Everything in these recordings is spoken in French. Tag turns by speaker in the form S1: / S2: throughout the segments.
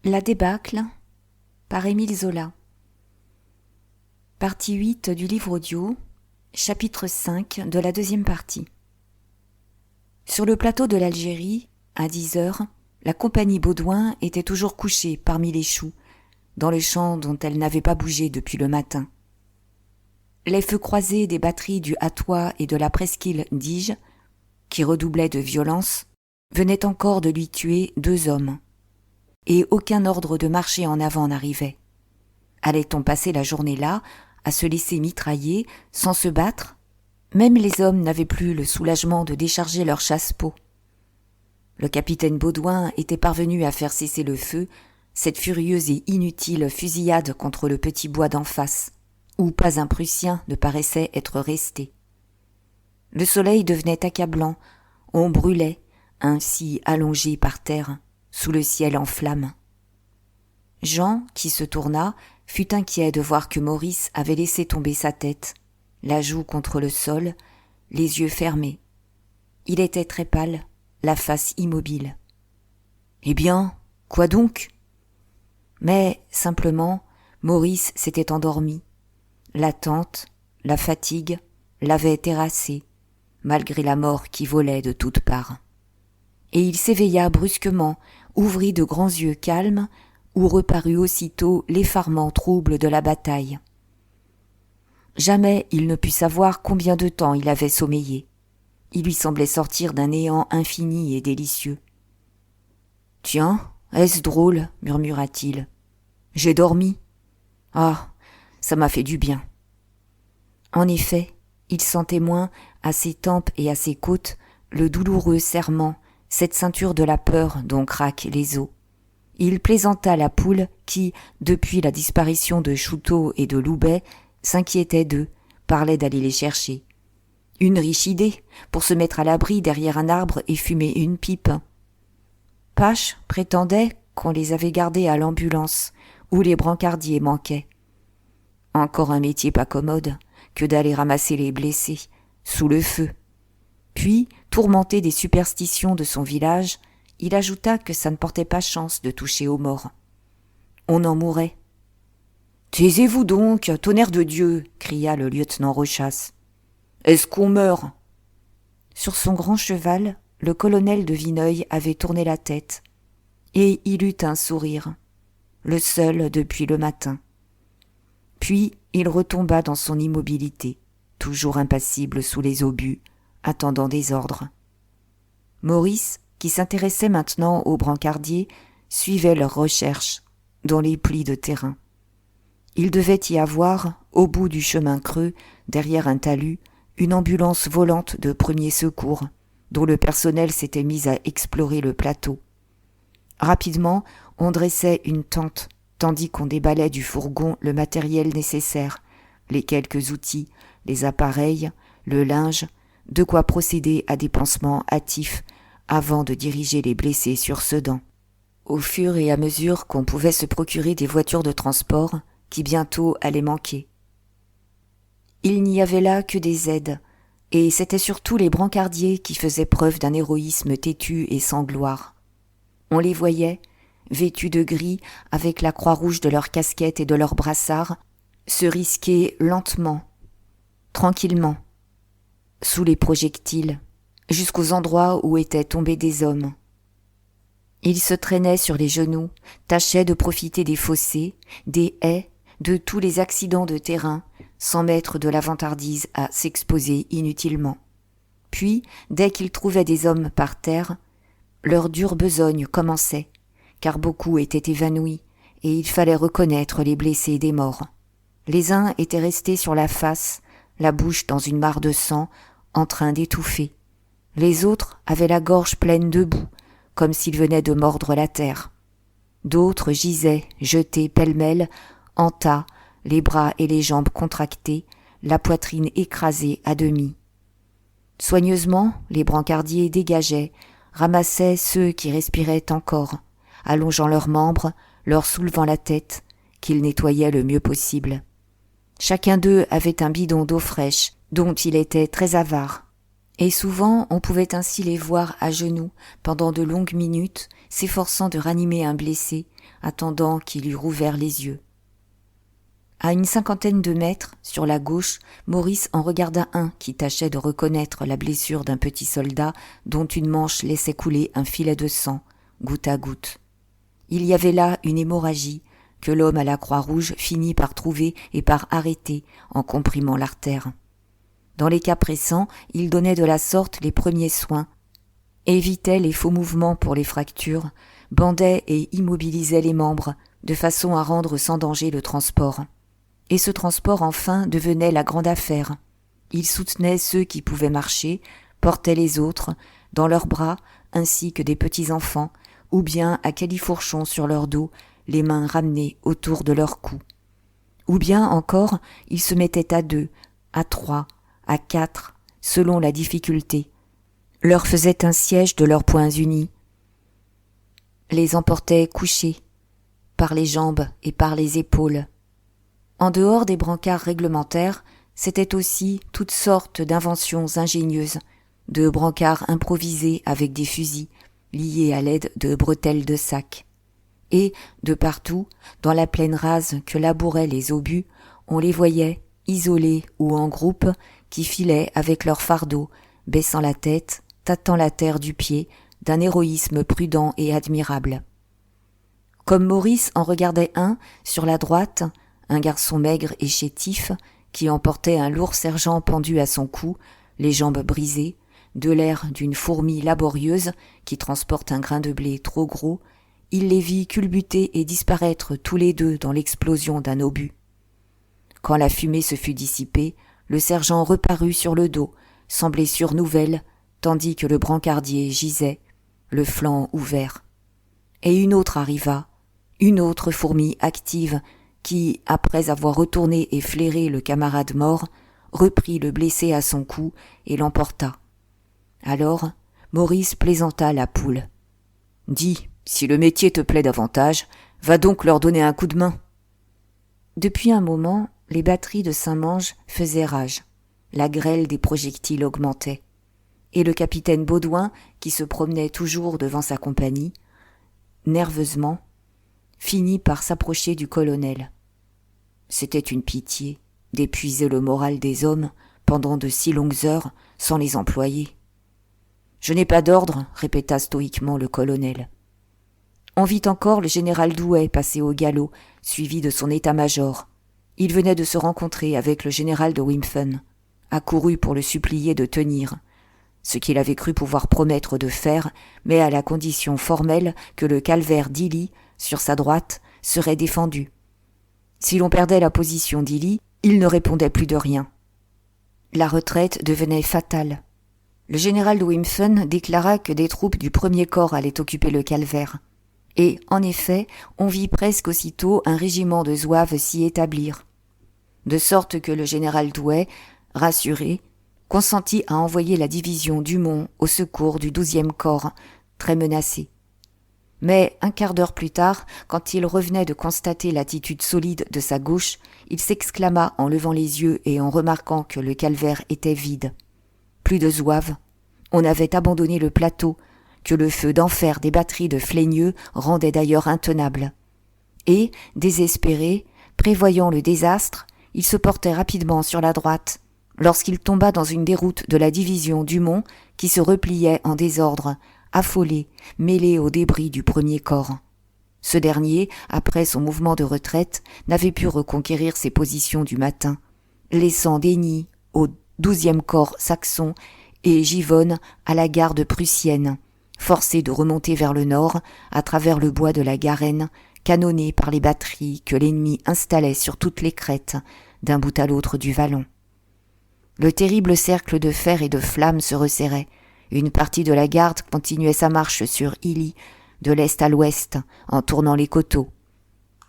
S1: La débâcle par Émile Zola. Partie 8 du livre audio, chapitre 5 de la deuxième partie. Sur le plateau de l'Algérie, à 10 heures, la compagnie Baudouin était toujours couchée parmi les choux, dans le champ dont elle n'avait pas bougé depuis le matin. Les feux croisés des batteries du Hatois et de la presqu'île d'Ige, qui redoublaient de violence, venaient encore de lui tuer 2 hommes. Et aucun ordre de marcher en avant n'arrivait. Allait-on passer la journée là, à se laisser mitrailler, sans se battre? Même les hommes n'avaient plus le soulagement de décharger leurs chasse-peau. Le capitaine Baudouin était parvenu à faire cesser le feu, cette furieuse et inutile fusillade contre le petit bois d'en face, où pas un Prussien ne paraissait être resté. Le soleil devenait accablant, on brûlait, ainsi allongé par terre, sous le ciel en flammes. Jean, qui se tourna, fut inquiet de voir que Maurice avait laissé tomber sa tête, la joue contre le sol, les yeux fermés. Il était très pâle, la face immobile. « Eh bien, quoi donc ?» Mais, simplement, Maurice s'était endormi. L'attente, la fatigue l'avaient terrassé, malgré la mort qui volait de toutes parts. Et il s'éveilla brusquement, ouvrit de grands yeux calmes, où reparut aussitôt l'effarement trouble de la bataille. Jamais il ne put savoir combien de temps il avait sommeillé. Il lui semblait sortir d'un néant infini et délicieux. « Tiens, est-ce drôle ?» murmura-t-il. « J'ai dormi. Ah, ça m'a fait du bien. » En effet, il sentait moins, à ses tempes et à ses côtes, le douloureux serrement, cette ceinture de la peur dont craquent les os. Il plaisanta la poule qui, depuis la disparition de Chouteau et de Loubet, s'inquiétait d'eux, parlait d'aller les chercher. Une riche idée, pour se mettre à l'abri derrière un arbre et fumer une pipe. Pache prétendait qu'on les avait gardés à l'ambulance, où les brancardiers manquaient. Encore un métier pas commode que d'aller ramasser les blessés, sous le feu. Puis, tourmenté des superstitions de son village, il ajouta que ça ne portait pas chance de toucher aux morts. On en mourait. « Taisez-vous donc, tonnerre de Dieu !» cria le lieutenant Rochas. « Est-ce qu'on meurt ?» Sur son grand cheval, le colonel de Vineuil avait tourné la tête, et il eut un sourire, le seul depuis le matin. Puis il retomba dans son immobilité, toujours impassible sous les obus, attendant des ordres. Maurice, qui s'intéressait maintenant aux brancardiers, suivait leurs recherches dans les plis de terrain. Il devait y avoir, au bout du chemin creux, derrière un talus, une ambulance volante de premiers secours, dont le personnel s'était mis à explorer le plateau. Rapidement, on dressait une tente, tandis qu'on déballait du fourgon le matériel nécessaire, les quelques outils, les appareils, le linge, de quoi procéder à des pansements hâtifs avant de diriger les blessés sur Sedan. Au fur et à mesure qu'on pouvait se procurer des voitures de transport qui bientôt allaient manquer. Il n'y avait là que des aides, et c'étaient surtout les brancardiers qui faisaient preuve d'un héroïsme têtu et sans gloire. On les voyait, vêtus de gris, avec la croix rouge de leurs casquettes et de leurs brassards, se risquer lentement, tranquillement, sous les projectiles, jusqu'aux endroits où étaient tombés des hommes. Ils se traînaient sur les genoux, tâchaient de profiter des fossés, des haies, de tous les accidents de terrain, sans mettre de la vantardise à s'exposer inutilement. Puis, dès qu'ils trouvaient des hommes par terre, leur dure besogne commençait, car beaucoup étaient évanouis, et il fallait reconnaître les blessés des morts. Les uns étaient restés sur la face, la bouche dans une mare de sang, en train d'étouffer. Les autres avaient la gorge pleine de boue, comme s'ils venaient de mordre la terre. D'autres gisaient, jetés pêle-mêle, en tas, les bras et les jambes contractés, la poitrine écrasée à demi. Soigneusement, les brancardiers dégageaient, ramassaient ceux qui respiraient encore, allongeant leurs membres, leur soulevant la tête, qu'ils nettoyaient le mieux possible. Chacun d'eux avait un bidon d'eau fraîche, dont il était très avare, Et souvent on pouvait ainsi les voir à genoux pendant de longues minutes, s'efforçant de ranimer un blessé, attendant qu'il eût rouvert les yeux. À une 50aine de mètres, sur la gauche, Maurice en regarda un qui tâchait de reconnaître la blessure d'un petit soldat dont une manche laissait couler un filet de sang, goutte à goutte. Il y avait là une hémorragie que l'homme à la Croix-Rouge finit par trouver et par arrêter en comprimant l'artère. Dans les cas pressants, il donnait de la sorte les premiers soins, évitait les faux mouvements pour les fractures, bandait et immobilisait les membres, de façon à rendre sans danger le transport. Et ce transport enfin devenait la grande affaire. Il soutenait ceux qui pouvaient marcher, portait les autres, dans leurs bras, ainsi que des petits-enfants, ou bien à califourchon sur leur dos, les mains ramenées autour de leur cou. Ou bien encore, il se mettait à 2, à 3, à 4, selon la difficulté, leur faisait un siège de leurs poings unis, les emportait couchés, par les jambes et par les épaules. En dehors des brancards réglementaires, c'était aussi toutes sortes d'inventions ingénieuses, de brancards improvisés avec des fusils, liés à l'aide de bretelles de sac. Et, de partout, dans la plaine rase que labouraient les obus, on les voyait, isolés ou en groupe, qui filaient avec leurs fardeaux, baissant la tête, tâtant la terre du pied, d'un héroïsme prudent et admirable. Comme Maurice en regardait un, sur la droite, un garçon maigre et chétif, qui emportait un lourd sergent pendu à son cou, les jambes brisées, de l'air d'une fourmi laborieuse qui transporte un grain de blé trop gros, il les vit culbuter et disparaître tous les deux dans l'explosion d'un obus. Quand la fumée se fut dissipée, le sergent reparut sur le dos, sans blessure nouvelle, tandis que le brancardier gisait, le flanc ouvert. Et une autre arriva, une autre fourmi active, qui, après avoir retourné et flairé le camarade mort, reprit le blessé à son cou et l'emporta. Alors, Maurice plaisanta la poule. « Dis, si le métier te plaît davantage, va donc leur donner un coup de main. » Depuis un moment, les batteries de Saint-Mange faisaient rage. La grêle des projectiles augmentait. Et le capitaine Baudouin, qui se promenait toujours devant sa compagnie, nerveusement, finit par s'approcher du colonel. C'était une pitié d'épuiser le moral des hommes pendant de si longues heures sans les employer. « Je n'ai pas d'ordre, » répéta stoïquement le colonel. On vit encore le général Douai passer au galop, suivi de son état-major. Il venait de se rencontrer avec le général de Wimpfen, accouru pour le supplier de tenir, ce qu'il avait cru pouvoir promettre de faire, mais à la condition formelle que le calvaire d'Illy, sur sa droite, serait défendu. Si l'on perdait la position d'Illy, il ne répondait plus de rien. La retraite devenait fatale. Le général de Wimpfen déclara que des troupes du premier corps allaient occuper le calvaire. Et, en effet, on vit presque aussitôt un régiment de zouaves s'y établir. De sorte que le général Douai, rassuré, consentit à envoyer la division Dumont au secours du 12e corps, très menacé. Mais un quart d'heure plus tard, quand il revenait de constater l'attitude solide de sa gauche, il s'exclama en levant les yeux et en remarquant que le calvaire était vide. Plus de zouaves. On avait abandonné le plateau, que le feu d'enfer des batteries de Fleigneux rendait d'ailleurs intenable. Et, désespéré, prévoyant le désastre, il se portait rapidement sur la droite, lorsqu'il tomba dans une déroute de la division Dumont qui se repliait en désordre, affolé, mêlé aux débris du premier corps. Ce dernier, après son mouvement de retraite, n'avait pu reconquérir ses positions du matin, laissant Denis au 12e corps saxon et Givonne à la garde prussienne, forcé de remonter vers le nord, à travers le bois de la Garenne, canonné par les batteries que l'ennemi installait sur toutes les crêtes, d'un bout à l'autre du vallon. Le terrible cercle de fer et de flammes se resserrait. Une partie de la garde continuait sa marche sur Illy, de l'est à l'ouest, en tournant les coteaux.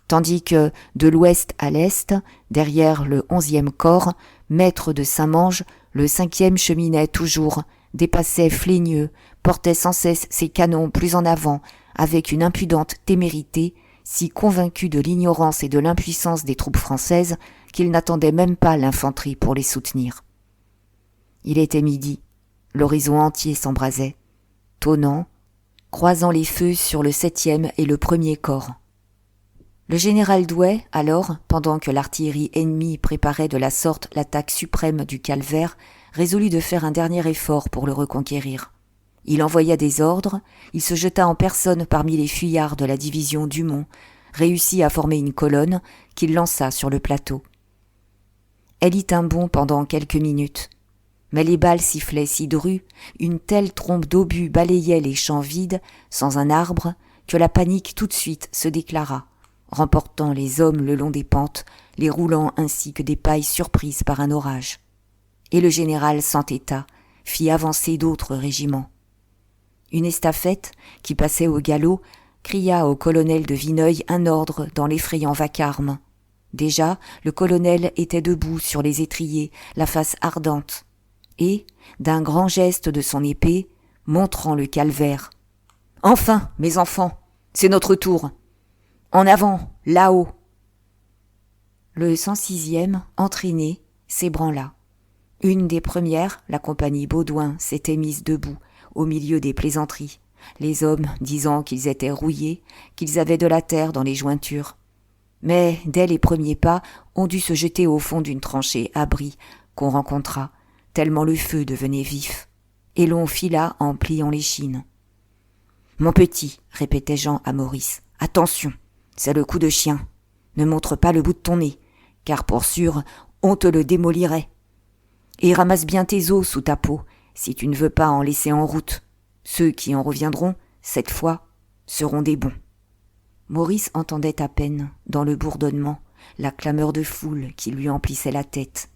S1: Tandis que, de l'ouest à l'est, derrière le 11e corps, maître de Saint-Mange, le 5e cheminait toujours, dépassait Fleigneux, portait sans cesse ses canons plus en avant, avec une impudente témérité, si convaincu de l'ignorance et de l'impuissance des troupes françaises qu'il n'attendait même pas l'infanterie pour les soutenir. Il était midi. L'horizon entier s'embrasait, tonnant, croisant les feux sur le 7e et le 1er corps. Le général Douai, alors, pendant que l'artillerie ennemie préparait de la sorte l'attaque suprême du calvaire, résolut de faire un dernier effort pour le reconquérir. Il envoya des ordres, il se jeta en personne parmi les fuyards de la division Dumont, réussit à former une colonne qu'il lança sur le plateau. Elle y tint bon pendant quelques minutes. Mais les balles sifflaient si dru, une telle trombe d'obus balayait les champs vides, sans un arbre, que la panique tout de suite se déclara, remportant les hommes le long des pentes, les roulant ainsi que des pailles surprises par un orage. Et le général s'entêta, fit avancer d'autres régiments. Une estafette, qui passait au galop, cria au colonel de Vineuil un ordre dans l'effrayant vacarme. Déjà, le colonel était debout sur les étriers, la face ardente, et, d'un grand geste de son épée, montrant le calvaire. « Enfin, mes enfants, c'est notre tour. En avant, là-haut !» Le 106e, entraîné, s'ébranla. Une des premières, la compagnie Baudouin, s'était mise debout, au milieu des plaisanteries, les hommes disant qu'ils étaient rouillés, qu'ils avaient de la terre dans les jointures. Mais, dès les premiers pas, on dut se jeter au fond d'une tranchée abri qu'on rencontra, tellement le feu devenait vif, et l'on fila en pliant l'échine. « Mon petit, répétait Jean à Maurice, attention, c'est le coup de chien. Ne montre pas le bout de ton nez, car pour sûr, on te le démolirait. Et ramasse bien tes os sous ta peau, si tu ne veux pas en laisser en route. Ceux qui en reviendront, cette fois, seront des bons. » Maurice entendait à peine, dans le bourdonnement, la clameur de foule qui lui emplissait la tête.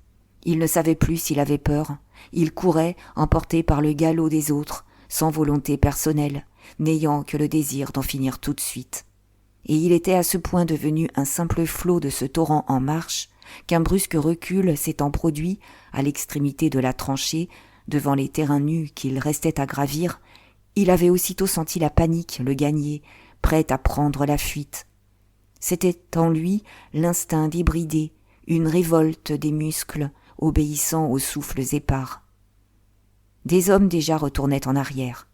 S1: Il ne savait plus s'il avait peur. Il courait, emporté par le galop des autres, sans volonté personnelle, n'ayant que le désir d'en finir tout de suite. Et il était à ce point devenu un simple flot de ce torrent en marche, qu'un brusque recul s'étant produit à l'extrémité de la tranchée, devant les terrains nus qu'il restait à gravir, il avait aussitôt senti la panique le gagner, prêt à prendre la fuite. C'était en lui l'instinct débridé, une révolte des muscles, obéissant aux souffles épars. Des hommes déjà retournaient en arrière,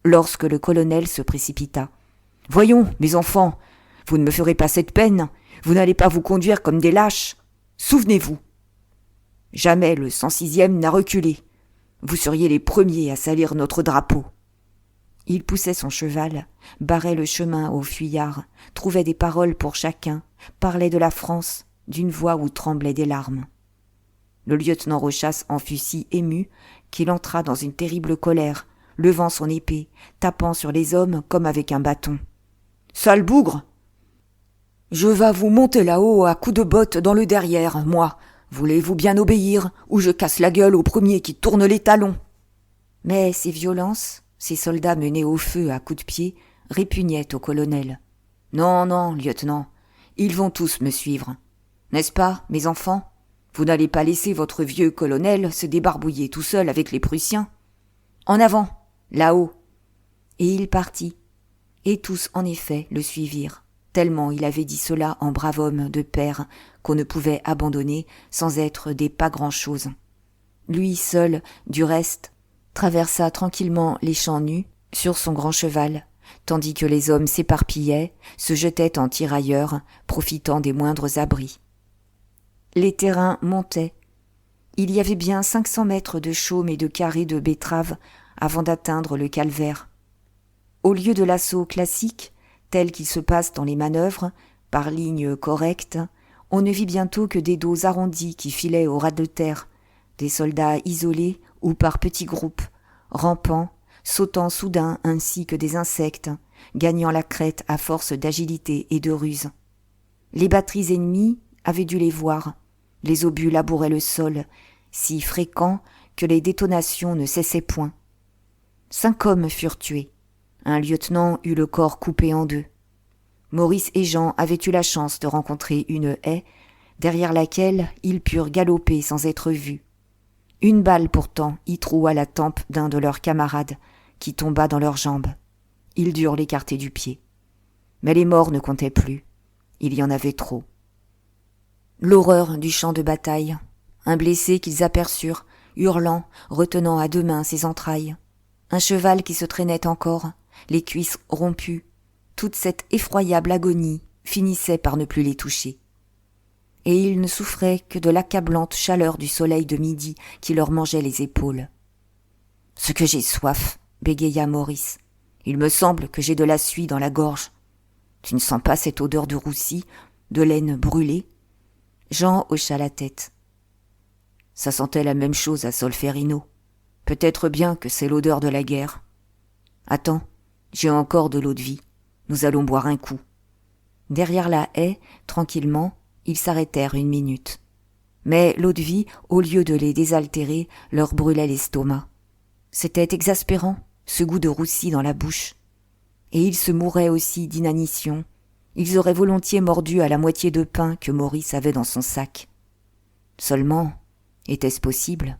S1: lorsque le colonel se précipita. « Voyons, mes enfants, vous ne me ferez pas cette peine, vous n'allez pas vous conduire comme des lâches. Souvenez-vous, jamais le 106e n'a reculé. Vous seriez les premiers à salir notre drapeau. » Il poussait son cheval, barrait le chemin aux fuyards, trouvait des paroles pour chacun, parlait de la France, d'une voix où tremblaient des larmes. Le lieutenant Rochas en fut si ému qu'il entra dans une terrible colère, levant son épée, tapant sur les hommes comme avec un bâton. « Sale bougre ! Je vas vous monter là-haut à coups de botte dans le derrière, moi. Voulez-vous bien obéir, ou je casse la gueule au premier qui tourne les talons ?» Mais ces violences, ces soldats menés au feu à coups de pied, répugnaient au colonel. « Non, non, lieutenant, ils vont tous me suivre. N'est-ce pas, mes enfants ? Vous n'allez pas laisser votre vieux colonel se débarbouiller tout seul avec les Prussiens. En avant, là-haut !» Et il partit, et tous en effet le suivirent, tellement il avait dit cela en brave homme de père qu'on ne pouvait abandonner sans être des pas grand-chose. Lui seul, du reste, traversa tranquillement les champs nus sur son grand cheval, tandis que les hommes s'éparpillaient, se jetaient en tirailleurs, profitant des moindres abris. Les terrains montaient. Il y avait bien 500 mètres de chaume et de carrés de betteraves avant d'atteindre le calvaire. Au lieu de l'assaut classique, tel qu'il se passe dans les manœuvres, par lignes correctes, on ne vit bientôt que des dos arrondis qui filaient au ras de terre, des soldats isolés ou par petits groupes, rampant, sautant soudain ainsi que des insectes, gagnant la crête à force d'agilité et de ruse. Les batteries ennemies avaient dû les voir. Les obus labouraient le sol, si fréquents que les détonations ne cessaient point. 5 hommes furent tués. Un lieutenant eut le corps coupé en 2. Maurice et Jean avaient eu la chance de rencontrer une haie, derrière laquelle ils purent galoper sans être vus. Une balle pourtant y troua la tempe d'un de leurs camarades, qui tomba dans leurs jambes. Ils durent l'écarter du pied. Mais les morts ne comptaient plus. Il y en avait trop. L'horreur du champ de bataille. Un blessé qu'ils aperçurent, hurlant, retenant à deux mains ses entrailles. Un cheval qui se traînait encore, les cuisses rompues. Toute cette effroyable agonie finissait par ne plus les toucher. Et ils ne souffraient que de l'accablante chaleur du soleil de midi qui leur mangeait les épaules. « Ce que j'ai soif !» bégaya Maurice. « Il me semble que j'ai de la suie dans la gorge. Tu ne sens pas cette odeur de roussi, de laine brûlée ?» Jean hocha la tête. Ça sentait la même chose à Solferino. Peut-être bien que c'est l'odeur de la guerre. Attends, j'ai encore de l'eau-de-vie. Nous allons boire un coup. Derrière la haie, tranquillement, ils s'arrêtèrent 1 minute. Mais l'eau-de-vie, au lieu de les désaltérer, leur brûlait l'estomac. C'était exaspérant, ce goût de roussi dans la bouche. Et ils se mouraient aussi d'inanition. Ils auraient volontiers mordu à la moitié de pain que Maurice avait dans son sac. Seulement, était-ce possible ?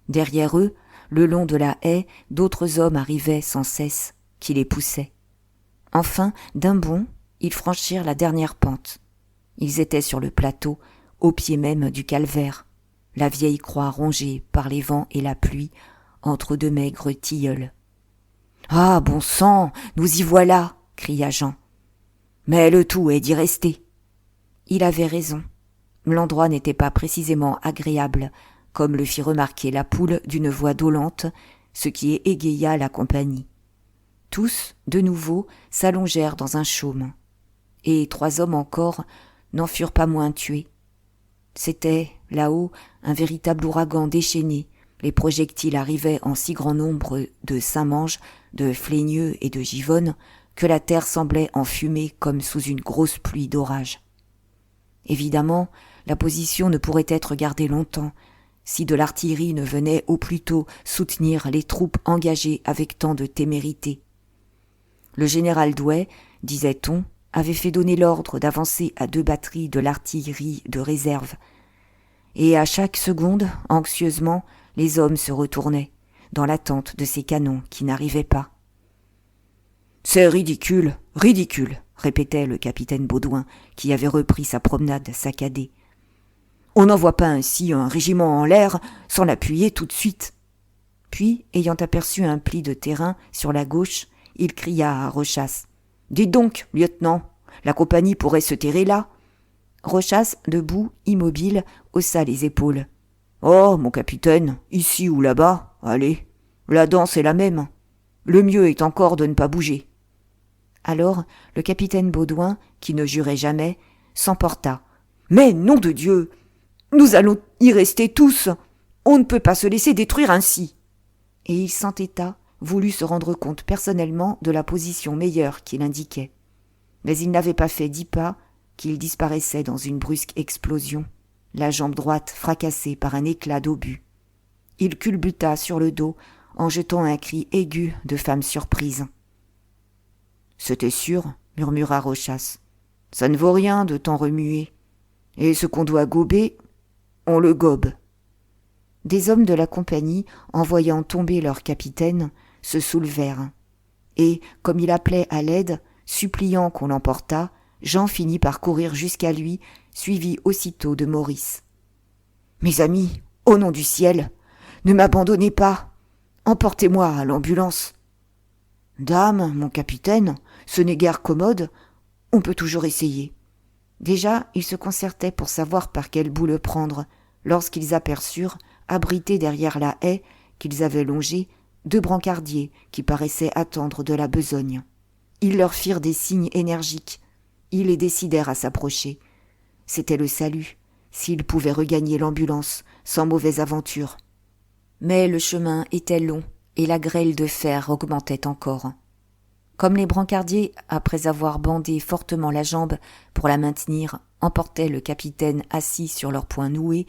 S1: Derrière eux, le long de la haie, d'autres hommes arrivaient sans cesse, qui les poussaient. Enfin, d'un bond, ils franchirent la dernière pente. Ils étaient sur le plateau, au pied même du calvaire, la vieille croix rongée par les vents et la pluie, entre deux maigres tilleuls. « Ah, bon sang, nous y voilà !» cria Jean. « Mais le tout est d'y rester. » Il avait raison. L'endroit n'était pas précisément agréable, comme le fit remarquer la poule d'une voix dolente, ce qui égaya la compagnie. Tous, de nouveau, s'allongèrent dans un chaume. Et 3 hommes encore n'en furent pas moins tués. C'était, là-haut, un véritable ouragan déchaîné. Les projectiles arrivaient en si grand nombre de Saint-Mange, de Fleigneux et de Givonne que la terre semblait enfumer comme sous une grosse pluie d'orage. Évidemment, la position ne pourrait être gardée longtemps, si de l'artillerie ne venait au plus tôt soutenir les troupes engagées avec tant de témérité. Le général Douai, disait-on, avait fait donner l'ordre d'avancer à 2 batteries de l'artillerie de réserve. Et à chaque seconde, anxieusement, les hommes se retournaient, dans l'attente de ces canons qui n'arrivaient pas. « C'est ridicule, ridicule !» répétait le capitaine Baudouin, qui avait repris sa promenade saccadée. « On n'envoie pas ainsi un régiment en l'air sans l'appuyer tout de suite. » Puis, ayant aperçu un pli de terrain sur la gauche, il cria à Rochas. « Dites donc, lieutenant, la compagnie pourrait se terrer là ?» Rochas, debout, immobile, haussa les épaules. « Oh, mon capitaine, ici ou là-bas, allez, la danse est la même. Le mieux est encore de ne pas bouger. » Alors, le capitaine Baudouin, qui ne jurait jamais, s'emporta. « Mais, nom de Dieu, nous allons y rester tous. On ne peut pas se laisser détruire ainsi. » Et il s'entêta, voulut se rendre compte personnellement de la position meilleure qu'il indiquait. Mais il n'avait pas fait 10 pas qu'il disparaissait dans une brusque explosion, la jambe droite fracassée par un éclat d'obus. Il culbuta sur le dos en jetant un cri aigu de femme surprise. « C'était sûr, » murmura Rochas. « Ça ne vaut rien de t'en remuer. Et ce qu'on doit gober, on le gobe. » Des hommes de la compagnie, en voyant tomber leur capitaine, se soulevèrent. Et, comme il appelait à l'aide, suppliant qu'on l'emportât, Jean finit par courir jusqu'à lui, suivi aussitôt de Maurice. « Mes amis, au nom du ciel, ne m'abandonnez pas. Emportez-moi à l'ambulance. »« Dame, mon capitaine, ce n'est guère commode, on peut toujours essayer. » Déjà, ils se concertaient pour savoir par quel bout le prendre, lorsqu'ils aperçurent, abrités derrière la haie qu'ils avaient longée, 2 brancardiers qui paraissaient attendre de la besogne. Ils leur firent des signes énergiques. Ils les décidèrent à s'approcher. C'était le salut, s'ils pouvaient regagner l'ambulance sans mauvaise aventure. Mais le chemin était long et la grêle de fer augmentait encore. Comme les brancardiers, après avoir bandé fortement la jambe pour la maintenir, emportaient le capitaine assis sur leur poing noué,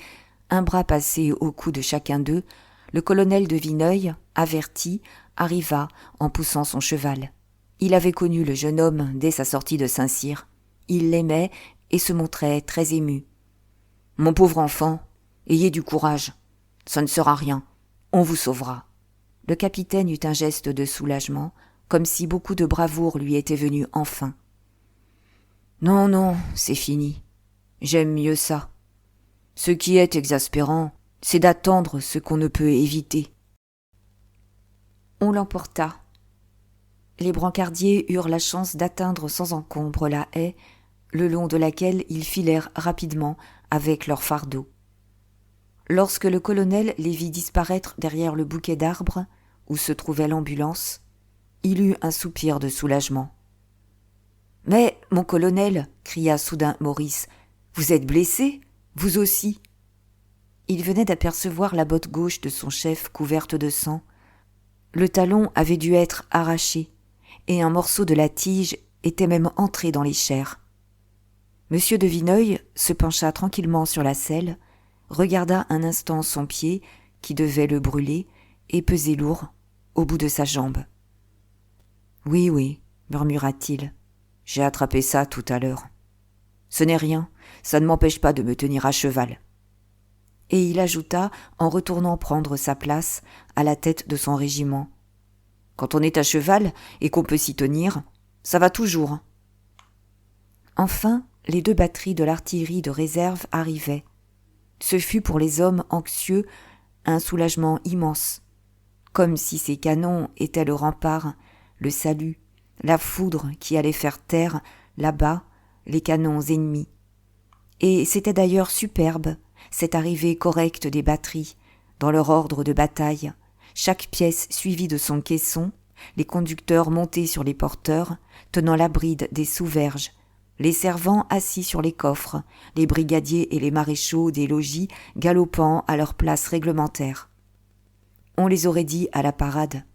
S1: un bras passé au cou de chacun d'eux, le colonel de Vineuil, averti, arriva en poussant son cheval. Il avait connu le jeune homme dès sa sortie de Saint-Cyr. Il l'aimait et se montrait très ému. « Mon pauvre enfant, ayez du courage. Ça ne sera rien. On vous sauvera. » Le capitaine eut un geste de soulagement, comme si beaucoup de bravoure lui était venue enfin. « Non, non, c'est fini. J'aime mieux ça. Ce qui est exaspérant, C'est d'attendre ce qu'on ne peut éviter. » On l'emporta. Les brancardiers eurent la chance d'atteindre sans encombre la haie, le long de laquelle ils filèrent rapidement avec leurs fardeaux. Lorsque le colonel les vit disparaître derrière le bouquet d'arbres où se trouvait l'ambulance, il eut un soupir de soulagement. « Mais, mon colonel, » cria soudain Maurice, « vous êtes blessé, vous aussi ?» Il venait d'apercevoir la botte gauche de son chef couverte de sang. Le talon avait dû être arraché, et un morceau de la tige était même entré dans les chairs. Monsieur de Vineuil se pencha tranquillement sur la selle, regarda un instant son pied, qui devait le brûler, et pesait lourd, au bout de sa jambe. « Oui, oui, murmura-t-il, j'ai attrapé ça tout à l'heure. Ce n'est rien, ça ne m'empêche pas de me tenir à cheval. » Et il ajouta, en retournant prendre sa place à la tête de son régiment. « Quand on est à cheval et qu'on peut s'y tenir, ça va toujours. » Enfin, les 2 batteries de l'artillerie de réserve arrivaient. Ce fut pour les hommes anxieux un soulagement immense, comme si ces canons étaient le rempart, le salut, la foudre qui allait faire taire, là-bas, les canons ennemis. Et c'était d'ailleurs superbe, cette arrivée correcte des batteries, dans leur ordre de bataille, chaque pièce suivie de son caisson, les conducteurs montés sur les porteurs, tenant la bride des sous-verges, les servants assis sur les coffres, les brigadiers et les maréchaux des logis galopant à leur place réglementaire. On les aurait dit à la parade,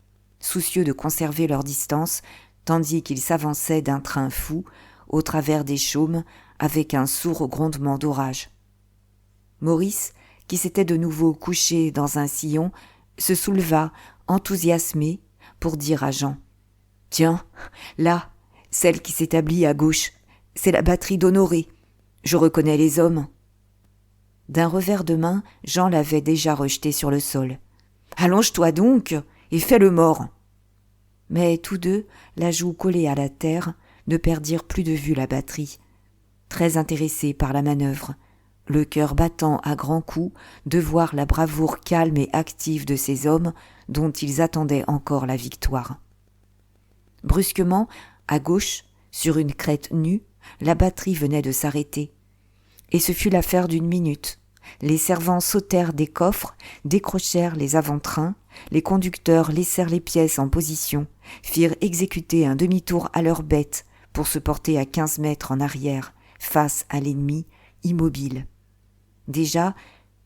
S1: soucieux de conserver leur distance, tandis qu'ils s'avançaient d'un train fou, au travers des chaumes, avec un sourd grondement d'orage. Maurice, qui s'était de nouveau couché dans un sillon, se souleva, enthousiasmé, pour dire à Jean : « Tiens, là, celle qui s'établit à gauche, c'est la batterie d'Honoré. Je reconnais les hommes. » D'un revers de main, Jean l'avait déjà rejeté sur le sol. « Allonge-toi donc et fais le mort !» Mais tous deux, la joue collée à la terre, ne perdirent plus de vue la batterie. Très intéressés par la manœuvre, le cœur battant à grands coups de voir la bravoure calme et active de ces hommes dont ils attendaient encore la victoire. Brusquement, à gauche, sur une crête nue, la batterie venait de s'arrêter. Et ce fut l'affaire d'une minute. Les servants sautèrent des coffres, décrochèrent les avant-trains, les conducteurs laissèrent les pièces en position, firent exécuter un demi-tour à leurs bêtes pour se porter à 15 mètres en arrière, face à l'ennemi, immobile. Déjà,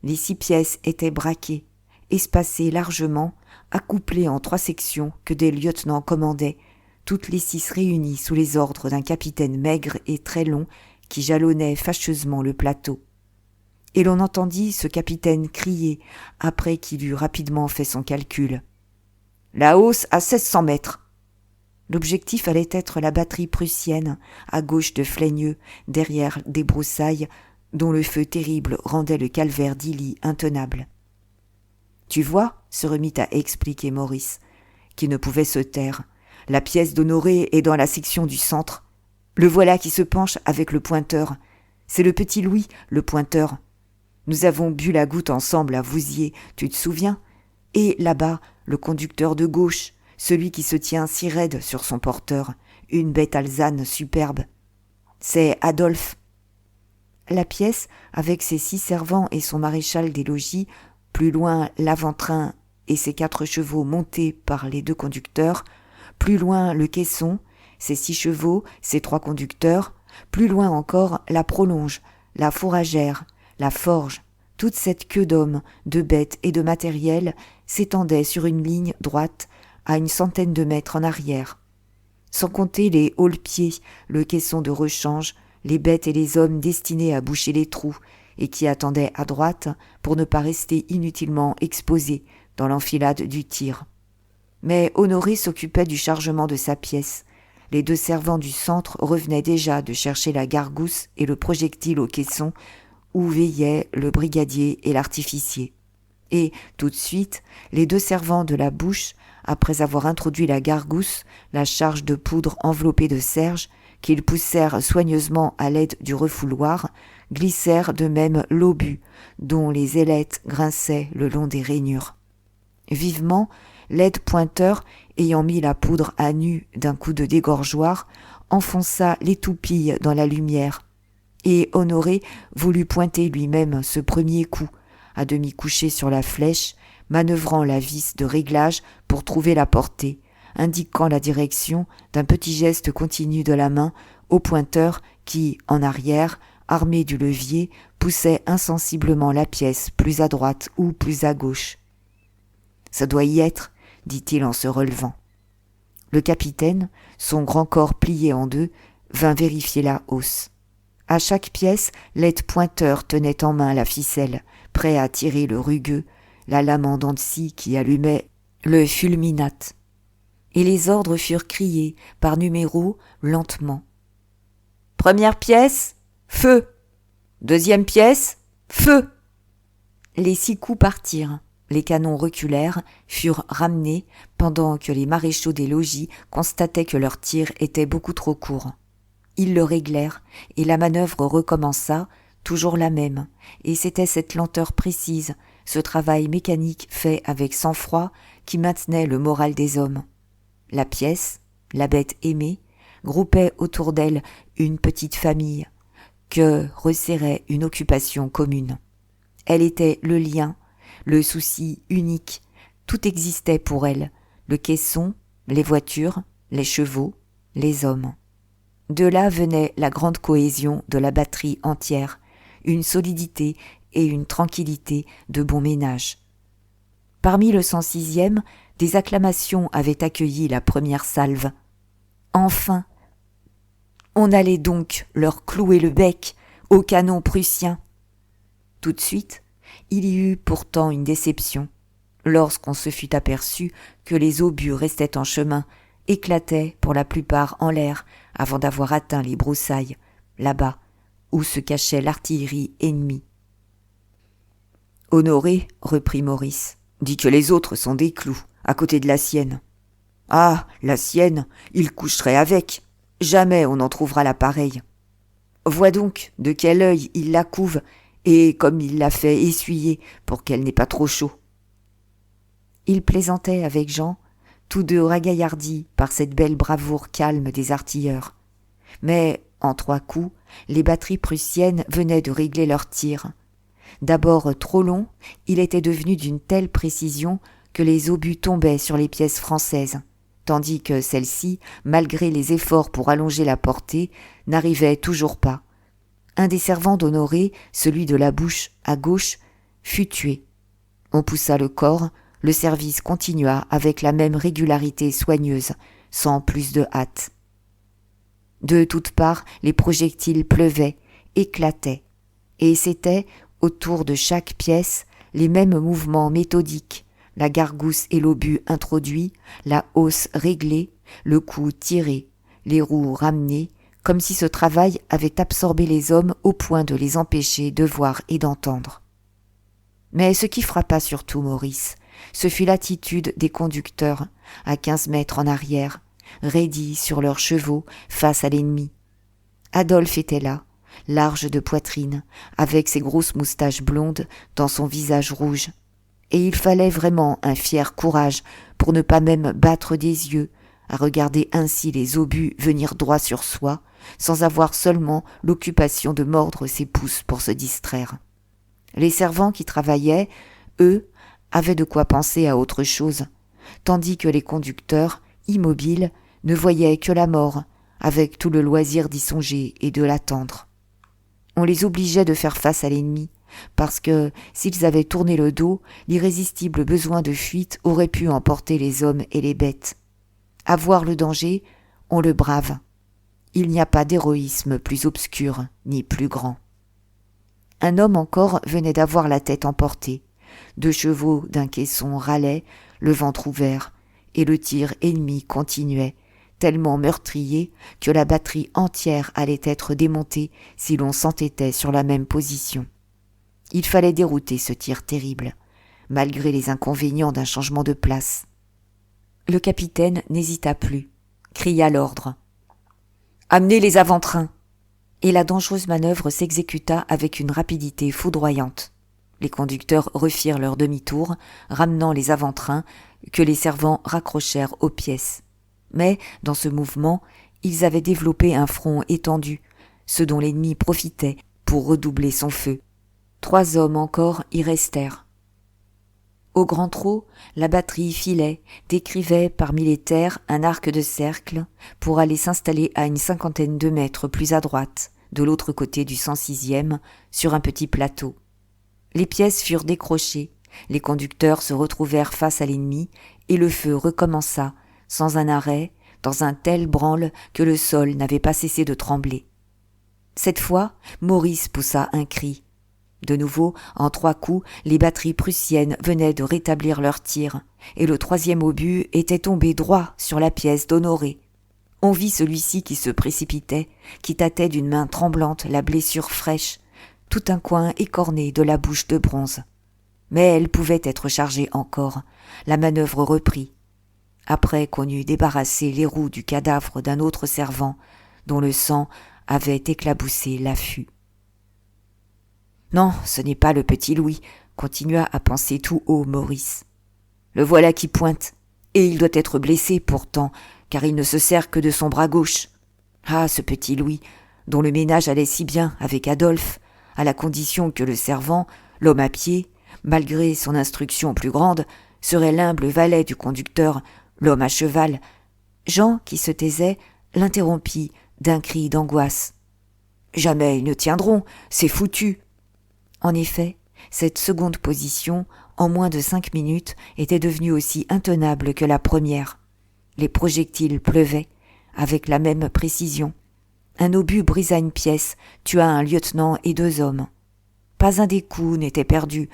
S1: les 6 pièces étaient braquées, espacées largement, accouplées en 3 sections que des lieutenants commandaient, toutes les 6 réunies sous les ordres d'un capitaine maigre et très long qui jalonnait fâcheusement le plateau. Et l'on entendit ce capitaine crier, après qu'il eut rapidement fait son calcul. « La hausse à 1600 mètres !» L'objectif allait être la batterie prussienne, à gauche de Fleigneux, derrière des broussailles, dont le feu terrible rendait le calvaire d'Illy intenable. « Tu vois, » se remit à expliquer Maurice, qui ne pouvait se taire, « la pièce d'Honoré est dans la section du centre. Le voilà qui se penche avec le pointeur. C'est le petit Louis, le pointeur. Nous avons bu la goutte ensemble à Vouziers, tu te souviens ? Et là-bas, le conducteur de gauche, celui qui se tient si raide sur son porteur, une bête alezane superbe. C'est Adolphe. » La pièce, avec ses 6 servants et son maréchal des logis, plus loin l'avant-train et ses 4 chevaux montés par les 2 conducteurs, plus loin le caisson, ses 6 chevaux, ses 3 conducteurs, plus loin encore la prolonge, la fourragère, la forge, toute cette queue d'hommes, de bêtes et de matériel s'étendait sur une ligne droite à une centaine de mètres en arrière. Sans compter les haule-pieds, le caisson de rechange, les bêtes et les hommes destinés à boucher les trous et qui attendaient à droite pour ne pas rester inutilement exposés dans l'enfilade du tir. Mais Honoré s'occupait du chargement de sa pièce. Les 2 servants du centre revenaient déjà de chercher la gargousse et le projectile au caisson où veillaient le brigadier et l'artificier. Et, tout de suite, les 2 servants de la bouche, après avoir introduit la gargousse, la charge de poudre enveloppée de serge, qu'ils poussèrent soigneusement à l'aide du refouloir, glissèrent de même l'obus, dont les ailettes grinçaient le long des rainures. Vivement, l'aide-pointeur, ayant mis la poudre à nu d'un coup de dégorgeoir, enfonça les toupilles dans la lumière, et Honoré voulut pointer lui-même ce premier coup, à demi couché sur la flèche, manœuvrant la vis de réglage pour trouver la portée, indiquant la direction d'un petit geste continu de la main au pointeur qui, en arrière, armé du levier, poussait insensiblement la pièce plus à droite ou plus à gauche. « Ça doit y être, » dit-il en se relevant. Le capitaine, son grand corps plié en deux, vint vérifier la hausse. À chaque pièce, l'aide-pointeur tenait en main la ficelle, prêt à tirer le rugueux, la lame en dents de scie qui allumait le fulminate. Et les ordres furent criés, par numéro, lentement. « Première pièce, feu ! Deuxième pièce, feu !» Les 6 coups partirent. Les canons reculèrent, furent ramenés, pendant que les maréchaux des logis constataient que leur tir était beaucoup trop court. Ils le réglèrent, et la manœuvre recommença, toujours la même, et c'était cette lenteur précise, ce travail mécanique fait avec sang-froid qui maintenait le moral des hommes. La pièce, la bête aimée, groupait autour d'elle une petite famille, que resserrait une occupation commune. Elle était le lien, le souci unique, tout existait pour elle, le caisson, les voitures, les chevaux, les hommes. De là venait la grande cohésion de la batterie entière, une solidité et une tranquillité de bon ménage. Parmi le 106e, des acclamations avaient accueilli la première salve. Enfin, on allait donc leur clouer le bec au canon prussien. Tout de suite, il y eut pourtant une déception, lorsqu'on se fut aperçu que les obus restaient en chemin, éclataient pour la plupart en l'air avant d'avoir atteint les broussailles, là-bas, où se cachait l'artillerie ennemie. « Honoré, reprit Maurice, dit que les autres sont des clous, à côté de la sienne. Ah, la sienne, il coucherait avec, jamais on n'en trouvera la pareille. Vois donc de quel œil il la couve, et comme il l'a fait essuyer pour qu'elle n'ait pas trop chaud. » Il plaisantait avec Jean, tous deux ragaillardis par cette belle bravoure calme des artilleurs. Mais, en 3 coups, les batteries prussiennes venaient de régler leurs tirs. D'abord trop long, il était devenu d'une telle précision que les obus tombaient sur les pièces françaises, tandis que celles-ci, malgré les efforts pour allonger la portée, n'arrivaient toujours pas. Un des servants d'Honoré, celui de la bouche à gauche, fut tué. On poussa le corps, le service continua avec la même régularité soigneuse, sans plus de hâte. De toutes parts, les projectiles pleuvaient, éclataient, et c'était, autour de chaque pièce, les mêmes mouvements méthodiques, la gargousse et l'obus introduits, la hausse réglée, le coup tiré, les roues ramenées, comme si ce travail avait absorbé les hommes au point de les empêcher de voir et d'entendre. Mais ce qui frappa surtout Maurice, ce fut l'attitude des conducteurs, à 15 mètres en arrière, raidis sur leurs chevaux face à l'ennemi. Adolphe était là, large de poitrine, avec ses grosses moustaches blondes dans son visage rouge. Et il fallait vraiment un fier courage pour ne pas même battre des yeux, à regarder ainsi les obus venir droit sur soi, sans avoir seulement l'occupation de mordre ses pouces pour se distraire. Les servants qui travaillaient, eux, avaient de quoi penser à autre chose, tandis que les conducteurs, immobiles, ne voyaient que la mort, avec tout le loisir d'y songer et de l'attendre. On les obligeait de faire face à l'ennemi, parce que, s'ils avaient tourné le dos, l'irrésistible besoin de fuite aurait pu emporter les hommes et les bêtes. À voir le danger, on le brave. Il n'y a pas d'héroïsme plus obscur ni plus grand. Un homme encore venait d'avoir la tête emportée. 2 chevaux d'un caisson râlaient, le ventre ouvert, et le tir ennemi continuait, tellement meurtrier que la batterie entière allait être démontée si l'on s'entêtait sur la même position. Il fallait dérouter ce tir terrible, malgré les inconvénients d'un changement de place. Le capitaine n'hésita plus, cria l'ordre. Amenez les avant-trains !» Et la dangereuse manœuvre s'exécuta avec une rapidité foudroyante. Les conducteurs refirent leur demi-tour, ramenant les avant-trains que les servants raccrochèrent aux pièces. Mais, dans ce mouvement, ils avaient développé un front étendu, ce dont l'ennemi profitait pour redoubler son feu. 3 hommes encore y restèrent. Au grand trot, la batterie filait, décrivait parmi les terres un arc de cercle pour aller s'installer à une 50aine de mètres plus à droite, de l'autre côté du 106e, sur un petit plateau. Les pièces furent décrochées, les conducteurs se retrouvèrent face à l'ennemi et le feu recommença, sans un arrêt, dans un tel branle que le sol n'avait pas cessé de trembler. Cette fois, Maurice poussa un cri. De nouveau, en 3 coups, les batteries prussiennes venaient de rétablir leur tir, et le 3e obus était tombé droit sur la pièce d'Honoré. On vit celui-ci qui se précipitait, qui tâtait d'une main tremblante la blessure fraîche, tout un coin écorné de la bouche de bronze. Mais elle pouvait être chargée encore. La manœuvre reprit. Après qu'on eut débarrassé les roues du cadavre d'un autre servant, dont le sang avait éclaboussé l'affût. « Non, ce n'est pas le petit Louis », continua à penser tout haut Maurice. « Le voilà qui pointe, et il doit être blessé pourtant, car il ne se sert que de son bras gauche. Ah, ce petit Louis, dont le ménage allait si bien avec Adolphe, à la condition que le servant, l'homme à pied, malgré son instruction plus grande, serait l'humble valet du conducteur, l'homme à cheval. » Jean, qui se taisait, l'interrompit d'un cri d'angoisse. « Jamais ils ne tiendront, c'est foutu !» En effet, cette seconde position, en moins de 5 minutes, était devenue aussi intenable que la première. Les projectiles pleuvaient, avec la même précision. Un obus brisa une pièce, tua un lieutenant et 2 hommes. Pas un des coups n'était perdu,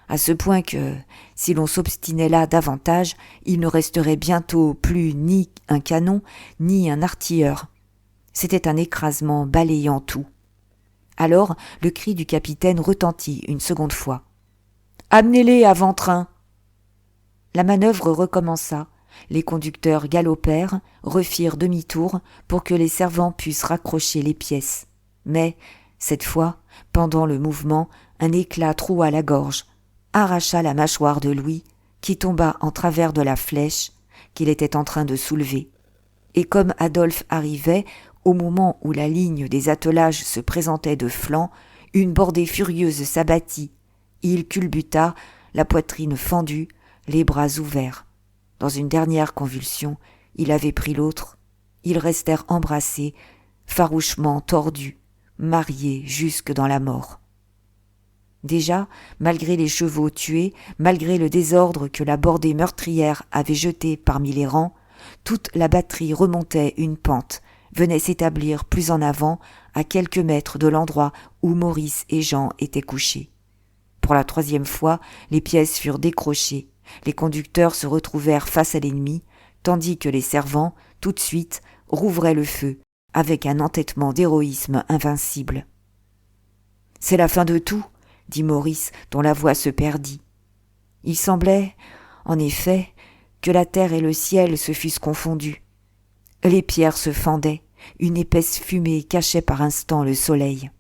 S1: à ce point que, si l'on s'obstinait là davantage, il ne resterait bientôt plus ni un canon, ni un artilleur. C'était un écrasement balayant tout. Alors, le cri du capitaine retentit une seconde fois. « Amenez-les avant-train !» La manœuvre recommença. Les conducteurs galopèrent, refirent demi-tour pour que les servants puissent raccrocher les pièces. Mais, cette fois, pendant le mouvement, un éclat troua la gorge, arracha la mâchoire de Louis, qui tomba en travers de la flèche qu'il était en train de soulever. Et comme Adolphe arrivait, au moment où la ligne des attelages se présentait de flanc, une bordée furieuse s'abattit. Il culbuta, la poitrine fendue, les bras ouverts. Dans une dernière convulsion, il avait pris l'autre. Ils restèrent embrassés, farouchement tordus, mariés jusque dans la mort. Déjà, malgré les chevaux tués, malgré le désordre que la bordée meurtrière avait jeté parmi les rangs, toute la batterie remontait une pente, venait s'établir plus en avant, à quelques mètres de l'endroit où Maurice et Jean étaient couchés. Pour la 3e fois, les pièces furent décrochées, les conducteurs se retrouvèrent face à l'ennemi, tandis que les servants, tout de suite, rouvraient le feu, avec un entêtement d'héroïsme invincible. « C'est la fin de tout », dit Maurice, dont la voix se perdit. Il semblait, en effet, que la terre et le ciel se fussent confondus. Les pierres se fendaient, une épaisse fumée cachait par instants le soleil.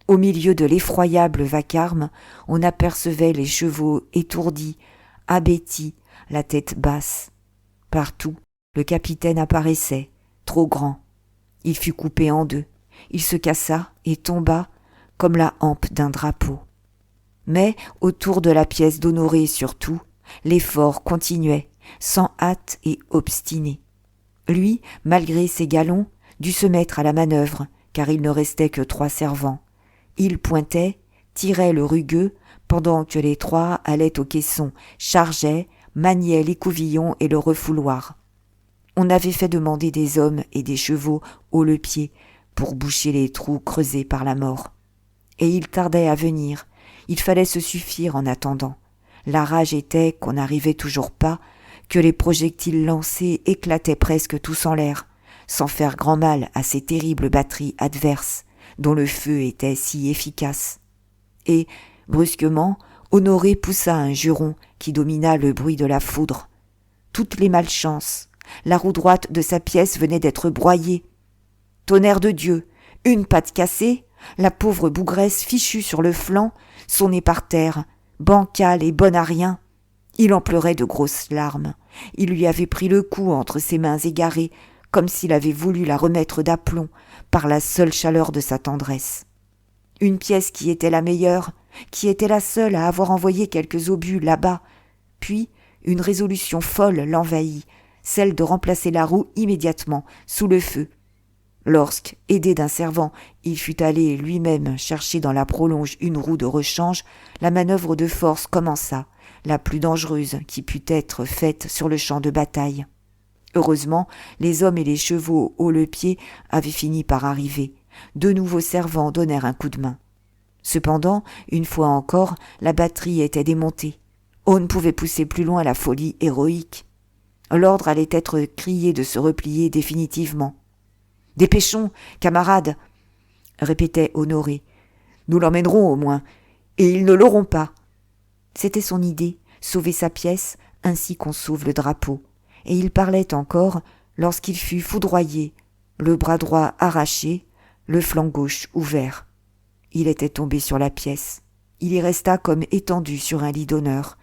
S1: Au milieu de l'effroyable vacarme, on apercevait les chevaux étourdis, abêtis, la tête basse. Partout, le capitaine apparaissait, trop grand. Il fut coupé en 2. Il se cassa et tomba comme la hampe d'un drapeau. Mais, autour de la pièce d'Honoré surtout, l'effort continuait, sans hâte et obstiné. Lui, malgré ses galons, dut se mettre à la manœuvre, car il ne restait que 3 servants. Il pointait, tirait le rugueux, pendant que les 3 allaient au caisson, chargeaient, maniaient l'écouvillon et le refouloir. On avait fait demander des hommes et des chevaux haut le pied pour boucher les trous creusés par la mort. Et il tardait à venir, il fallait se suffire en attendant. La rage était qu'on n'arrivait toujours pas, que les projectiles lancés éclataient presque tous en l'air, sans faire grand mal à ces terribles batteries adverses, dont le feu était si efficace. Et, brusquement, Honoré poussa un juron qui domina le bruit de la foudre. Toutes les malchances, la roue droite de sa pièce venait d'être broyée. Tonnerre de Dieu, une patte cassée, la pauvre bougresse fichue sur le flanc, son nez par terre, bancale et bonne à rien. Il en pleurait de grosses larmes. Il lui avait pris le cou entre ses mains égarées, comme s'il avait voulu la remettre d'aplomb par la seule chaleur de sa tendresse. Une pièce qui était la meilleure, qui était la seule à avoir envoyé quelques obus là-bas. Puis, une résolution folle l'envahit, celle de remplacer la roue immédiatement, sous le feu. Lorsque, aidé d'un servant, il fut allé lui-même chercher dans la prolonge une roue de rechange, la manœuvre de force commença, la plus dangereuse qui pût être faite sur le champ de bataille. Heureusement, les hommes et les chevaux haut le pied avaient fini par arriver. Deux nouveaux servants donnèrent un coup de main. Cependant, une fois encore, la batterie était démontée. On ne pouvait pousser plus loin la folie héroïque. L'ordre allait être crié de se replier définitivement. « Dépêchons, camarades !» répétait Honoré. « Nous l'emmènerons au moins, et ils ne l'auront pas. » C'était son idée, sauver sa pièce, ainsi qu'on sauve le drapeau. Et il parlait encore lorsqu'il fut foudroyé, le bras droit arraché, le flanc gauche ouvert. Il était tombé sur la pièce. Il y resta comme étendu sur un lit d'honneur,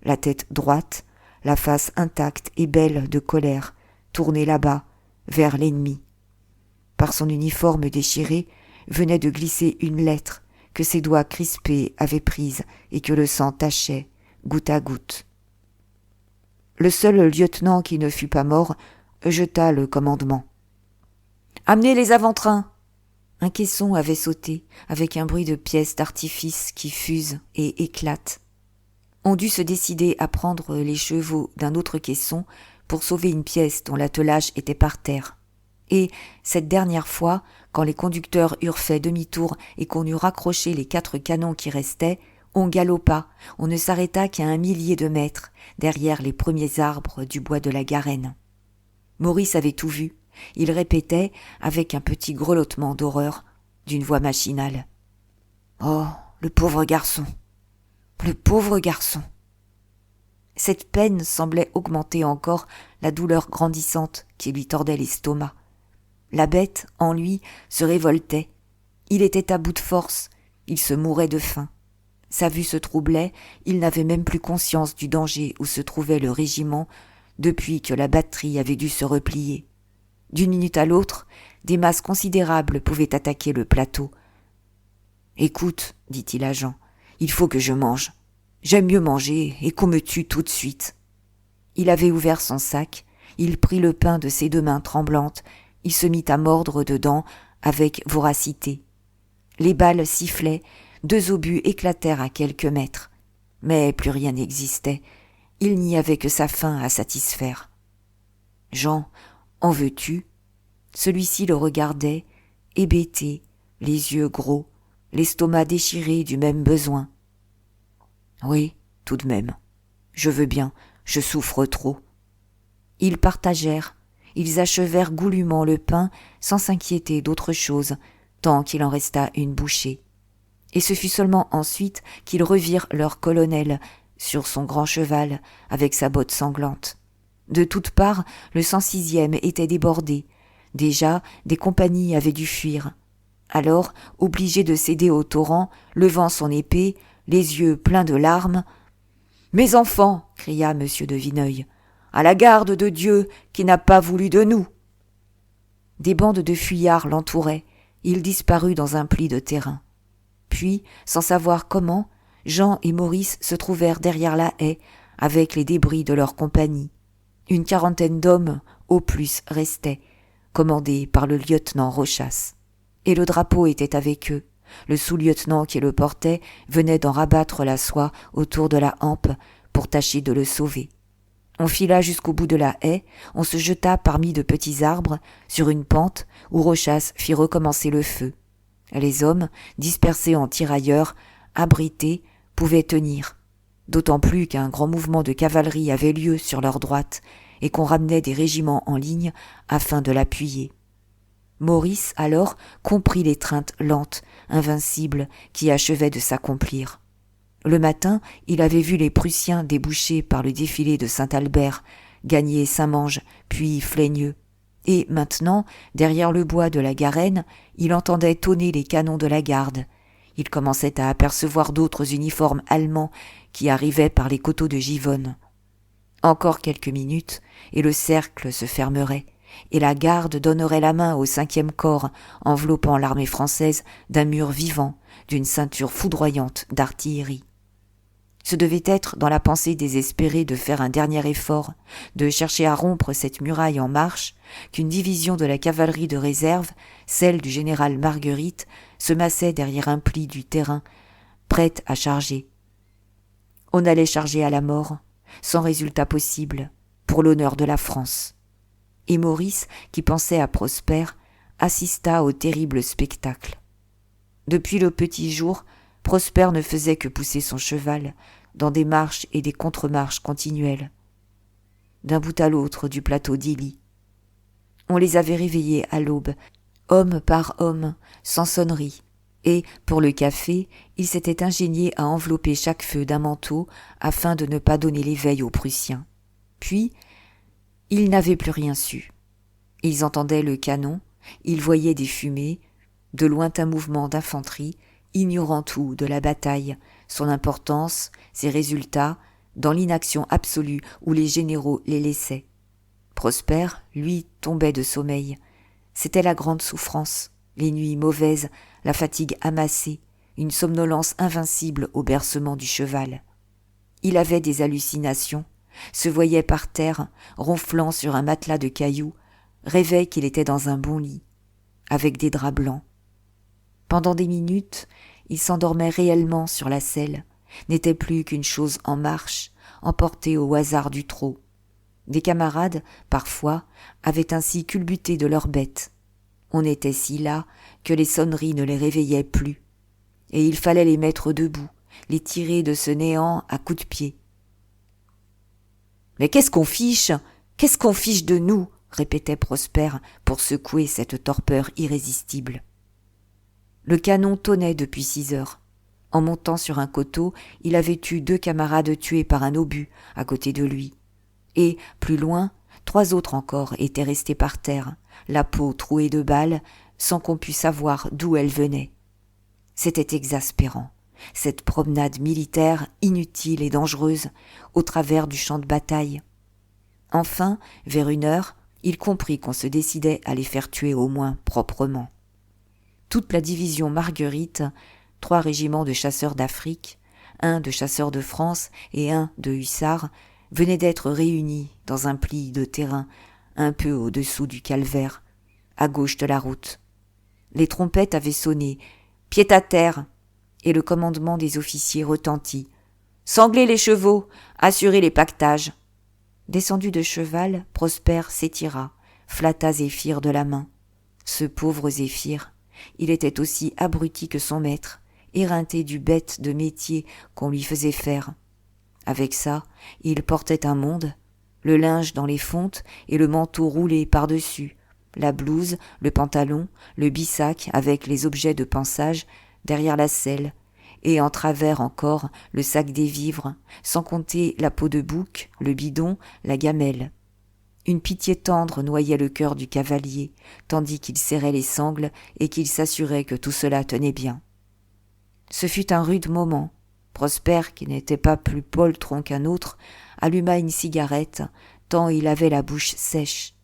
S1: la tête droite, la face intacte et belle de colère, tournée là-bas, vers l'ennemi. Par son uniforme déchiré, venait de glisser une lettre que ses doigts crispés avaient prise et que le sang tachait, goutte à goutte. Le seul lieutenant qui ne fut pas mort jeta le commandement. « Amenez les avant-trains !» Un caisson avait sauté, avec un bruit de pièces d'artifice qui fusent et éclatent. On dut se décider à prendre les chevaux d'un autre caisson pour sauver une pièce dont l'attelage était par terre. Et, cette dernière fois, quand les conducteurs eurent fait demi-tour et qu'on eut raccroché les 4 canons qui restaient, on galopa, on ne s'arrêta qu'à 1 millier de mètres, derrière les premiers arbres du bois de la Garenne. Maurice avait tout vu. Il répétait, avec un petit grelottement d'horreur, d'une voix machinale. « Oh, le pauvre garçon! Le pauvre garçon !» Cette peine semblait augmenter encore la douleur grandissante qui lui tordait l'estomac. La bête, en lui, se révoltait. Il était à bout de force, il se mourait de faim. Sa vue se troublait, il n'avait même plus conscience du danger où se trouvait le régiment depuis que la batterie avait dû se replier. D'une minute à l'autre, des masses considérables pouvaient attaquer le plateau. « Écoute, dit-il à Jean, il faut que je mange. J'aime mieux manger et qu'on me tue tout de suite. » Il avait ouvert son sac, il prit le pain de ses 2 mains tremblantes, il se mit à mordre dedans avec voracité. Les balles sifflaient, 2 obus éclatèrent à quelques mètres. Mais plus rien n'existait, il n'y avait que sa faim à satisfaire. « Jean, en veux-tu » Celui-ci le regardait, hébété, les yeux gros, l'estomac déchiré du même besoin. « Oui, tout de même. Je veux bien, je souffre trop. » Ils partagèrent, ils achevèrent goulûment le pain sans s'inquiéter d'autre chose, tant qu'il en resta une bouchée. Et ce fut seulement ensuite qu'ils revirent leur colonel sur son grand cheval avec sa botte sanglante. De toutes parts, le 106e était débordé. Déjà, des compagnies avaient dû fuir. Alors, obligé de céder au torrent, levant son épée, les yeux pleins de larmes, « Mes enfants !» cria M. de Vineuil. « À la garde de Dieu qui n'a pas voulu de nous !» Des bandes de fuyards l'entouraient. Il disparut dans un pli de terrain. Puis, sans savoir comment, Jean et Maurice se trouvèrent derrière la haie, avec les débris de leur compagnie. Une 40aine d'hommes, au plus, restaient, commandés par le lieutenant Rochas. Et le drapeau était avec eux. Le sous-lieutenant qui le portait venait d'en rabattre la soie autour de la hampe pour tâcher de le sauver. On fila jusqu'au bout de la haie, on se jeta parmi de petits arbres, sur une pente où Rochas fit recommencer le feu. Les hommes, dispersés en tirailleurs, abrités, pouvaient tenir, d'autant plus qu'un grand mouvement de cavalerie avait lieu sur leur droite et qu'on ramenait des régiments en ligne afin de l'appuyer. Maurice, alors, comprit l'étreinte lente, invincible, qui achevait de s'accomplir. Le matin, il avait vu les Prussiens déboucher par le défilé de Saint-Albert, gagner Saint-Mange, puis Fleigneux. Et maintenant, derrière le bois de la Garenne, il entendait tonner les canons de la garde. Il commençait à apercevoir d'autres uniformes allemands qui arrivaient par les coteaux de Givonne. Encore quelques minutes, et le cercle se fermerait, et la garde donnerait la main au 5e corps, enveloppant l'armée française d'un mur vivant, d'une ceinture foudroyante d'artillerie. Ce devait être dans la pensée désespérée de faire un dernier effort, de chercher à rompre cette muraille en marche, qu'une division de la cavalerie de réserve, celle du général Marguerite, se massait derrière un pli du terrain, prête à charger. On allait charger à la mort, sans résultat possible, pour l'honneur de la France. Et Maurice, qui pensait à Prosper, assista au terrible spectacle. Depuis le petit jour, Prosper ne faisait que pousser son cheval dans des marches et des contre-marches continuelles, d'un bout à l'autre du plateau d'Illy. On les avait réveillés à l'aube, homme par homme, sans sonnerie, et, pour le café, il s'était ingénié à envelopper chaque feu d'un manteau afin de ne pas donner l'éveil aux Prussiens. Puis, ils n'avaient plus rien su. Ils entendaient le canon, ils voyaient des fumées, de lointains mouvements d'infanterie, ignorant tout de la bataille, son importance, ses résultats, dans l'inaction absolue où les généraux les laissaient. Prosper, lui, tombait de sommeil. C'était la grande souffrance, les nuits mauvaises, la fatigue amassée, une somnolence invincible au bercement du cheval. Il avait des hallucinations, se voyait par terre, ronflant sur un matelas de cailloux, rêvait qu'il était dans un bon lit, avec des draps blancs. Pendant des minutes, il s'endormait réellement sur la selle, n'était plus qu'une chose en marche, emportée au hasard du trot. Des camarades, parfois, avaient ainsi culbuté de leurs bêtes. On était si las que les sonneries ne les réveillaient plus, et il fallait les mettre debout, les tirer de ce néant à coups de pied. « Mais qu'est-ce qu'on fiche ? Qu'est-ce qu'on fiche de nous ?» répétait Prosper pour secouer cette torpeur irrésistible. Le canon tonnait depuis 6 heures. En montant sur un coteau, il avait eu 2 camarades tués par un obus à côté de lui. Et, plus loin, 3 autres encore étaient restés par terre, la peau trouée de balles, sans qu'on pût savoir d'où elles venaient. C'était exaspérant, cette promenade militaire inutile et dangereuse, au travers du champ de bataille. Enfin, vers 1 heure, il comprit qu'on se décidait à les faire tuer au moins proprement. Toute la division Marguerite, 3 régiments de chasseurs d'Afrique, 1 de chasseurs de France et 1 de hussards, venaient d'être réunis dans un pli de terrain un peu au-dessous du calvaire, à gauche de la route. Les trompettes avaient sonné « Pied à terre !» et le commandement des officiers retentit « Sanglez les chevaux, assurez les pactages !» Descendu de cheval, Prosper s'étira, flatta Zéphir de la main. Ce pauvre Zéphir, il était aussi abruti que son maître, éreinté du bête de métier qu'on lui faisait faire. Avec ça, il portait un monde, le linge dans les fontes et le manteau roulé par-dessus, la blouse, le pantalon, le bissac avec les objets de pansage derrière la selle, et en travers encore le sac des vivres, sans compter la peau de bouc, le bidon, la gamelle. Une pitié tendre noyait le cœur du cavalier, tandis qu'il serrait les sangles et qu'il s'assurait que tout cela tenait bien. Ce fut un rude moment. Prosper, qui n'était pas plus poltron qu'un autre, alluma une cigarette, tant il avait la bouche sèche.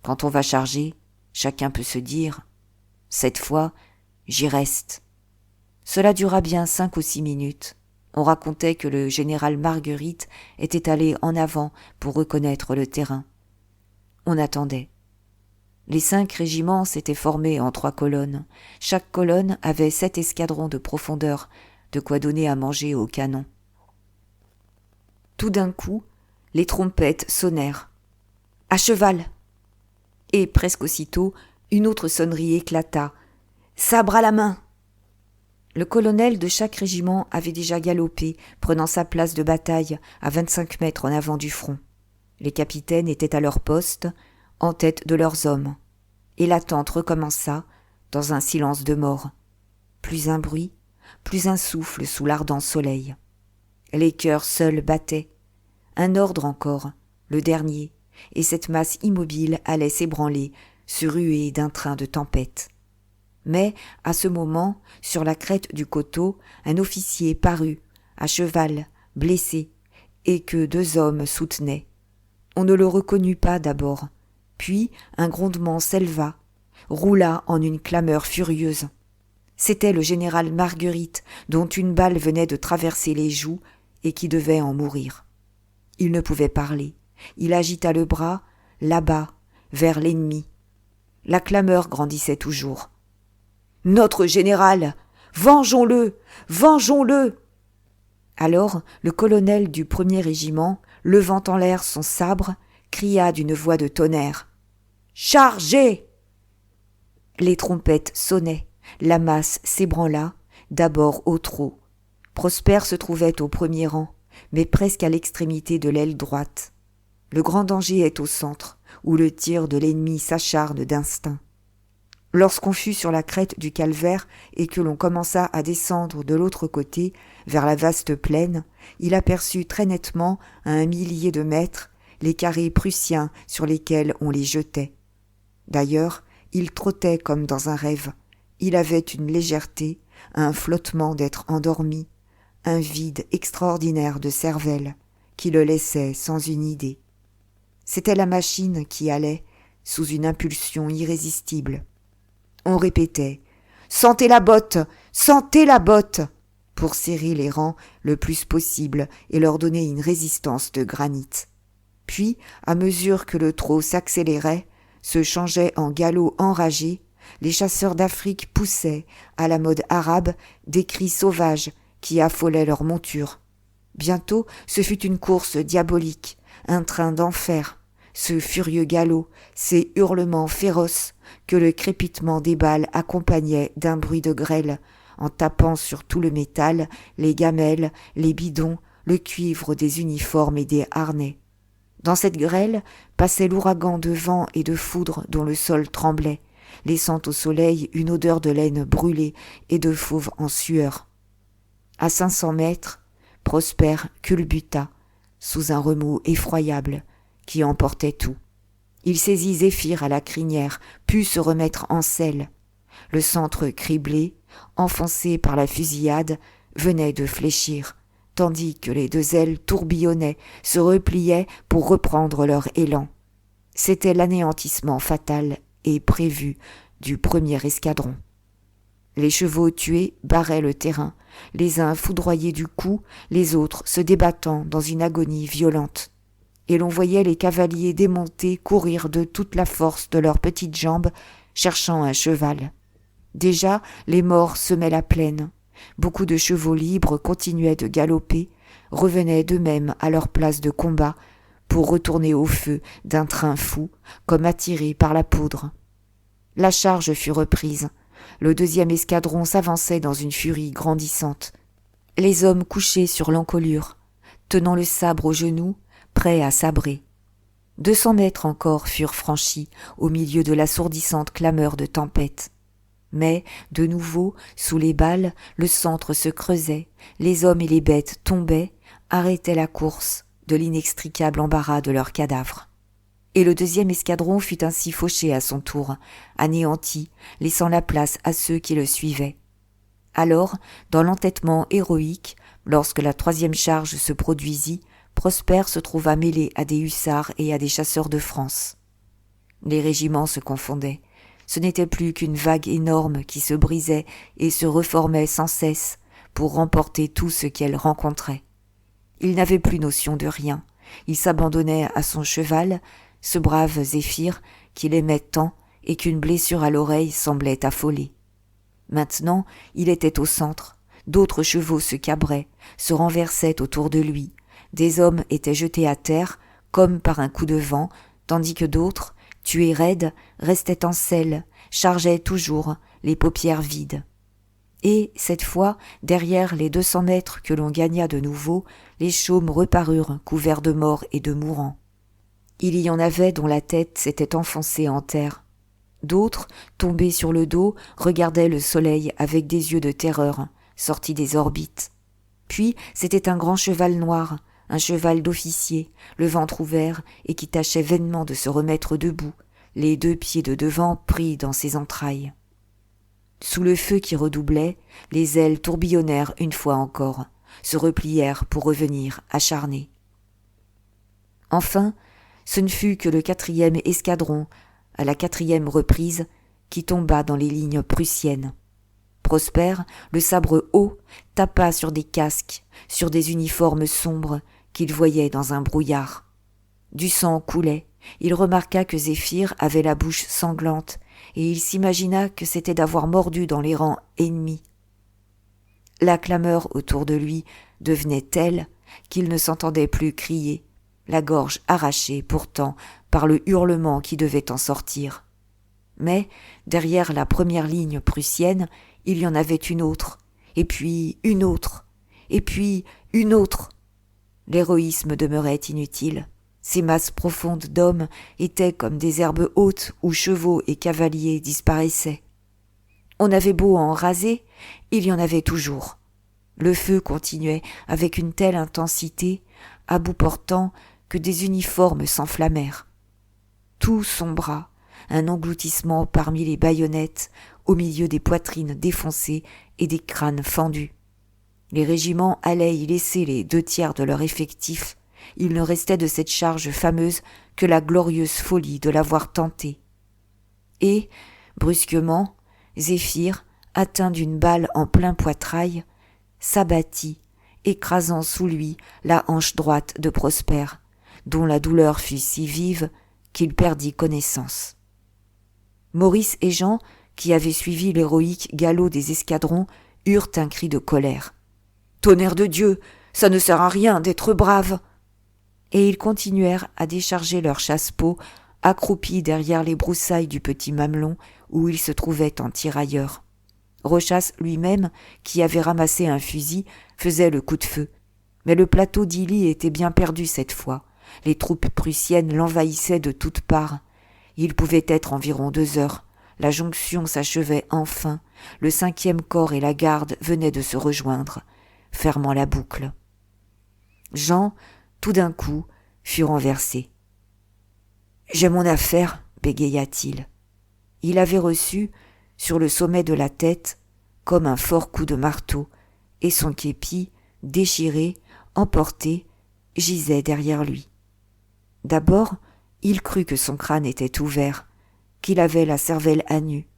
S1: Quand on va charger, chacun peut se dire « Cette fois, j'y reste ». Cela dura bien 5 ou 6 minutes. On racontait que le général Marguerite était allé en avant pour reconnaître le terrain. On attendait. Les 5 régiments s'étaient formés en 3 colonnes. Chaque colonne avait 7 escadrons de profondeur, de quoi donner à manger aux canons. Tout d'un coup, les trompettes sonnèrent. « À cheval !» Et presque aussitôt, une autre sonnerie éclata. « Sabre à la main !» Le colonel de chaque régiment avait déjà galopé, prenant sa place de bataille à 25 mètres en avant du front. Les capitaines étaient à leur poste, en tête de leurs hommes. Et l'attente recommença, dans un silence de mort. Plus un bruit, plus un souffle sous l'ardent soleil. Les cœurs seuls battaient. Un ordre encore, le dernier, et cette masse immobile allait s'ébranler, se ruer d'un train de tempête. Mais, à ce moment, sur la crête du coteau, un officier parut, à cheval, blessé, et que 2 hommes soutenaient. On ne le reconnut pas d'abord, puis un grondement s'éleva, roula en une clameur furieuse. C'était le général Marguerite, dont une balle venait de traverser les joues et qui devait en mourir. Il ne pouvait parler. Il agita le bras, là-bas, vers l'ennemi. La clameur grandissait toujours. « Notre général! Vengeons-le! Vengeons-le » Alors, le colonel du 1er régiment, levant en l'air son sabre, cria d'une voix de tonnerre. « Chargez !» Les trompettes sonnaient, la masse s'ébranla, d'abord au trot. Prosper se trouvait au premier rang, mais presque à l'extrémité de l'aile droite. Le grand danger est au centre, où le tir de l'ennemi s'acharne d'instinct. Lorsqu'on fut sur la crête du calvaire et que l'on commença à descendre de l'autre côté, vers la vaste plaine, il aperçut très nettement, à 1 millier de mètres, les carrés prussiens sur lesquels on les jetait. D'ailleurs, il trottait comme dans un rêve. Il avait une légèreté, un flottement d'être endormi, un vide extraordinaire de cervelle qui le laissait sans une idée. C'était la machine qui allait, sous une impulsion irrésistible. On répétait « Sentez la botte! Sentez la botte !» pour serrer les rangs le plus possible et leur donner une résistance de granit. Puis, à mesure que le trot s'accélérait, se changeait en galop enragé, les chasseurs d'Afrique poussaient, à la mode arabe, des cris sauvages qui affolaient leur monture. Bientôt, ce fut une course diabolique, un train d'enfer, ce furieux galop, ces hurlements féroces que le crépitement des balles accompagnait d'un bruit de grêle, en tapant sur tout le métal, les gamelles, les bidons, le cuivre des uniformes et des harnais. Dans cette grêle passait l'ouragan de vent et de foudre dont le sol tremblait, laissant au soleil une odeur de laine brûlée et de fauve en sueur. À 500 mètres, Prosper culbuta, sous un remous effroyable qui emportait tout. Il saisit Zéphyr à la crinière, put se remettre en selle. Le centre criblé, enfoncé par la fusillade, venait de fléchir, tandis que les 2 ailes tourbillonnaient, se repliaient pour reprendre leur élan. C'était l'anéantissement fatal et prévu du 1er escadron. Les chevaux tués barraient le terrain, les uns foudroyés du coup, les autres se débattant dans une agonie violente. Et l'on voyait les cavaliers démontés courir de toute la force de leurs petites jambes, cherchant un cheval. Déjà, les morts semaient la plaine. Beaucoup de chevaux libres continuaient de galoper, revenaient d'eux-mêmes à leur place de combat, pour retourner au feu d'un train fou, comme attirés par la poudre. La charge fut reprise. Le 2e escadron s'avançait dans une furie grandissante. Les hommes couchés sur l'encolure, tenant le sabre au genou, prêts à sabrer. 200 mètres encore furent franchis au milieu de l'assourdissante clameur de tempête. Mais, de nouveau, sous les balles, le centre se creusait, les hommes et les bêtes tombaient, arrêtaient la course de l'inextricable embarras de leurs cadavres. Et le 2e escadron fut ainsi fauché à son tour, anéanti, laissant la place à ceux qui le suivaient. Alors, dans l'entêtement héroïque, lorsque la 3e charge se produisit, Prosper se trouva mêlé à des hussards et à des chasseurs de France. Les régiments se confondaient. Ce n'était plus qu'une vague énorme qui se brisait et se reformait sans cesse pour remporter tout ce qu'elle rencontrait. Il n'avait plus notion de rien. Il s'abandonnait à son cheval, ce brave Zéphyr qu'il aimait tant et qu'une blessure à l'oreille semblait affoler. Maintenant, il était au centre. D'autres chevaux se cabraient, se renversaient autour de lui. Des hommes étaient jetés à terre, comme par un coup de vent, tandis que d'autres, tués raides, restaient en selle, chargeaient toujours, les paupières vides. Et, cette fois, derrière les 200 mètres que l'on gagna de nouveau, les chaumes reparurent couverts de morts et de mourants. Il y en avait dont la tête s'était enfoncée en terre. D'autres, tombés sur le dos, regardaient le soleil avec des yeux de terreur, sortis des orbites. Puis, c'était un grand cheval noir, un cheval d'officier, le ventre ouvert et qui tâchait vainement de se remettre debout, les 2 pieds de devant pris dans ses entrailles. Sous le feu qui redoublait, les ailes tourbillonnèrent une fois encore, se replièrent pour revenir acharnées. Enfin, ce ne fut que le 4e escadron, à la 4e reprise, qui tomba dans les lignes prussiennes. Prosper, le sabre haut, tapa sur des casques, sur des uniformes sombres qu'il voyait dans un brouillard. Du sang coulait, il remarqua que Zéphyr avait la bouche sanglante, et il s'imagina que c'était d'avoir mordu dans les rangs ennemis. La clameur autour de lui devenait telle qu'il ne s'entendait plus crier, la gorge arrachée pourtant par le hurlement qui devait en sortir. Mais, derrière la première ligne prussienne, il y en avait une autre, et puis une autre, et puis une autre. L'héroïsme demeurait inutile. Ces masses profondes d'hommes étaient comme des herbes hautes où chevaux et cavaliers disparaissaient. On avait beau en raser, il y en avait toujours. Le feu continuait avec une telle intensité, à bout portant, que des uniformes s'enflammèrent. Tout sombra, un engloutissement parmi les baïonnettes, au milieu des poitrines défoncées et des crânes fendus. Les régiments allaient y laisser les 2/3 de leur effectif. Il ne restait de cette charge fameuse que la glorieuse folie de l'avoir tentée. Et, brusquement, Zéphyr, atteint d'une balle en plein poitrail, s'abattit, écrasant sous lui la hanche droite de Prosper, dont la douleur fut si vive qu'il perdit connaissance. Maurice et Jean, qui avaient suivi l'héroïque galop des escadrons, eurent un cri de colère. « Tonnerre de Dieu, ça ne sert à rien d'être brave !» Et ils continuèrent à décharger leurs chasse-peaux, accroupis derrière les broussailles du petit mamelon où ils se trouvaient en tirailleurs. Rochas lui-même, qui avait ramassé un fusil, faisait le coup de feu. Mais le plateau d'Illy était bien perdu cette fois. Les troupes prussiennes l'envahissaient de toutes parts. Il pouvait être environ 2 heures. La jonction s'achevait enfin. Le 5e corps et la garde venaient de se rejoindre, fermant la boucle. Jean, tout d'un coup, fut renversé. « J'ai mon affaire », bégaya-t-il. Il avait reçu, sur le sommet de la tête, comme un fort coup de marteau, et son képi, déchiré, emporté, gisait derrière lui. D'abord, il crut que son crâne était ouvert, qu'il avait la cervelle à nu.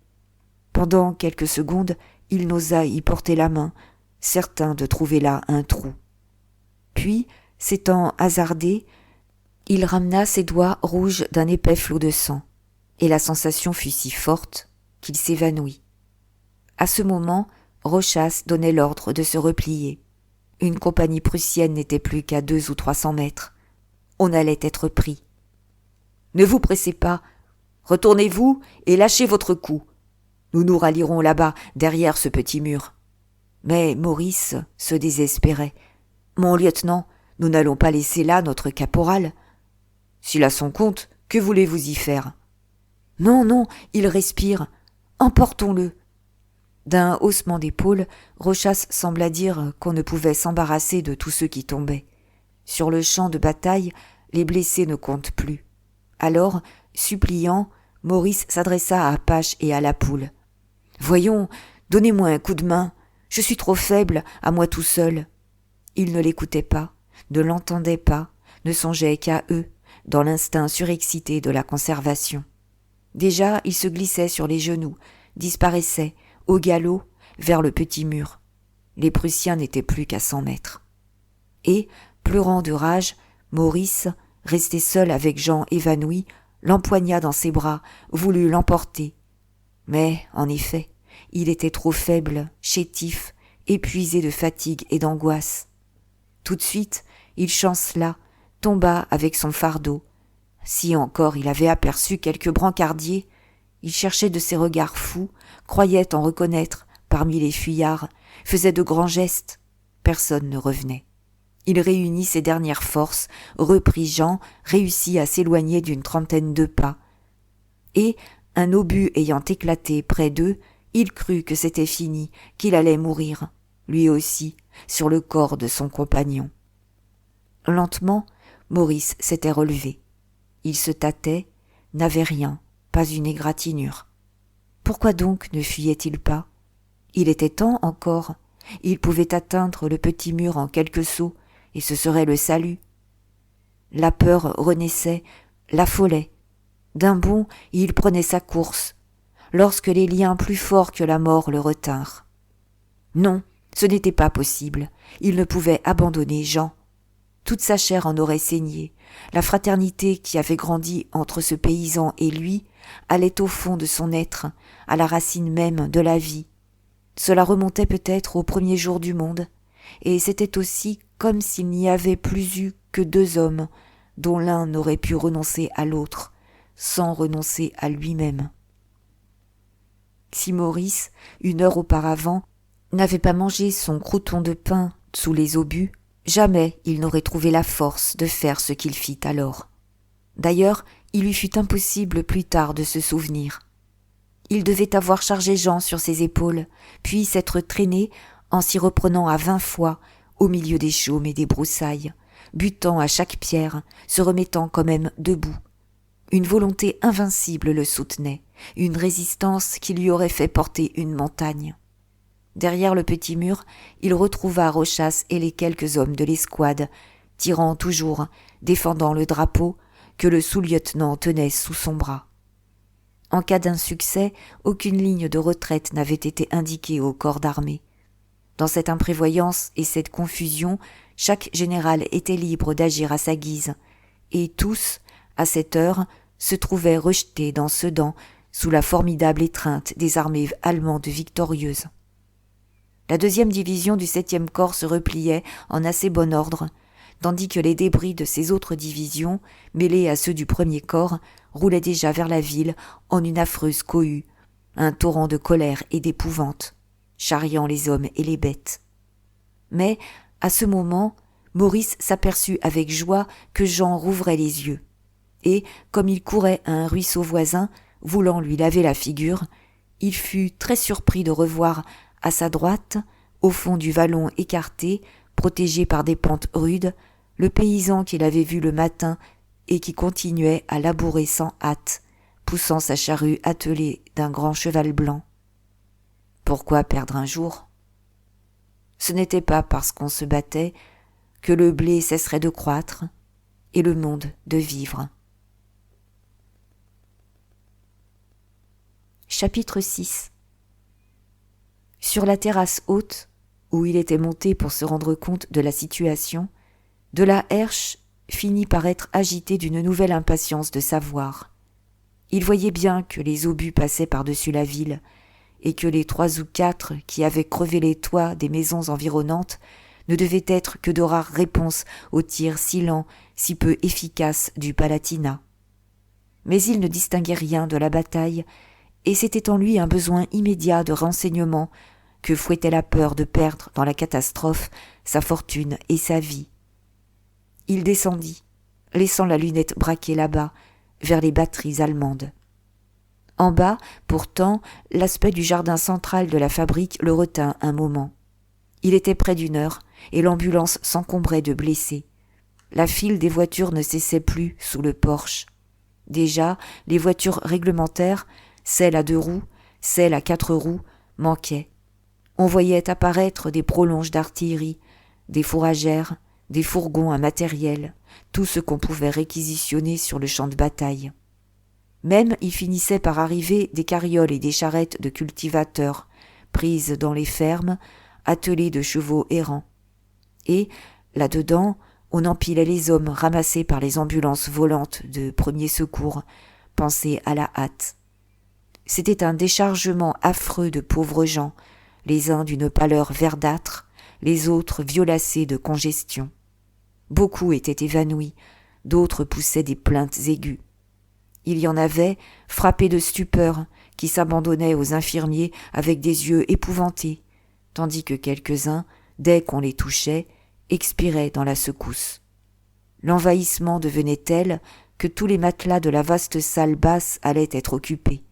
S1: Pendant quelques secondes, il n'osa y porter la main, certain de trouver là un trou. Puis, s'étant hasardé, il ramena ses doigts rouges d'un épais flot de sang, et la sensation fut si forte qu'il s'évanouit. À ce moment, Rochas donnait l'ordre de se replier. Une compagnie prussienne n'était plus qu'à 200 ou 300 mètres. On allait être pris. « Ne vous pressez pas, retournez-vous et lâchez votre coup. Nous nous rallierons là-bas, derrière ce petit mur. » Mais Maurice se désespérait. « Mon lieutenant, nous n'allons pas laisser là notre caporal. S'il a son compte, que voulez-vous y faire ? Non, non, il respire. Emportons-le. » D'un haussement d'épaules, Rochas sembla dire qu'on ne pouvait s'embarrasser de tous ceux qui tombaient. Sur le champ de bataille, les blessés ne comptent plus. Alors, suppliant, Maurice s'adressa à Apache et à la poule. « Voyons, donnez-moi un coup de main. Je suis trop faible, à moi tout seul. » Ils ne l'écoutaient pas, ne l'entendaient pas, ne songeaient qu'à eux, dans l'instinct surexcité de la conservation. Déjà, ils se glissaient sur les genoux, disparaissaient, au galop, vers le petit mur. Les Prussiens n'étaient plus qu'à 100 mètres. Et, pleurant de rage, Maurice, resté seul avec Jean évanoui, l'empoigna dans ses bras, voulut l'emporter. Mais, en effet, il était trop faible, chétif, épuisé de fatigue et d'angoisse. Tout de suite, il chancela, tomba avec son fardeau. Si encore il avait aperçu quelques brancardiers, il cherchait de ses regards fous, croyait en reconnaître parmi les fuyards, faisait de grands gestes. Personne ne revenait. Il réunit ses dernières forces, reprit Jean, réussit à s'éloigner d'une 30aine de pas. Et, un obus ayant éclaté près d'eux, il crut que c'était fini, qu'il allait mourir, lui aussi, sur le corps de son compagnon. Lentement, Maurice s'était relevé. Il se tâtait, n'avait rien, pas une égratignure. Pourquoi donc ne fuyait-il pas? Il était temps encore. Il pouvait atteindre le petit mur en quelques sauts, et ce serait le salut. La peur renaissait, l'affolait. D'un bond, il prenait sa course, lorsque les liens plus forts que la mort le retinrent. Non, ce n'était pas possible. Il ne pouvait abandonner Jean. Toute sa chair en aurait saigné. La fraternité qui avait grandi entre ce paysan et lui allait au fond de son être, à la racine même de la vie. Cela remontait peut-être au premier jour du monde, et c'était aussi comme s'il n'y avait plus eu que deux hommes, dont l'un n'aurait pu renoncer à l'autre, sans renoncer à lui-même. Si Maurice, une heure auparavant, n'avait pas mangé son crouton de pain sous les obus, jamais il n'aurait trouvé la force de faire ce qu'il fit alors. D'ailleurs, il lui fut impossible plus tard de se souvenir. Il devait avoir chargé Jean sur ses épaules, puis s'être traîné, en s'y reprenant à 20 fois, au milieu des chaumes et des broussailles, butant à chaque pierre, se remettant quand même debout. Une volonté invincible le soutenait, une résistance qui lui aurait fait porter une montagne. Derrière le petit mur, il retrouva Rochas et les quelques hommes de l'escouade, tirant toujours, défendant le drapeau que le sous-lieutenant tenait sous son bras. En cas d'insuccès, aucune ligne de retraite n'avait été indiquée au corps d'armée. Dans cette imprévoyance et cette confusion, chaque général était libre d'agir à sa guise, et tous, à cette heure, se trouvaient rejetés dans Sedan sous la formidable étreinte des armées allemandes victorieuses. La 2e division du 7e corps se repliait en assez bon ordre, tandis que les débris de ces autres divisions, mêlés à ceux du 1er corps, roulaient déjà vers la ville en une affreuse cohue, un torrent de colère et d'épouvante, charriant les hommes et les bêtes. Mais, à ce moment, Maurice s'aperçut avec joie que Jean rouvrait les yeux, et, comme il courait à un ruisseau voisin, voulant lui laver la figure, il fut très surpris de revoir, à sa droite, au fond du vallon écarté, protégé par des pentes rudes, le paysan qu'il avait vu le matin et qui continuait à labourer sans hâte, poussant sa charrue attelée d'un grand cheval blanc. Pourquoi perdre un jour? Ce n'était pas parce qu'on se battait que le blé cesserait de croître et le monde de vivre. Chapitre 6. Sur la terrasse haute, où il était monté pour se rendre compte de la situation, de la Herche finit par être agité d'une nouvelle impatience de savoir. Il voyait bien que les obus passaient par-dessus la ville, et que les 3 ou 4 qui avaient crevé les toits des maisons environnantes ne devaient être que de rares réponses aux tirs si lents, si peu efficaces du Palatinat. Mais il ne distinguait rien de la bataille, et c'était en lui un besoin immédiat de renseignements que fouettait la peur de perdre dans la catastrophe sa fortune et sa vie. Il descendit, laissant la lunette braquée là-bas, vers les batteries allemandes. En bas, pourtant, l'aspect du jardin central de la fabrique le retint un moment. Il était près d'1 heure, et l'ambulance s'encombrait de blessés. La file des voitures ne cessait plus sous le porche. Déjà, les voitures réglementaires, celles à 2 roues, celles à 4 roues, manquaient. On voyait apparaître des prolonges d'artillerie, des fourragères, des fourgons à matériel, tout ce qu'on pouvait réquisitionner sur le champ de bataille. Même il finissait par arriver des carrioles et des charrettes de cultivateurs, prises dans les fermes, attelées de chevaux errants. Et, là-dedans, on empilait les hommes ramassés par les ambulances volantes de premiers secours, pensés à la hâte. C'était un déchargement affreux de pauvres gens, les uns d'une pâleur verdâtre, les autres violacés de congestion. Beaucoup étaient évanouis, d'autres poussaient des plaintes aiguës. Il y en avait, frappés de stupeur, qui s'abandonnaient aux infirmiers avec des yeux épouvantés, tandis que quelques-uns, dès qu'on les touchait, expiraient dans la secousse. L'envahissement devenait tel que tous les matelas de la vaste salle basse allaient être occupés,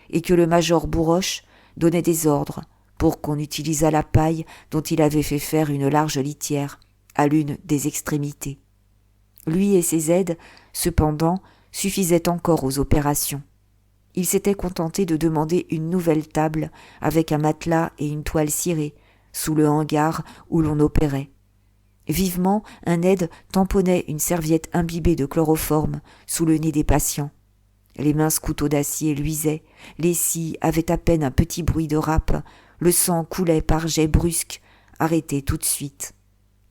S1: et que le major Bourroche donnait des ordres pour qu'on utilisât la paille dont il avait fait faire une large litière à l'une des extrémités. Lui et ses aides, cependant, suffisaient encore aux opérations. Il s'était contenté de demander une nouvelle table avec un matelas et une toile cirée, sous le hangar où l'on opérait. Vivement, un aide tamponnait une serviette imbibée de chloroforme sous le nez des patients. Les minces couteaux d'acier luisaient, les scies avaient à peine un petit bruit de râpe, le sang coulait par jets brusques, arrêté tout de suite.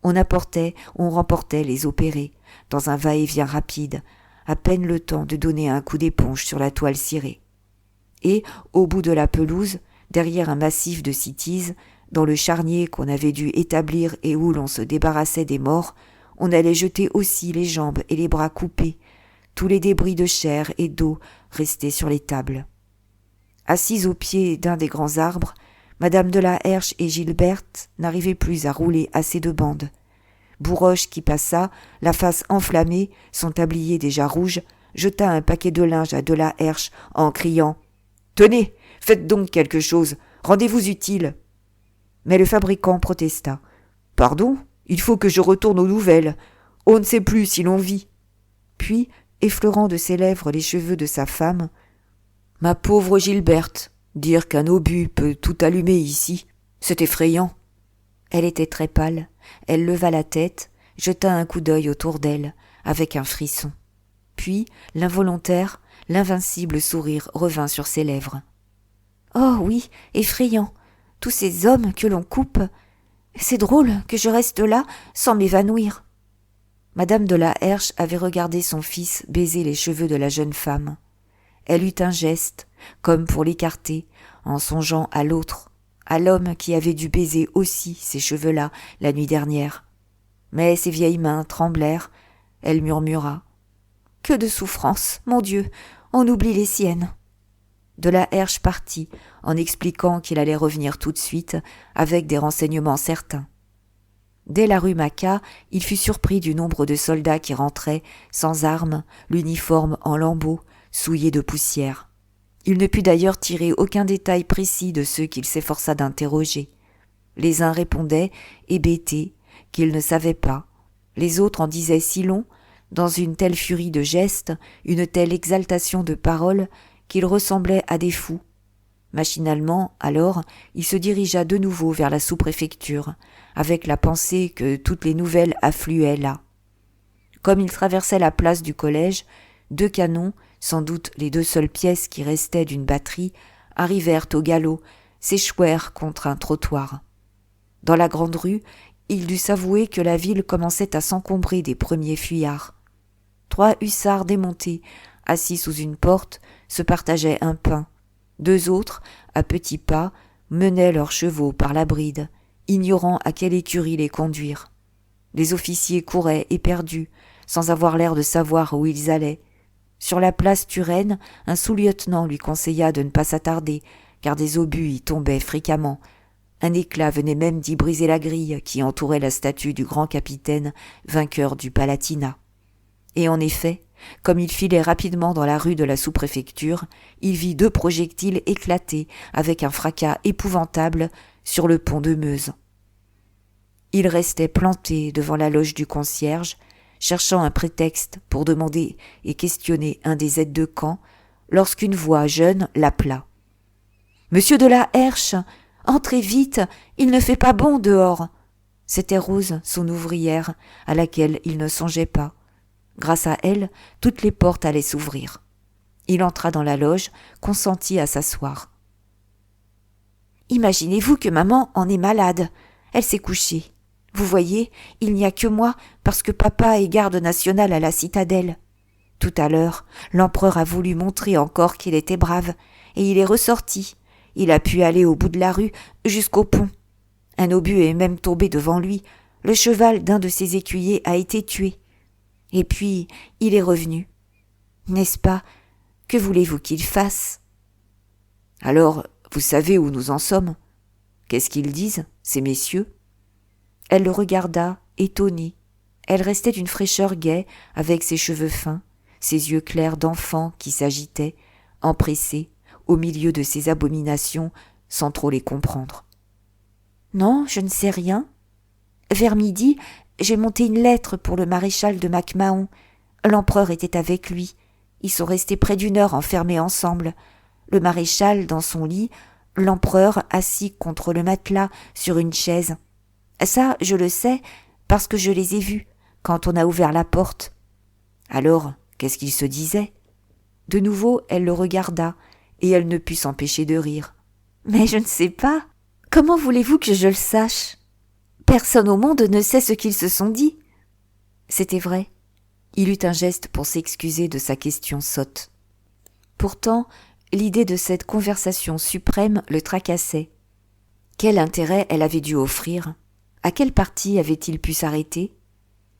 S1: On apportait, on remportait les opérés, dans un va-et-vient rapide, à peine le temps de donner un coup d'éponge sur la toile cirée. Et, au bout de la pelouse, derrière un massif de citise, dans le charnier qu'on avait dû établir et où l'on se débarrassait des morts, on allait jeter aussi les jambes et les bras coupés, tous les débris de chair et d'eau restés sur les tables. Assises au pied d'un des grands arbres, Madame de la Herche et Gilberte n'arrivaient plus à rouler assez de bandes. Bourroche qui passa, la face enflammée, son tablier déjà rouge, jeta un paquet de linge à de la Herche en criant « Tenez, faites donc quelque chose, rendez-vous utile !» Mais le fabricant protesta. « Pardon, il faut que je retourne aux nouvelles. On ne sait plus si l'on vit. » Puis, effleurant de ses lèvres les cheveux de sa femme, « Ma pauvre Gilberte, dire qu'un obus peut tout allumer ici, c'est effrayant. » Elle était très pâle, elle leva la tête, jeta un coup d'œil autour d'elle, avec un frisson. Puis, l'involontaire, l'invincible sourire revint sur ses lèvres. « Oh oui, effrayant, tous ces hommes que l'on coupe. C'est drôle que je reste là sans m'évanouir. » Madame de la Herche avait regardé son fils baiser les cheveux de la jeune femme. Elle eut un geste, comme pour l'écarter, en songeant à l'autre, à l'homme qui avait dû baiser aussi ces cheveux-là la nuit dernière. Mais ses vieilles mains tremblèrent, elle murmura « Que de souffrance, mon Dieu, on oublie les siennes !» De la Herche partit, en expliquant qu'il allait revenir tout de suite, avec des renseignements certains. Dès la rue Macquart, il fut surpris du nombre de soldats qui rentraient, sans armes, l'uniforme en lambeaux, souillé de poussière. Il ne put d'ailleurs tirer aucun détail précis de ceux qu'il s'efforça d'interroger. Les uns répondaient, hébétés, qu'ils ne savaient pas. Les autres en disaient si long, dans une telle furie de gestes, une telle exaltation de paroles, qu'ils ressemblaient à des fous. Machinalement, alors, il se dirigea de nouveau vers la sous-préfecture, avec la pensée que toutes les nouvelles affluaient là. Comme il traversait la place du collège, 2 canons, sans doute les 2 seules pièces qui restaient d'une batterie, arrivèrent au galop, s'échouèrent contre un trottoir. Dans la grande rue, il dut s'avouer que la ville commençait à s'encombrer des premiers fuyards. 3 hussards démontés, assis sous une porte, se partageaient un pain. 2 autres, à petits pas, menaient leurs chevaux par la bride, ignorant à quelle écurie les conduire. Les officiers couraient éperdus, sans avoir l'air de savoir où ils allaient. Sur la place Turenne, un sous-lieutenant lui conseilla de ne pas s'attarder, car des obus y tombaient fréquemment. Un éclat venait même d'y briser la grille qui entourait la statue du grand capitaine vainqueur du Palatinat. Et en effet, comme il filait rapidement dans la rue de la sous-préfecture, il vit 2 projectiles éclater avec un fracas épouvantable sur le pont de Meuse. Il restait planté devant la loge du concierge, cherchant un prétexte pour demander et questionner un des aides de camp, lorsqu'une voix jeune l'appela. « Monsieur de la Herche, entrez vite, il ne fait pas bon dehors !» C'était Rose, son ouvrière, à laquelle il ne songeait pas. Grâce à elle, toutes les portes allaient s'ouvrir. Il entra dans la loge, consentit à s'asseoir. « Imaginez-vous que maman en est malade. Elle s'est couchée. Vous voyez, il n'y a que moi parce que papa est garde national à la citadelle. Tout à l'heure, l'empereur a voulu montrer encore qu'il était brave, et il est ressorti. Il a pu aller au bout de la rue jusqu'au pont. Un obus est même tombé devant lui. Le cheval d'un de ses écuyers a été tué. Et puis, il est revenu. N'est-ce pas? Que voulez-vous qu'il fasse? Alors, vous savez où nous en sommes? Qu'est-ce qu'ils disent, ces messieurs? Elle le regarda, étonnée. Elle restait d'une fraîcheur gaie, avec ses cheveux fins, ses yeux clairs d'enfant qui s'agitaient, empressés, au milieu de ses abominations, sans trop les comprendre. « Non, je ne sais rien. Vers midi, J'ai monté une lettre pour le maréchal de Mac-Mahon. L'empereur était avec lui. Ils sont restés près d'1 heure enfermés ensemble. Le maréchal dans son lit, l'empereur assis contre le matelas sur une chaise. Ça, je le sais, parce que je les ai vus quand on a ouvert la porte. » Alors, qu'est-ce qu'ils se disaient ? De nouveau, elle le regarda, et elle ne put s'empêcher de rire. « Mais je ne sais pas. Comment voulez-vous que je le sache ? Personne au monde ne sait ce qu'ils se sont dit. » C'était vrai. Il eut un geste pour s'excuser de sa question sotte. Pourtant, l'idée de cette conversation suprême le tracassait. Quel intérêt elle avait dû offrir ? À quelle partie avait-il pu s'arrêter ?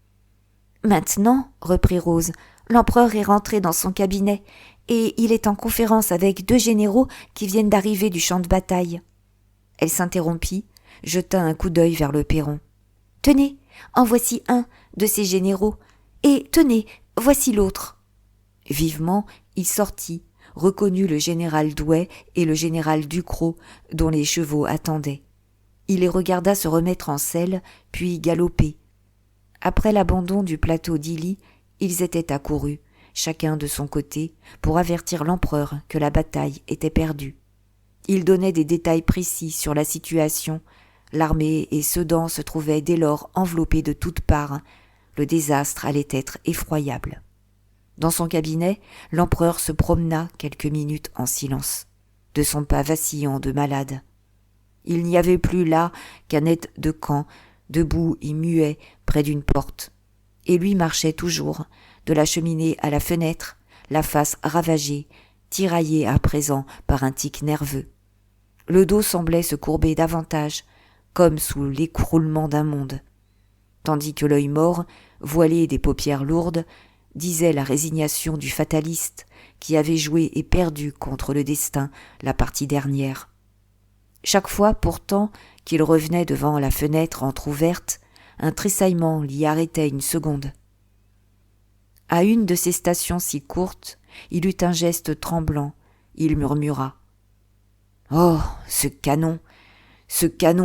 S1: « Maintenant, reprit Rose, l'empereur est rentré dans son cabinet et il est en conférence avec 2 généraux qui viennent d'arriver du champ de bataille. » Elle s'interrompit, jeta un coup d'œil vers le perron. « Tenez, en voici un de ces généraux, et tenez, voici l'autre. » Vivement, il sortit, reconnut le général Douai et le général Ducrot, dont les chevaux attendaient. Il les regarda se remettre en selle, puis galoper. Après l'abandon du plateau d'Illy, ils étaient accourus, chacun de son côté, pour avertir l'empereur que la bataille était perdue. Ils donnaient des détails précis sur la situation. L'armée et Sedan se trouvaient dès lors enveloppés de toutes parts. Le désastre allait être effroyable. Dans son cabinet, l'empereur se promena quelques minutes en silence, de son pas vacillant de malade. Il n'y avait plus là qu'un aide de camp, debout et muet près d'une porte. Et lui marchait toujours, de la cheminée à la fenêtre, la face ravagée, tiraillée à présent par un tic nerveux. Le dos semblait se courber davantage, comme sous l'écroulement d'un monde, tandis que l'œil mort, voilé des paupières lourdes, disait la résignation du fataliste qui avait joué et perdu contre le destin la partie dernière. Chaque fois, pourtant, qu'il revenait devant la fenêtre entr'ouverte, un tressaillement l'y arrêtait 1 seconde. À une de ces stations si courtes, il eut un geste tremblant, il murmura « Oh, ce canon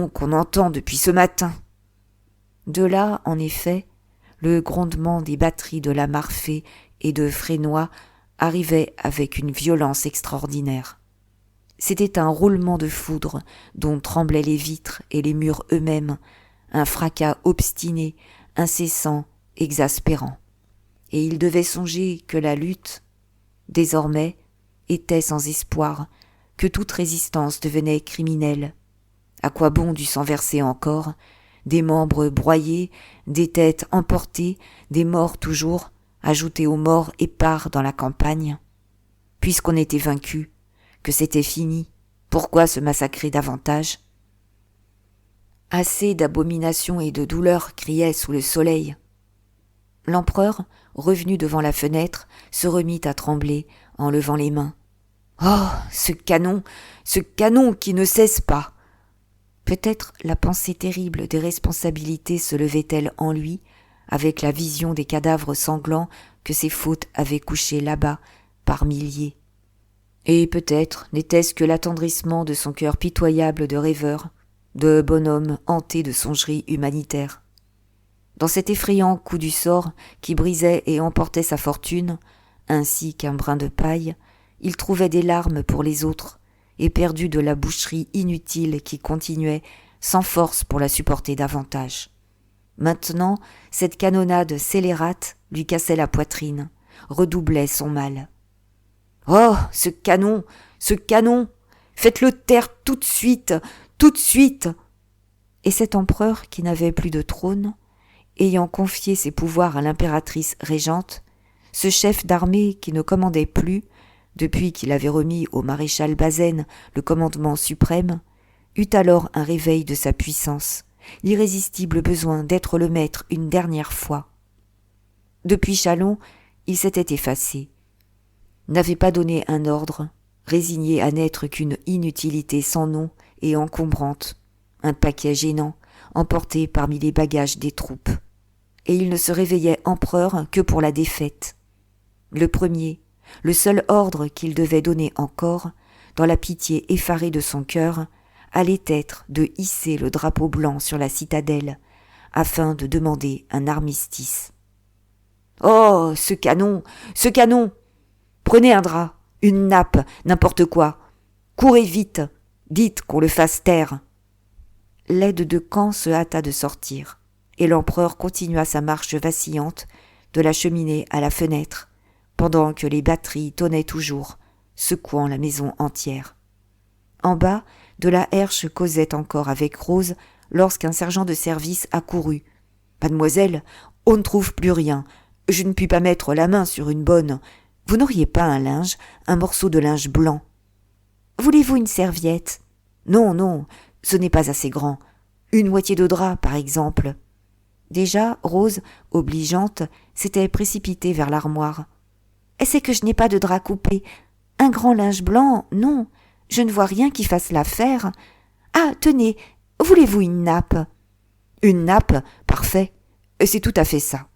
S1: qu'on entend depuis ce matin !» De là, en effet, le grondement des batteries de la Marfée et de Frénois arrivait avec une violence extraordinaire. C'était un roulement de foudre dont tremblaient les vitres et les murs eux-mêmes, un fracas obstiné, incessant, exaspérant. Et il devait songer que la lutte, désormais, était sans espoir, que toute résistance devenait criminelle. À quoi bon du sang versé encore, des membres broyés, des têtes emportées, des morts toujours, ajoutés aux morts épars dans la campagne? Puisqu'on était vaincu, que c'était fini, pourquoi se massacrer davantage? Assez d'abominations et de douleurs criaient sous le soleil. L'empereur, revenu devant la fenêtre, se remit à trembler en levant les mains. « Oh, ce canon qui ne cesse pas !» Peut-être la pensée terrible des responsabilités se levait-elle en lui, avec la vision des cadavres sanglants que ses fautes avaient couchés là-bas, par milliers. Et peut-être n'était-ce que l'attendrissement de son cœur pitoyable de rêveur, de bonhomme hanté de songeries humanitaires. Dans cet effrayant coup du sort qui brisait et emportait sa fortune, ainsi qu'un brin de paille, il trouvait des larmes pour les autres, éperdu de la boucherie inutile qui continuait, sans force pour la supporter davantage. Maintenant, cette canonnade scélérate lui cassait la poitrine, redoublait son mal. « Oh, ce canon ! Faites-le taire tout de suite ! Et cet empereur qui n'avait plus de trône, ayant confié ses pouvoirs à l'impératrice régente, ce chef d'armée qui ne commandait plus, depuis qu'il avait remis au maréchal Bazaine le commandement suprême, eut alors un réveil de sa puissance, l'irrésistible besoin d'être le maître une dernière fois. Depuis Châlons, il s'était effacé, n'avait pas donné un ordre, résigné à n'être qu'une inutilité sans nom et encombrante, un paquet gênant, emporté parmi les bagages des troupes. Et il ne se réveillait empereur que pour la défaite. Le premier, le seul ordre qu'il devait donner encore, dans la pitié effarée de son cœur, allait être de hisser le drapeau blanc sur la citadelle, afin de demander un armistice. « Oh, ce canon, ce canon ! Prenez un drap, une nappe, n'importe quoi. Courez vite, dites qu'on le fasse taire. » L'aide de camp se hâta de sortir, et l'empereur continua sa marche vacillante de la cheminée à la fenêtre, pendant que les batteries tonnaient toujours, secouant la maison entière. En bas, de la Herche causait encore avec Rose lorsqu'un sergent de service accourut. « Mademoiselle, on ne trouve plus rien. Je ne puis pas mettre la main sur une bonne. Vous n'auriez pas un linge, un morceau de linge blanc. Voulez-vous une serviette ? Non, non, ce n'est pas assez grand. Une moitié de drap, par exemple. » Déjà, Rose, obligeante, s'était précipitée vers l'armoire. « Est-ce que je n'ai pas de drap coupé ? Un grand linge blanc ? Non, je ne vois rien qui fasse l'affaire. Ah, tenez, voulez-vous une nappe ? Une nappe ? Parfait. C'est tout à fait ça. »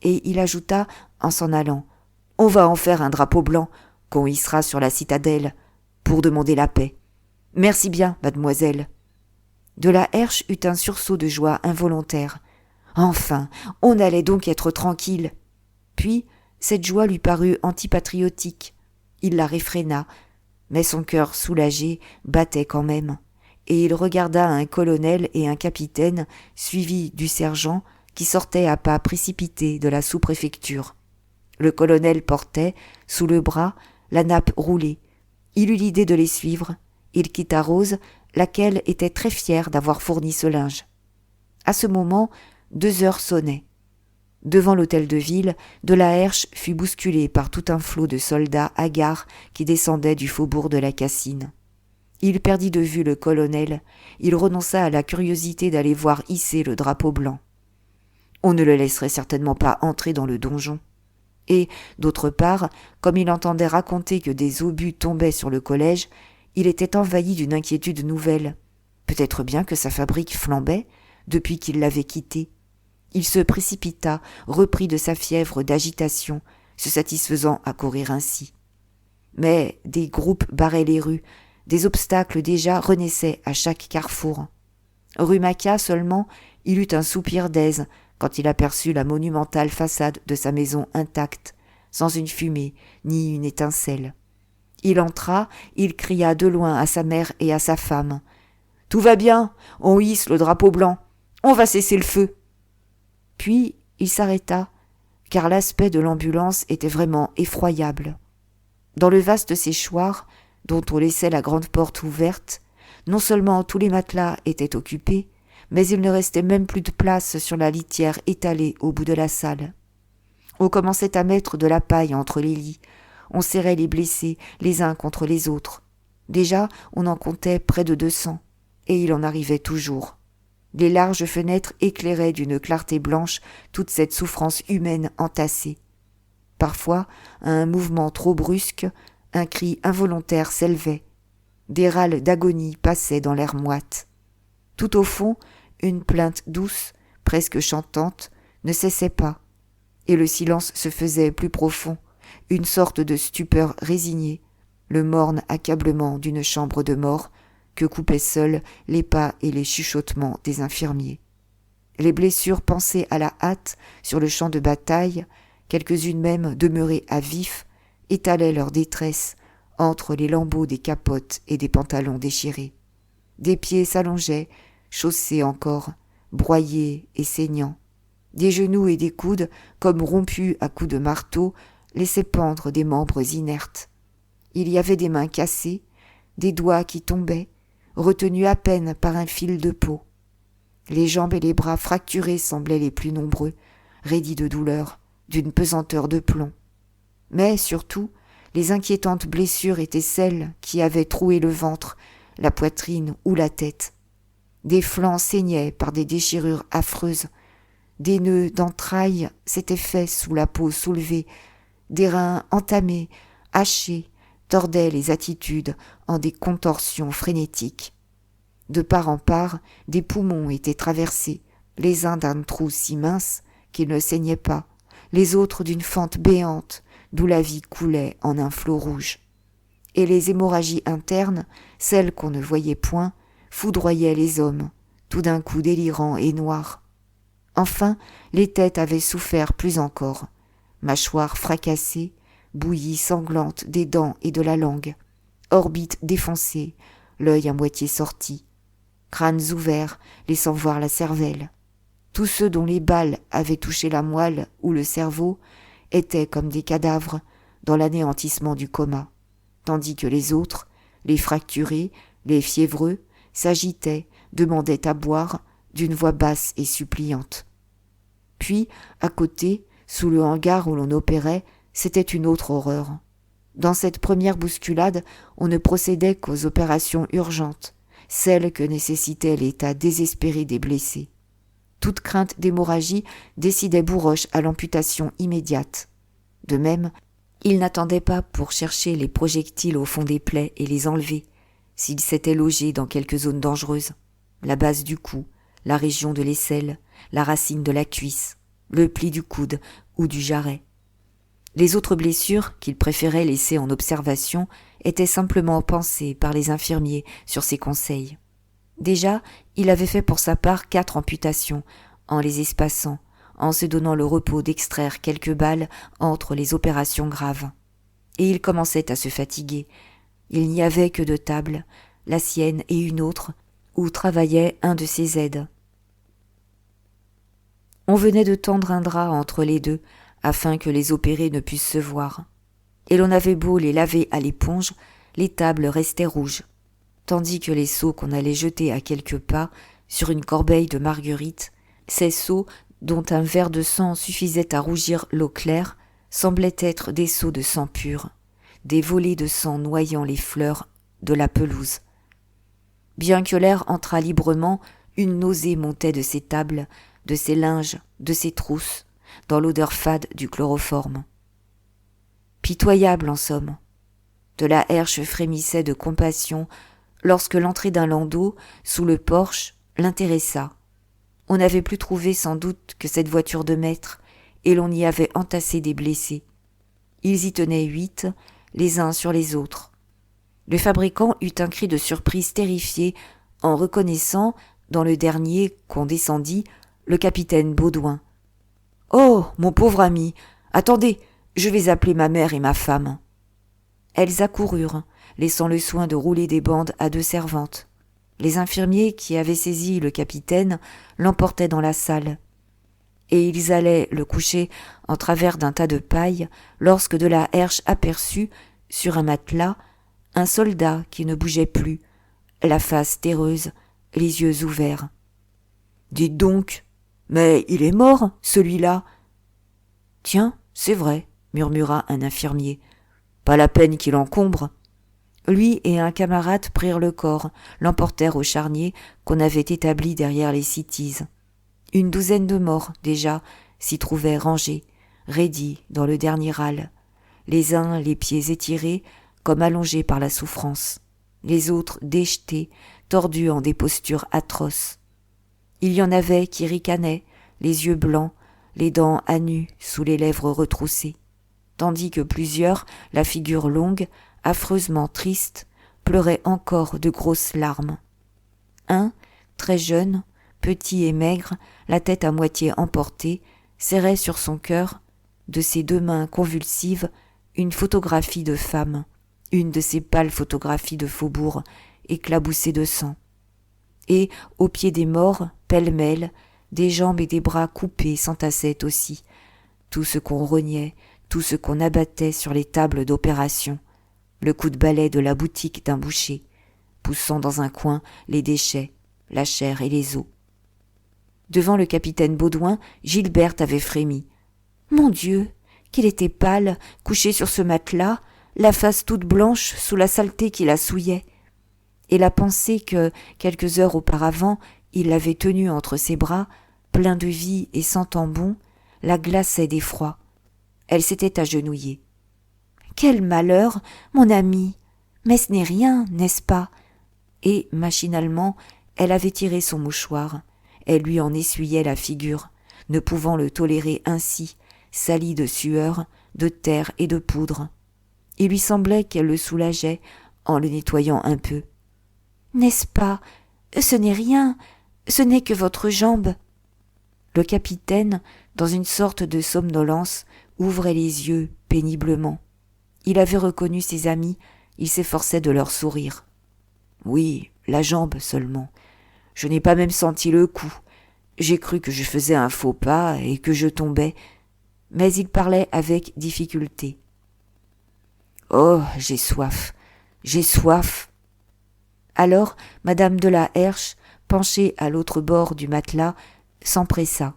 S1: Et il ajouta, en s'en allant, « On va en faire un drapeau blanc qu'on hissera sur la citadelle pour demander la paix. Merci bien, mademoiselle. » De la Herche eut un sursaut de joie involontaire. Enfin, on allait donc être tranquille. Puis, cette joie lui parut antipatriotique. Il la réfréna, mais son cœur soulagé battait quand même, et il regarda un colonel et un capitaine suivis du sergent qui sortaient à pas précipités de la sous-préfecture. Le colonel portait, sous le bras, la nappe roulée. Il eut l'idée de les suivre. Il quitta Rose, laquelle était très fière d'avoir fourni ce linge. À ce moment, 2 heures sonnaient. Devant l'hôtel de ville, de la Herche fut bousculé par tout un flot de soldats hagards qui descendaient du faubourg de la Cassine. Il perdit de vue le colonel. Il renonça à la curiosité d'aller voir hisser le drapeau blanc. On ne le laisserait certainement pas entrer dans le donjon. Et, d'autre part, comme il entendait raconter que des obus tombaient sur le collège, il était envahi d'une inquiétude nouvelle. Peut-être bien que sa fabrique flambait depuis qu'il l'avait quittée. Il se précipita, repris de sa fièvre d'agitation, se satisfaisant à courir ainsi. Mais des groupes barraient les rues, des obstacles déjà renaissaient à chaque carrefour. Rue Macquat seulement, il eut un soupir d'aise quand il aperçut la monumentale façade de sa maison intacte, sans une fumée ni une étincelle. Il entra, il cria de loin à sa mère et à sa femme. « Tout va bien, on hisse le drapeau blanc, on va cesser le feu !» Puis il s'arrêta, car l'aspect de l'ambulance était vraiment effroyable. Dans le vaste séchoir, dont on laissait la grande porte ouverte, non seulement tous les matelas étaient occupés, mais il ne restait même plus de place sur la litière étalée au bout de la salle. On commençait à mettre de la paille entre les lits, on serrait les blessés les uns contre les autres. Déjà, on en comptait près de 200, et il en arrivait toujours. Les larges fenêtres éclairaient d'une clarté blanche toute cette souffrance humaine entassée. Parfois, à un mouvement trop brusque, un cri involontaire s'élevait. Des râles d'agonie passaient dans l'air moite. Tout au fond, une plainte douce, presque chantante, ne cessait pas, et le silence se faisait plus profond, une sorte de stupeur résignée, le morne accablement d'une chambre de mort que coupaient seuls les pas et les chuchotements des infirmiers. Les blessures pansées à la hâte sur le champ de bataille, quelques-unes même demeurées à vif, étalaient leur détresse entre les lambeaux des capotes et des pantalons déchirés. Des pieds s'allongeaient, chaussés encore, broyés et saignants. Des genoux et des coudes, comme rompus à coups de marteau, laissaient pendre des membres inertes. Il y avait des mains cassées, des doigts qui tombaient, retenus à peine par un fil de peau. Les jambes et les bras fracturés semblaient les plus nombreux, raidis de douleur, d'une pesanteur de plomb. Mais surtout, les inquiétantes blessures étaient celles qui avaient troué le ventre, la poitrine ou la tête. Des flancs saignaient par des déchirures affreuses, des nœuds d'entrailles s'étaient faits sous la peau soulevée, des reins entamés, hachés, tordaient les attitudes en des contorsions frénétiques. De part en part, des poumons étaient traversés, les uns d'un trou si mince qu'ils ne saignaient pas, les autres d'une fente béante d'où la vie coulait en un flot rouge. Et les hémorragies internes, celles qu'on ne voyait point, foudroyaient les hommes, tout d'un coup délirants et noirs. Enfin, les têtes avaient souffert plus encore. Mâchoires fracassées, bouillies sanglantes des dents et de la langue, orbites défoncées, l'œil à moitié sorti, crânes ouverts, laissant voir la cervelle. Tous ceux dont les balles avaient touché la moelle ou le cerveau étaient comme des cadavres dans l'anéantissement du coma, tandis que les autres, les fracturés, les fiévreux, s'agitaient, demandaient à boire, d'une voix basse et suppliante. Puis, à côté, sous le hangar où l'on opérait, c'était une autre horreur. Dans cette première bousculade, on ne procédait qu'aux opérations urgentes, celles que nécessitait l'état désespéré des blessés. Toute crainte d'hémorragie décidait Bourroche à l'amputation immédiate. De même, il n'attendait pas pour chercher les projectiles au fond des plaies et les enlever, s'ils s'étaient logés dans quelque zone dangereuse, la base du cou, la région de l'aisselle, la racine de la cuisse, le pli du coude ou du jarret. Les autres blessures qu'il préférait laisser en observation étaient simplement pansées par les infirmiers sur ses conseils. Déjà, il avait fait pour sa part 4 amputations, en les espaçant, en se donnant le repos d'extraire quelques balles entre les opérations graves. Et il commençait à se fatiguer. Il n'y avait que 2 tables, la sienne et une autre, où travaillait un de ses aides. On venait de tendre un drap entre les deux, afin que les opérés ne puissent se voir. Et l'on avait beau les laver à l'éponge, les tables restaient rouges, tandis que les seaux qu'on allait jeter à quelques pas sur une corbeille de marguerite, ces seaux dont un verre de sang suffisait à rougir l'eau claire, semblaient être des seaux de sang pur, des volées de sang noyant les fleurs de la pelouse. Bien que l'air entrât librement, une nausée montait de ces tables, de ces linges, de ces trousses, dans l'odeur fade du chloroforme. Pitoyable en somme. De la Herche frémissait de compassion lorsque l'entrée d'un landau, sous le porche, l'intéressa. On n'avait plus trouvé sans doute que cette voiture de maître, et l'on y avait entassé des blessés. Ils y tenaient 8, les uns sur les autres. Le fabricant eut un cri de surprise terrifié en reconnaissant, dans le dernier qu'on descendit, le capitaine Baudouin. « Oh, mon pauvre ami, attendez, je vais appeler ma mère et ma femme. » Elles accoururent, laissant le soin de rouler des bandes à 2 servantes. Les infirmiers qui avaient saisi le capitaine l'emportaient dans la salle. Et ils allaient le coucher en travers d'un tas de paille lorsque de la Herche aperçut, sur un matelas, un soldat qui ne bougeait plus, la face terreuse, les yeux ouverts. « Dites donc, mais il est mort, celui-là !»« Tiens, c'est vrai, » murmura un infirmier. « Pas la peine qu'il encombre. » Lui et un camarade prirent le corps, l'emportèrent au charnier qu'on avait établi derrière les citises. Une 12aine de morts, déjà, s'y trouvaient rangés, raidis dans le dernier râle, les uns les pieds étirés, comme allongés par la souffrance, les autres déjetés, tordus en des postures atroces. Il y en avait qui ricanaient, les yeux blancs, les dents à nu sous les lèvres retroussées, tandis que plusieurs, la figure longue, affreusement triste, pleuraient encore de grosses larmes. Un, très jeune, petit et maigre, la tête à moitié emportée, serrait sur son cœur, de ses 2 mains convulsives, une photographie de femme, une de ces pâles photographies de faubourg, éclaboussées de sang. Et, au pied des morts, pêle-mêle, des jambes et des bras coupés s'entassaient aussi, tout ce qu'on rognait, tout ce qu'on abattait sur les tables d'opération, le coup de balai de la boutique d'un boucher, poussant dans un coin les déchets, la chair et les os. Devant le capitaine Baudouin, Gilberte avait frémi. Mon Dieu, qu'il était pâle, couché sur ce matelas, la face toute blanche sous la saleté qui la souillait. Et la pensée que, quelques heures auparavant, il l'avait tenue entre ses bras, plein de vie et sentant bon, la glaçait d'effroi. Elle s'était agenouillée. « Quel malheur, mon ami! Mais ce n'est rien, n'est-ce pas ?» Et, machinalement, elle avait tiré son mouchoir. Elle lui en essuyait la figure, ne pouvant le tolérer ainsi, sali de sueur, de terre et de poudre. Il lui semblait qu'elle le soulageait en le nettoyant un peu. « N'est-ce pas? Ce n'est rien, ce n'est que votre jambe. » Le capitaine, dans une sorte de somnolence, ouvrait les yeux péniblement. Il avait reconnu ses amis, il s'efforçait de leur sourire. « Oui, la jambe seulement. Je n'ai pas même senti le coup. J'ai cru que je faisais un faux pas et que je tombais. » Mais il parlait avec difficulté. « Oh, j'ai soif, j'ai soif !» Alors, madame de la Herche, penchée à l'autre bord du matelas, s'empressa.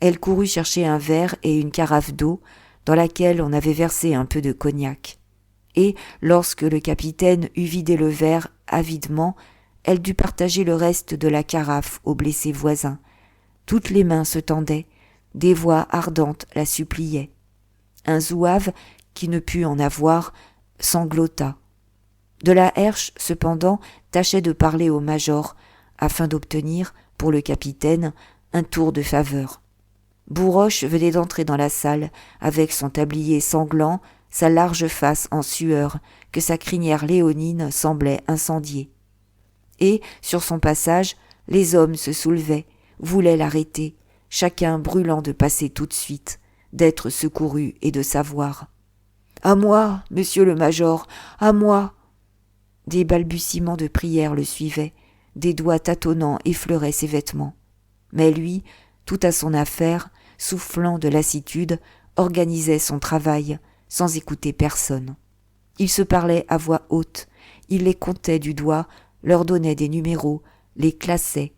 S1: Elle courut chercher un verre et une carafe d'eau, dans laquelle on avait versé un peu de cognac. Et, lorsque le capitaine eut vidé le verre avidement, elle dut partager le reste de la carafe aux blessés voisins. Toutes les mains se tendaient, des voix ardentes la suppliaient. Un zouave, qui ne put en avoir, sanglota. De la Herche, cependant, tâchait de parler au major, afin d'obtenir, pour le capitaine, un tour de faveur. Bourroche venait d'entrer dans la salle, avec son tablier sanglant, sa large face en sueur, que sa crinière léonine semblait incendier. Et, sur son passage, les hommes se soulevaient, voulaient l'arrêter, chacun brûlant de passer tout de suite, d'être secouru et de savoir. « À moi, monsieur le major, à moi !» Des balbutiements de prière le suivaient, des doigts tâtonnants effleuraient ses vêtements. Mais lui, tout à son affaire, soufflant de lassitude, organisait son travail, sans écouter personne. Il se parlait à voix haute, il les comptait du doigt, leur donnait des numéros, les classait.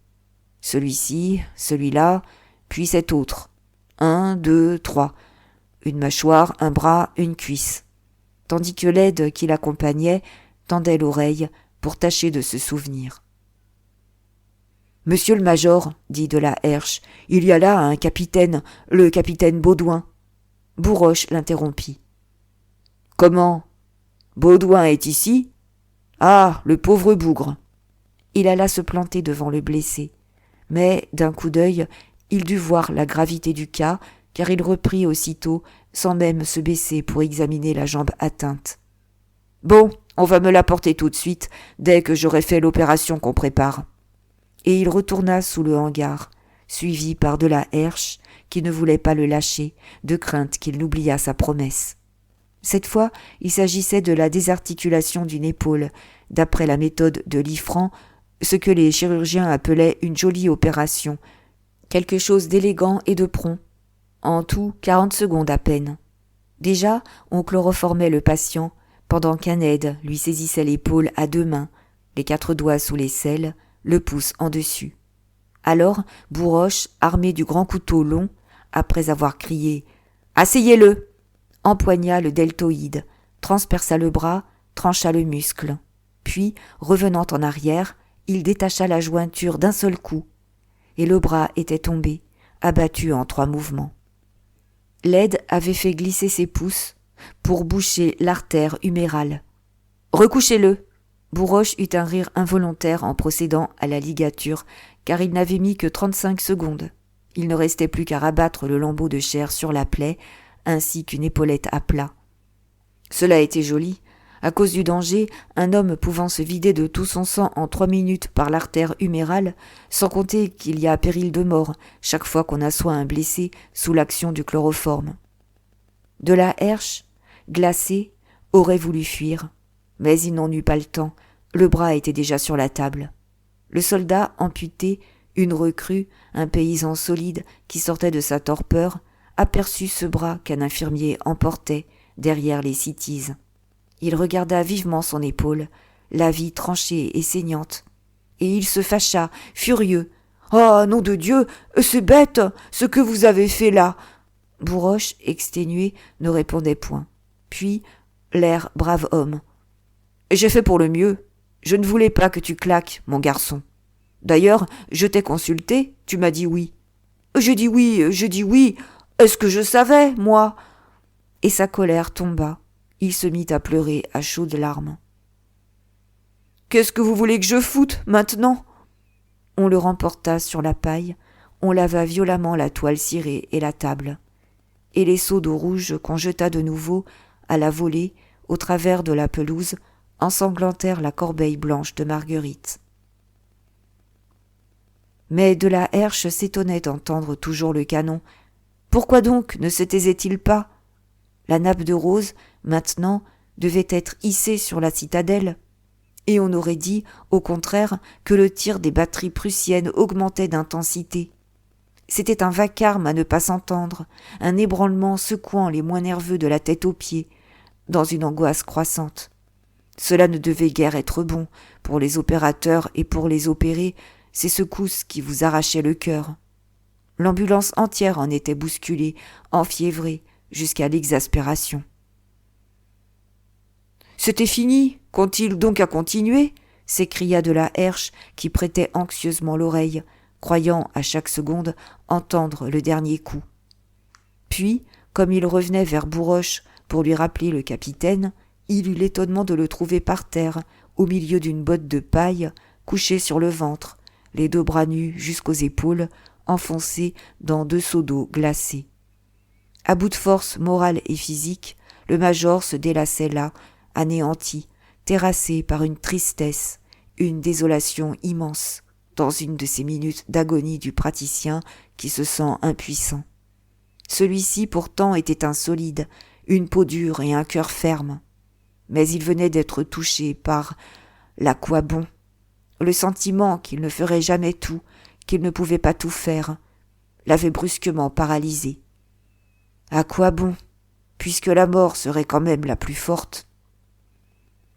S1: Celui-ci, celui-là, puis cet autre. 1, 2, 3. Une mâchoire, un bras, une cuisse. Tandis que l'aide qui l'accompagnait tendait l'oreille pour tâcher de se souvenir. « Monsieur le major, dit de la Herche, il y a là un capitaine, le capitaine Baudouin. » Bourroche l'interrompit. « Comment ? Baudouin est ici ? Ah, le pauvre bougre !» Il alla se planter devant le blessé. Mais, d'un coup d'œil, il dut voir la gravité du cas, car il reprit aussitôt, sans même se baisser pour examiner la jambe atteinte. « Bon, on va me l'apporter tout de suite, dès que j'aurai fait l'opération qu'on prépare. » Et il retourna sous le hangar, suivi par de la Herche, qui ne voulait pas le lâcher, de crainte qu'il n'oubliât sa promesse. Cette fois, il s'agissait de la désarticulation d'une épaule, d'après la méthode de Liffrand, ce que les chirurgiens appelaient une jolie opération, quelque chose d'élégant et de prompt. En tout, 40 secondes à peine. Déjà, on chloroformait le patient, pendant qu'un aide lui saisissait l'épaule à 2 mains, les 4 doigts sous l'aisselle, le pouce en dessus. Alors, Bourroche, armé du grand couteau long, après avoir crié « Asseyez-le !» empoigna le deltoïde, transperça le bras, trancha le muscle. Puis, revenant en arrière, il détacha la jointure d'un seul coup, et le bras était tombé, abattu en 3 mouvements. L'aide avait fait glisser ses pouces pour boucher l'artère humérale. « Recouchez-le !» Bourroche eut un rire involontaire en procédant à la ligature, car il n'avait mis que 35 secondes. Il ne restait plus qu'à rabattre le lambeau de chair sur la plaie, ainsi qu'une épaulette à plat. Cela était joli. À cause du danger, un homme pouvant se vider de tout son sang en 3 minutes par l'artère humérale, sans compter qu'il y a péril de mort chaque fois qu'on assoit un blessé sous l'action du chloroforme. De la Herche, glacé, aurait voulu fuir, mais il n'en eut pas le temps, le bras était déjà sur la table. Le soldat amputé, une recrue, un paysan solide qui sortait de sa torpeur, aperçut ce bras qu'un infirmier emportait derrière les citises. Il regarda vivement son épaule, la vit tranchée et saignante, et il se fâcha, furieux. « Ah, nom de Dieu, c'est bête, ce que vous avez fait là !» Bourroche, exténué, ne répondait point. Puis, l'air brave homme. « J'ai fait pour le mieux. Je ne voulais pas que tu claques, mon garçon. D'ailleurs, je t'ai consulté, tu m'as dit oui. »« Je dis oui. Est-ce que je savais, moi ?» Et sa colère tomba. Il se mit à pleurer à chaudes larmes. « Qu'est-ce que vous voulez que je foute, maintenant ?» On le remporta sur la paille, on lava violemment la toile cirée et la table. Et les seaux d'eau rouge qu'on jeta de nouveau, à la volée, au travers de la pelouse, ensanglantèrent la corbeille blanche de Marguerite. Mais de la Herche s'étonnait d'entendre toujours le canon. Pourquoi donc ne se taisait-il pas? La nappe de rose, maintenant, devait être hissée sur la citadelle. Et on aurait dit, au contraire, que le tir des batteries prussiennes augmentait d'intensité. C'était un vacarme à ne pas s'entendre, un ébranlement secouant les moins nerveux de la tête aux pieds, dans une angoisse croissante. Cela ne devait guère être bon, pour les opérateurs et pour les opérés, ces secousses qui vous arrachaient le cœur. L'ambulance entière en était bousculée, enfiévrée, jusqu'à l'exaspération. « C'était fini, qu'ont-ils donc à continuer ?» s'écria de la Herche qui prêtait anxieusement l'oreille, croyant à chaque seconde entendre le dernier coup. Puis, comme il revenait vers Bourroche pour lui rappeler le capitaine, il eut l'étonnement de le trouver par terre, au milieu d'une botte de paille, couché sur le ventre, les deux bras nus jusqu'aux épaules, enfoncés dans 2 seaux d'eau glacés. À bout de force morale et physique, le major se délassait là, anéanti, terrassé par une tristesse, une désolation immense, dans une de ces minutes d'agonie du praticien qui se sent impuissant. Celui-ci pourtant était un solide, une peau dure et un cœur ferme. Mais il venait d'être touché par l'à quoi bon, le sentiment qu'il ne ferait jamais tout, qu'il ne pouvait pas tout faire, l'avait brusquement paralysé. À quoi bon, puisque la mort serait quand même la plus forte?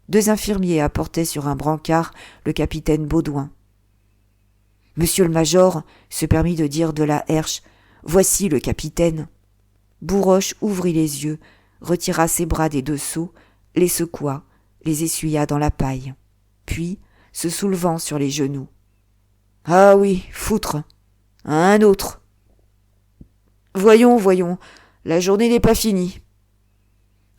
S1: 2 infirmiers apportaient sur un brancard le capitaine Baudouin. « Monsieur le major, » se permit de dire de la Herche, « voici le capitaine. » Bourroche ouvrit les yeux, retira ses bras des 2 seaux, les secoua, les essuya dans la paille. Puis, se soulevant sur les genoux. « Ah oui, foutre. Un autre. Voyons, la journée n'est pas finie. »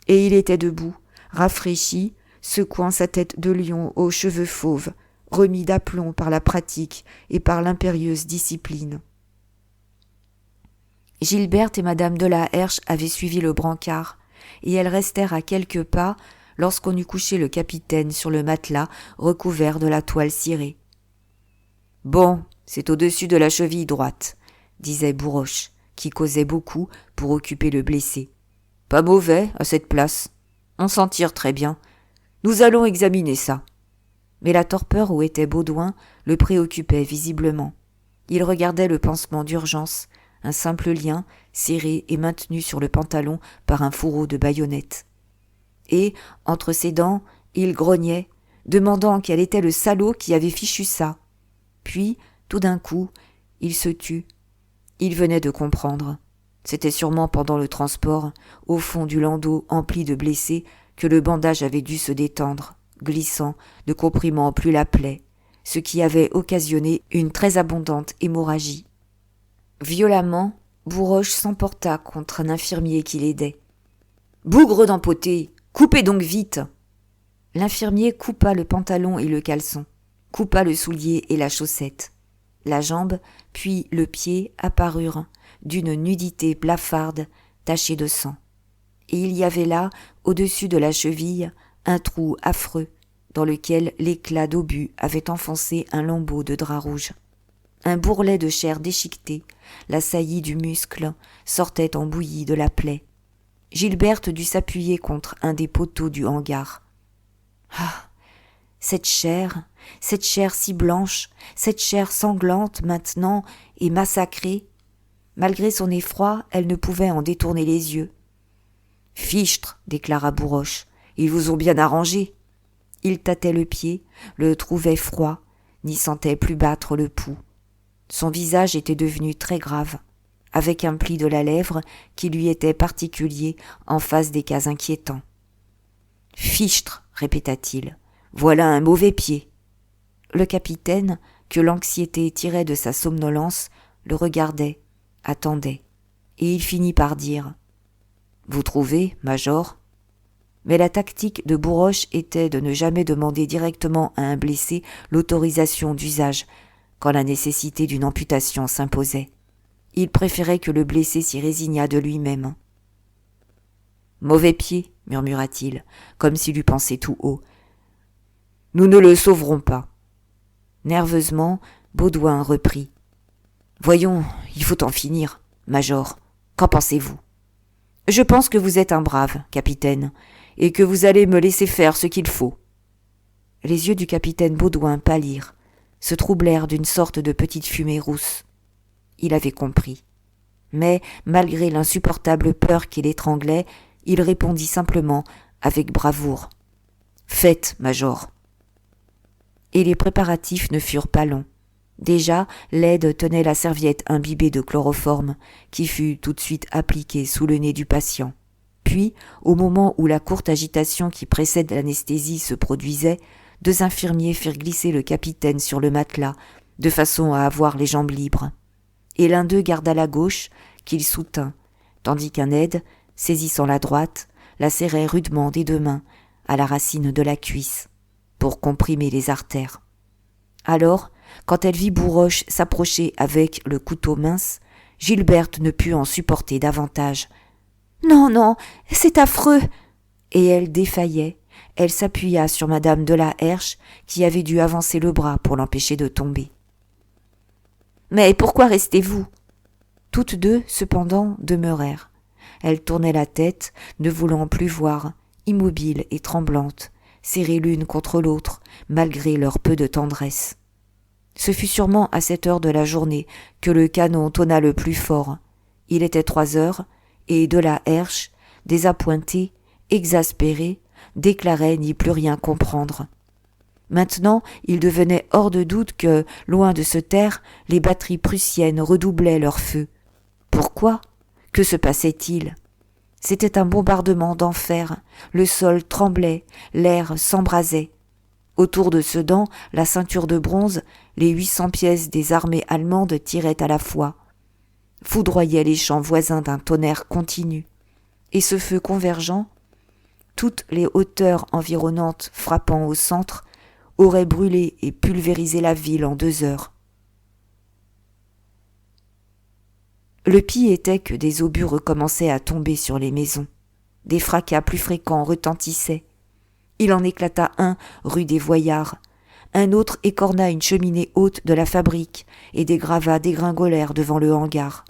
S1: Et il était debout, rafraîchi, secouant sa tête de lion aux cheveux fauves, remis d'aplomb par la pratique et par l'impérieuse discipline. Gilberte et madame de la Herche avaient suivi le brancard, et elles restèrent à quelques pas lorsqu'on eut couché le capitaine sur le matelas recouvert de la toile cirée. « Bon, c'est au-dessus de la cheville droite, » disait Bourroche, qui causait beaucoup pour occuper le blessé. « Pas mauvais, à cette place. On s'en tire très bien. Nous allons examiner ça. » Mais la torpeur où était Baudouin le préoccupait visiblement. Il regardait le pansement d'urgence, un simple lien serré et maintenu sur le pantalon par un fourreau de baïonnette. Et, entre ses dents, il grognait, demandant quel était le salaud qui avait fichu ça. Puis, tout d'un coup, il se tut. Il venait de comprendre. C'était sûrement pendant le transport, au fond du landau empli de blessés, que le bandage avait dû se détendre, glissant, ne comprimant plus la plaie, ce qui avait occasionné une très abondante hémorragie. Violemment, Bourroche s'emporta contre un infirmier qui l'aidait. « Bougre d'empoté, coupez donc vite !» L'infirmier coupa le pantalon et le caleçon, coupa le soulier et la chaussette. La jambe, puis le pied apparurent, d'une nudité blafarde, tachée de sang. Et il y avait là, au-dessus de la cheville, un trou affreux, dans lequel l'éclat d'obus avait enfoncé un lambeau de drap rouge. Un bourrelet de chair déchiquetée, la saillie du muscle, sortait en bouillie de la plaie. Gilberte dut s'appuyer contre un des poteaux du hangar. Ah, cette chair si blanche, cette chair sanglante maintenant et massacrée. Malgré son effroi, elle ne pouvait en détourner les yeux. « Fichtre !» déclara Bourroche, « ils vous ont bien arrangé. » Il tâtait le pied, le trouvait froid, n'y sentait plus battre le pouls. Son visage était devenu très grave, avec un pli de la lèvre qui lui était particulier en face des cas inquiétants. « Fichtre !» répéta-t-il, « voilà un mauvais pied. » Le capitaine, que l'anxiété tirait de sa somnolence, le regardait, attendait, et il finit par dire « Vous trouvez, major ?» Mais la tactique de Bourroche était de ne jamais demander directement à un blessé l'autorisation d'usage quand la nécessité d'une amputation s'imposait. Il préférait que le blessé s'y résignât de lui-même. « Mauvais pied, murmura-t-il, comme s'il eût pensé tout haut. « Nous ne le sauverons pas. » Nerveusement, Baudouin reprit. Voyons, il faut en finir, Major. Qu'en pensez-vous ? Je pense que vous êtes un brave, capitaine, et que vous allez me laisser faire ce qu'il faut. Les yeux du capitaine Baudouin pâlirent, se troublèrent d'une sorte de petite fumée rousse. Il avait compris. Mais, malgré l'insupportable peur qui l'étranglait, il répondit simplement, avec bravoure. « Faites, Major !» Et les préparatifs ne furent pas longs. Déjà, l'aide tenait la serviette imbibée de chloroforme, qui fut tout de suite appliquée sous le nez du patient. Puis, au moment où la courte agitation qui précède l'anesthésie se produisait, 2 infirmiers firent glisser le capitaine sur le matelas, de façon à avoir les jambes libres. Et l'un d'eux garda la gauche, qu'il soutint, tandis qu'un aide, saisissant la droite, la serrait rudement des 2 mains, à la racine de la cuisse, pour comprimer les artères. Alors, quand elle vit Bourroche s'approcher avec le couteau mince, Gilberte ne put en supporter davantage. « Non, non, c'est affreux !» Et elle défaillait. Elle s'appuya sur madame de la Herche, qui avait dû avancer le bras pour l'empêcher de tomber. « Mais pourquoi restez-vous » Toutes 2, cependant, demeurèrent. Elles tournaient la tête, ne voulant plus voir, immobiles et tremblantes, serrées l'une contre l'autre, malgré leur peu de tendresse. Ce fut sûrement à cette heure de la journée que le canon tonna le plus fort. Il était 3 heures, et de la Herche, désappointé, exaspéré, déclarait n'y plus rien comprendre. Maintenant, il devenait hors de doute que, loin de se taire, les batteries prussiennes redoublaient leur feu. Pourquoi ? Que se passait-il ? C'était un bombardement d'enfer, le sol tremblait, l'air s'embrasait. Autour de Sedan, la ceinture de bronze, les 800 pièces des armées allemandes tiraient à la fois, foudroyaient les champs voisins d'un tonnerre continu. Et ce feu convergent, toutes les hauteurs environnantes frappant au centre, aurait brûlé et pulvérisé la ville en 2 heures. Le pis était que des obus recommençaient à tomber sur les maisons. Des fracas plus fréquents retentissaient. Il en éclata un rue des Voyards. Un autre écorna une cheminée haute de la fabrique et des gravats dégringolèrent devant le hangar.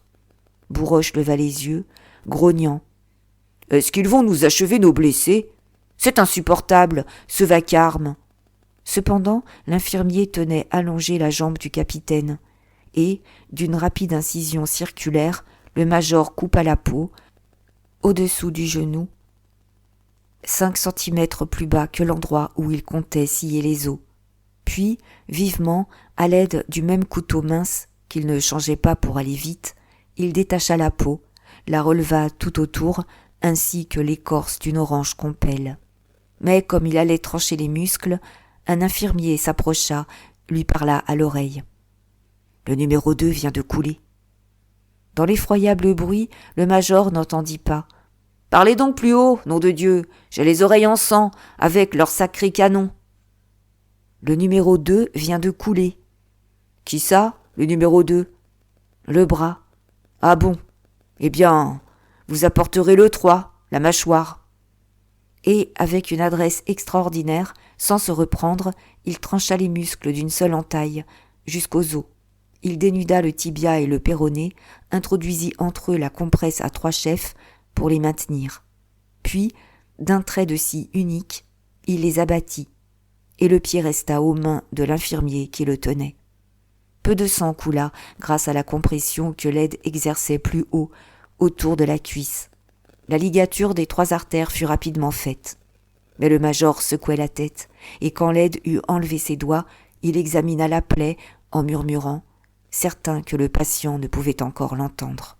S1: Bourroche leva les yeux, grognant. « Est-ce qu'ils vont nous achever nos blessés ? C'est insupportable, ce vacarme !» Cependant, l'infirmier tenait allongée la jambe du capitaine, et, d'une rapide incision circulaire, le major coupa la peau, au-dessous du genou, 5 centimètres plus bas que l'endroit où il comptait scier les os. Puis, vivement, à l'aide du même couteau mince, qu'il ne changeait pas pour aller vite, il détacha la peau, la releva tout autour, ainsi que l'écorce d'une orange qu'on pèle. Mais comme il allait trancher les muscles, un infirmier s'approcha, lui parla à l'oreille. « Le numéro 2 vient de couler. » Dans l'effroyable bruit, le major n'entendit pas. « Parlez donc plus haut, nom de Dieu, j'ai les oreilles en sang, avec leurs sacrés canons. »« Le numéro 2 vient de couler. »« Qui ça, le numéro 2 ?»« Le bras. »« Ah bon ? Eh bien, vous apporterez le 3, la mâchoire. » Et, avec une adresse extraordinaire, sans se reprendre, il trancha les muscles d'une seule entaille, jusqu'aux os. Il dénuda le tibia et le péroné, introduisit entre eux la compresse à 3 chefs pour les maintenir. Puis, d'un trait de scie unique, il les abattit, et le pied resta aux mains de l'infirmier qui le tenait. Peu de sang coula grâce à la compression que l'aide exerçait plus haut, autour de la cuisse. La ligature des 3 artères fut rapidement faite. Mais le major secouait la tête, et quand l'aide eut enlevé ses doigts, il examina la plaie en murmurant, certain que le patient ne pouvait encore l'entendre.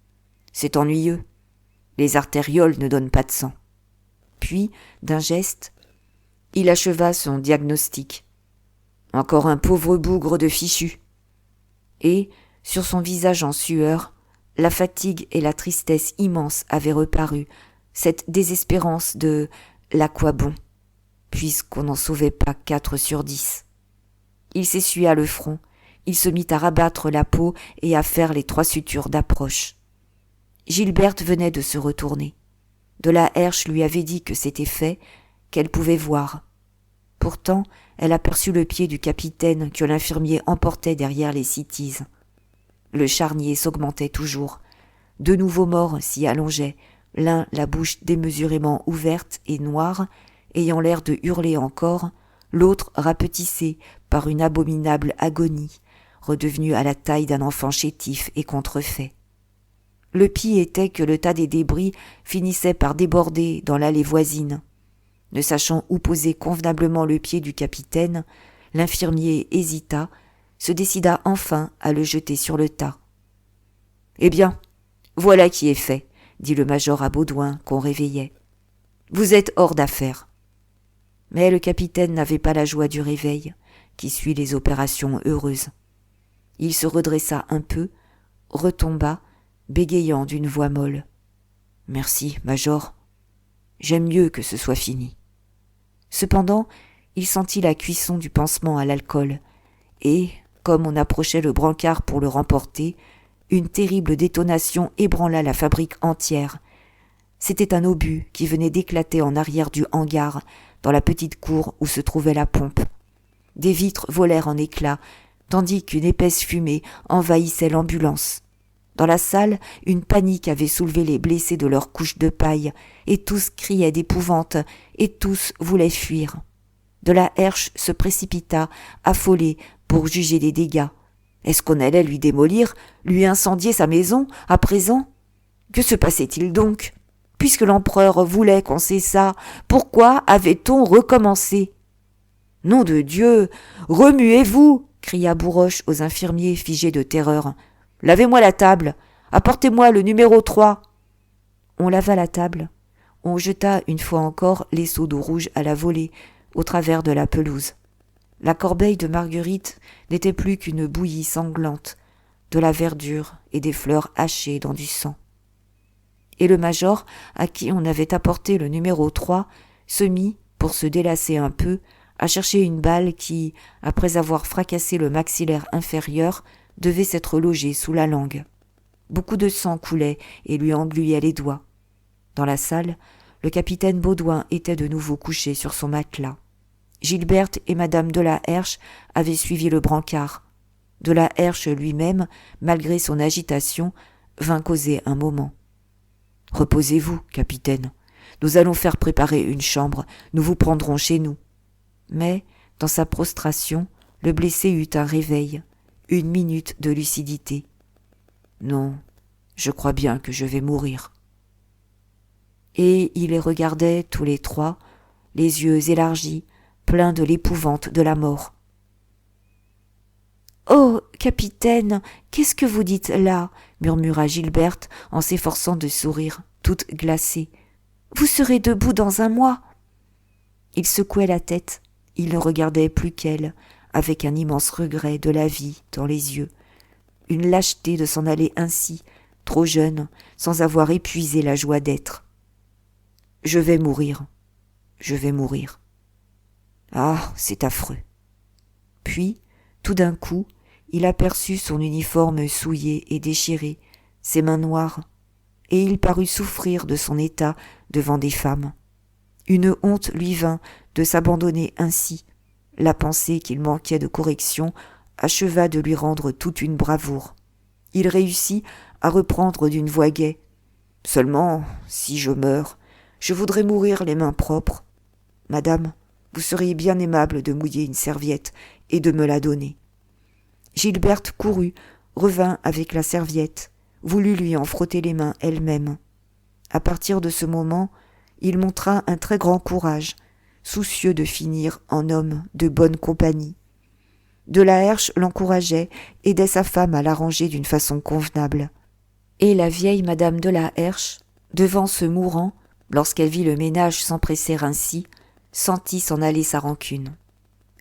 S1: « C'est ennuyeux. Les artérioles ne donnent pas de sang. » Puis, d'un geste, il acheva son diagnostic. « Encore un pauvre bougre de fichu. » Et, sur son visage en sueur, la fatigue et la tristesse immense avaient reparu, cette désespérance de « l'à quoi bon ?» puisqu'on n'en sauvait pas 4 sur 10. Il s'essuya le front, il se mit à rabattre la peau et à faire les 3 sutures d'approche. Gilberte venait de se retourner. De la Herche lui avait dit que c'était fait, qu'elle pouvait voir. Pourtant, elle aperçut le pied du capitaine que l'infirmier emportait derrière les citises. Le charnier s'augmentait toujours. 2 nouveaux morts s'y allongeaient, l'un la bouche démesurément ouverte et noire, ayant l'air de hurler encore, l'autre rapetissé par une abominable agonie, redevenu à la taille d'un enfant chétif et contrefait. Le pis était que le tas des débris finissait par déborder dans l'allée voisine. Ne sachant où poser convenablement le pied du capitaine, l'infirmier hésita, se décida enfin à le jeter sur le tas. « Eh bien, voilà qui est fait, » dit le major à Baudouin qu'on réveillait. « Vous êtes hors d'affaire. » Mais le capitaine n'avait pas la joie du réveil, qui suit les opérations heureuses. Il se redressa un peu, retomba, bégayant d'une voix molle. « Merci, major. J'aime mieux que ce soit fini. » Cependant, il sentit la cuisson du pansement à l'alcool, et, comme on approchait le brancard pour le remporter, une terrible détonation ébranla la fabrique entière. C'était un obus qui venait d'éclater en arrière du hangar, dans la petite cour où se trouvait la pompe. Des vitres volèrent en éclats, tandis qu'une épaisse fumée envahissait l'ambulance. Dans la salle, une panique avait soulevé les blessés de leurs couches de paille, et tous criaient d'épouvante, et tous voulaient fuir. De la Herche se précipita, affolé, pour juger des dégâts. Est-ce qu'on allait lui démolir, lui incendier sa maison, à présent ? Que se passait-il donc ? Puisque l'empereur voulait qu'on cessât, pourquoi avait-on recommencé ? Nom de Dieu, remuez-vous ! Cria Bourroche aux infirmiers figés de terreur. Lavez-moi la table, apportez-moi le numéro 3. On lava la table, on jeta une fois encore les seaux d'eau rouge à la volée, au travers de la pelouse. La corbeille de Marguerite n'était plus qu'une bouillie sanglante, de la verdure et des fleurs hachées dans du sang. Et le major, à qui on avait apporté le numéro 3, se mit, pour se délasser un peu, à chercher une balle qui, après avoir fracassé le maxillaire inférieur, devait s'être logée sous la langue. Beaucoup de sang coulait et lui engluait les doigts. Dans la salle, le capitaine Baudouin était de nouveau couché sur son matelas. Gilberte et madame de la Herche avaient suivi le brancard. De la Herche lui-même, malgré son agitation, vint causer un moment. « Reposez-vous, capitaine. Nous allons faire préparer une chambre. Nous vous prendrons chez nous. » Mais, dans sa prostration, le blessé eut un réveil, une minute de lucidité. « Non, je crois bien que je vais mourir. » Et il les regardait tous les trois, les yeux élargis, pleins de l'épouvante de la mort. « Oh, capitaine, qu'est-ce que vous dites là ?» murmura Gilberte en s'efforçant de sourire, toute glacée. « Vous serez debout dans un mois. » Il secouait la tête, il ne regardait plus qu'elle, avec un immense regret de la vie dans les yeux. Une lâcheté de s'en aller ainsi, trop jeune, sans avoir épuisé la joie d'être. « Je vais mourir. Je vais mourir. Ah, c'est affreux. » Puis, tout d'un coup, il aperçut son uniforme souillé et déchiré, ses mains noires, et il parut souffrir de son état devant des femmes. Une honte lui vint de s'abandonner ainsi. La pensée qu'il manquait de correction acheva de lui rendre toute une bravoure. Il réussit à reprendre d'une voix gaie. « Seulement, si je meurs, je voudrais mourir les mains propres. Madame, vous seriez bien aimable de mouiller une serviette et de me la donner. » Gilberte courut, revint avec la serviette, voulut lui en frotter les mains elle-même. À partir de ce moment, il montra un très grand courage, soucieux de finir en homme de bonne compagnie. De la Herche l'encourageait, aidait sa femme à l'arranger d'une façon convenable. Et la vieille madame de la Herche, devant ce mourant, lorsqu'elle vit le ménage s'empresser ainsi, sentit s'en aller sa rancune.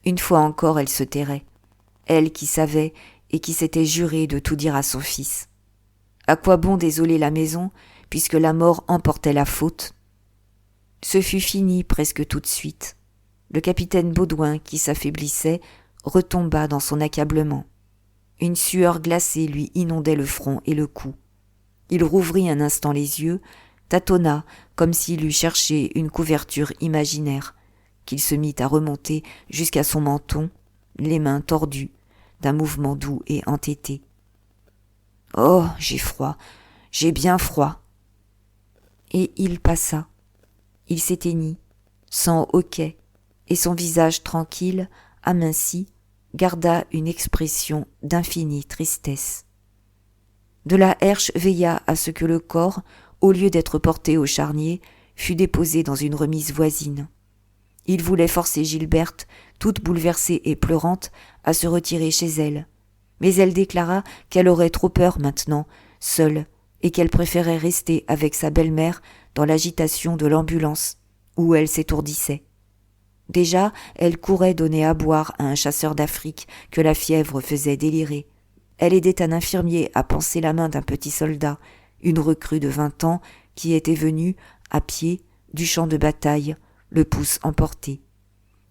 S1: Une fois encore elle se tairait, elle qui savait et qui s'était jurée de tout dire à son fils. À quoi bon désoler la maison, puisque la mort emportait la faute ? Ce fut fini presque tout de suite. Le capitaine Baudouin, qui s'affaiblissait, retomba dans son accablement. Une sueur glacée lui inondait le front et le cou. Il rouvrit un instant les yeux, tâtonna comme s'il eût cherché une couverture imaginaire, qu'il se mit à remonter jusqu'à son menton, les mains tordues, d'un mouvement doux et entêté. « Oh, j'ai froid, j'ai bien froid. » Et il passa. Il s'éteignit, sans hoquet, et son visage tranquille, aminci, garda une expression d'infinie tristesse. De la Herche veilla à ce que le corps, au lieu d'être porté au charnier, fût déposé dans une remise voisine. Il voulait forcer Gilberte, toute bouleversée et pleurante, à se retirer chez elle. Mais elle déclara qu'elle aurait trop peur maintenant, seule, et qu'elle préférait rester avec sa belle-mère dans l'agitation de l'ambulance, où elle s'étourdissait. Déjà, elle courait donner à boire à un chasseur d'Afrique que la fièvre faisait délirer. Elle aidait un infirmier à panser la main d'un petit soldat, une recrue de 20 ans qui était venue, à pied, du champ de bataille, le pouce emporté.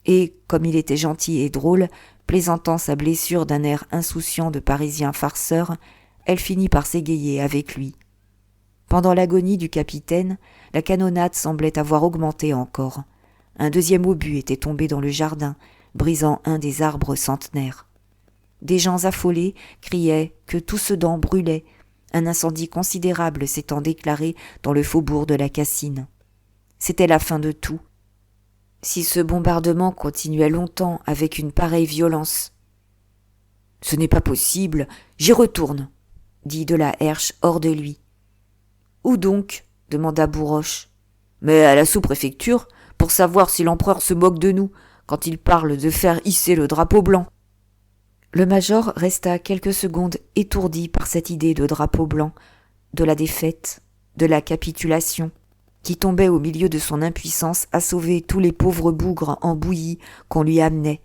S1: Et, comme il était gentil et drôle, plaisantant sa blessure d'un air insouciant de Parisien farceur, elle finit par s'égayer avec lui. Pendant l'agonie du capitaine, la canonnade semblait avoir augmenté encore. Un deuxième obus était tombé dans le jardin, brisant un des arbres centenaires. Des gens affolés criaient que tout Sedan brûlait, un incendie considérable s'étant déclaré dans le faubourg de la Cassine. C'était la fin de tout. Si ce bombardement continuait longtemps avec une pareille violence. « Ce n'est pas possible, j'y retourne », dit de la Herche hors de lui. « Où donc ?» demanda Bourroche. « Mais à la sous-préfecture, pour savoir si l'empereur se moque de nous, quand il parle de faire hisser le drapeau blanc. » Le major resta quelques secondes étourdi par cette idée de drapeau blanc, de la défaite, de la capitulation, qui tombait au milieu de son impuissance à sauver tous les pauvres bougres en bouillie qu'on lui amenait.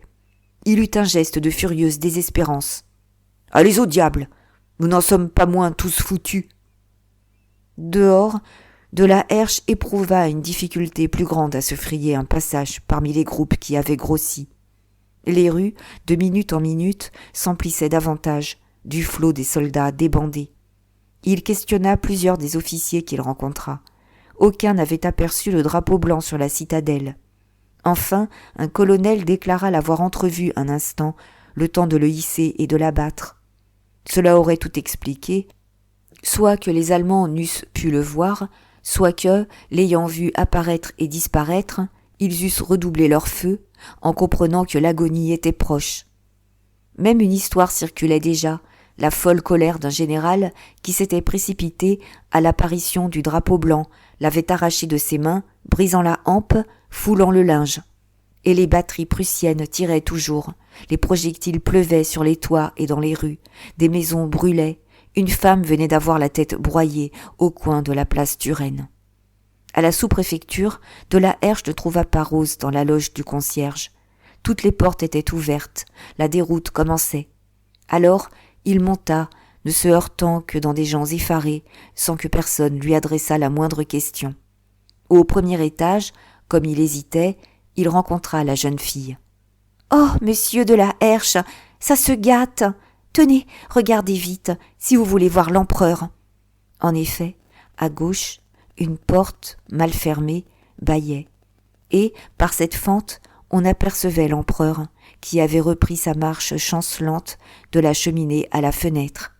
S1: Il eut un geste de furieuse désespérance. « Allez au diable, nous n'en sommes pas moins tous foutus. » Dehors, de la Herche éprouva une difficulté plus grande à se frayer un passage parmi les groupes qui avaient grossi. Les rues, de minute en minute, s'emplissaient davantage, du flot des soldats débandés. Il questionna plusieurs des officiers qu'il rencontra. Aucun n'avait aperçu le drapeau blanc sur la citadelle. Enfin, un colonel déclara l'avoir entrevu un instant, le temps de le hisser et de l'abattre. Cela aurait tout expliqué, soit que les Allemands n'eussent pu le voir, soit que, l'ayant vu apparaître et disparaître, ils eussent redoublé leur feu, en comprenant que l'agonie était proche. Même une histoire circulait déjà, la folle colère d'un général qui s'était précipité à l'apparition du drapeau blanc, l'avait arraché de ses mains, brisant la hampe, foulant le linge. Et les batteries prussiennes tiraient toujours, les projectiles pleuvaient sur les toits et dans les rues, des maisons brûlaient, une femme venait d'avoir la tête broyée au coin de la place Turenne. À la sous-préfecture, de la Herche ne trouva pas Rose dans la loge du concierge. Toutes les portes étaient ouvertes, la déroute commençait. Alors, il monta, ne se heurtant que dans des gens effarés, sans que personne lui adressât la moindre question. Au premier étage, comme il hésitait, il rencontra la jeune fille. « Oh, monsieur de la Herche, ça se gâte. Tenez, regardez vite, si vous voulez voir l'empereur. » En effet, à gauche, une porte, mal fermée, bâillait. Et, par cette fente, on apercevait l'empereur, qui avait repris sa marche chancelante de la cheminée à la fenêtre.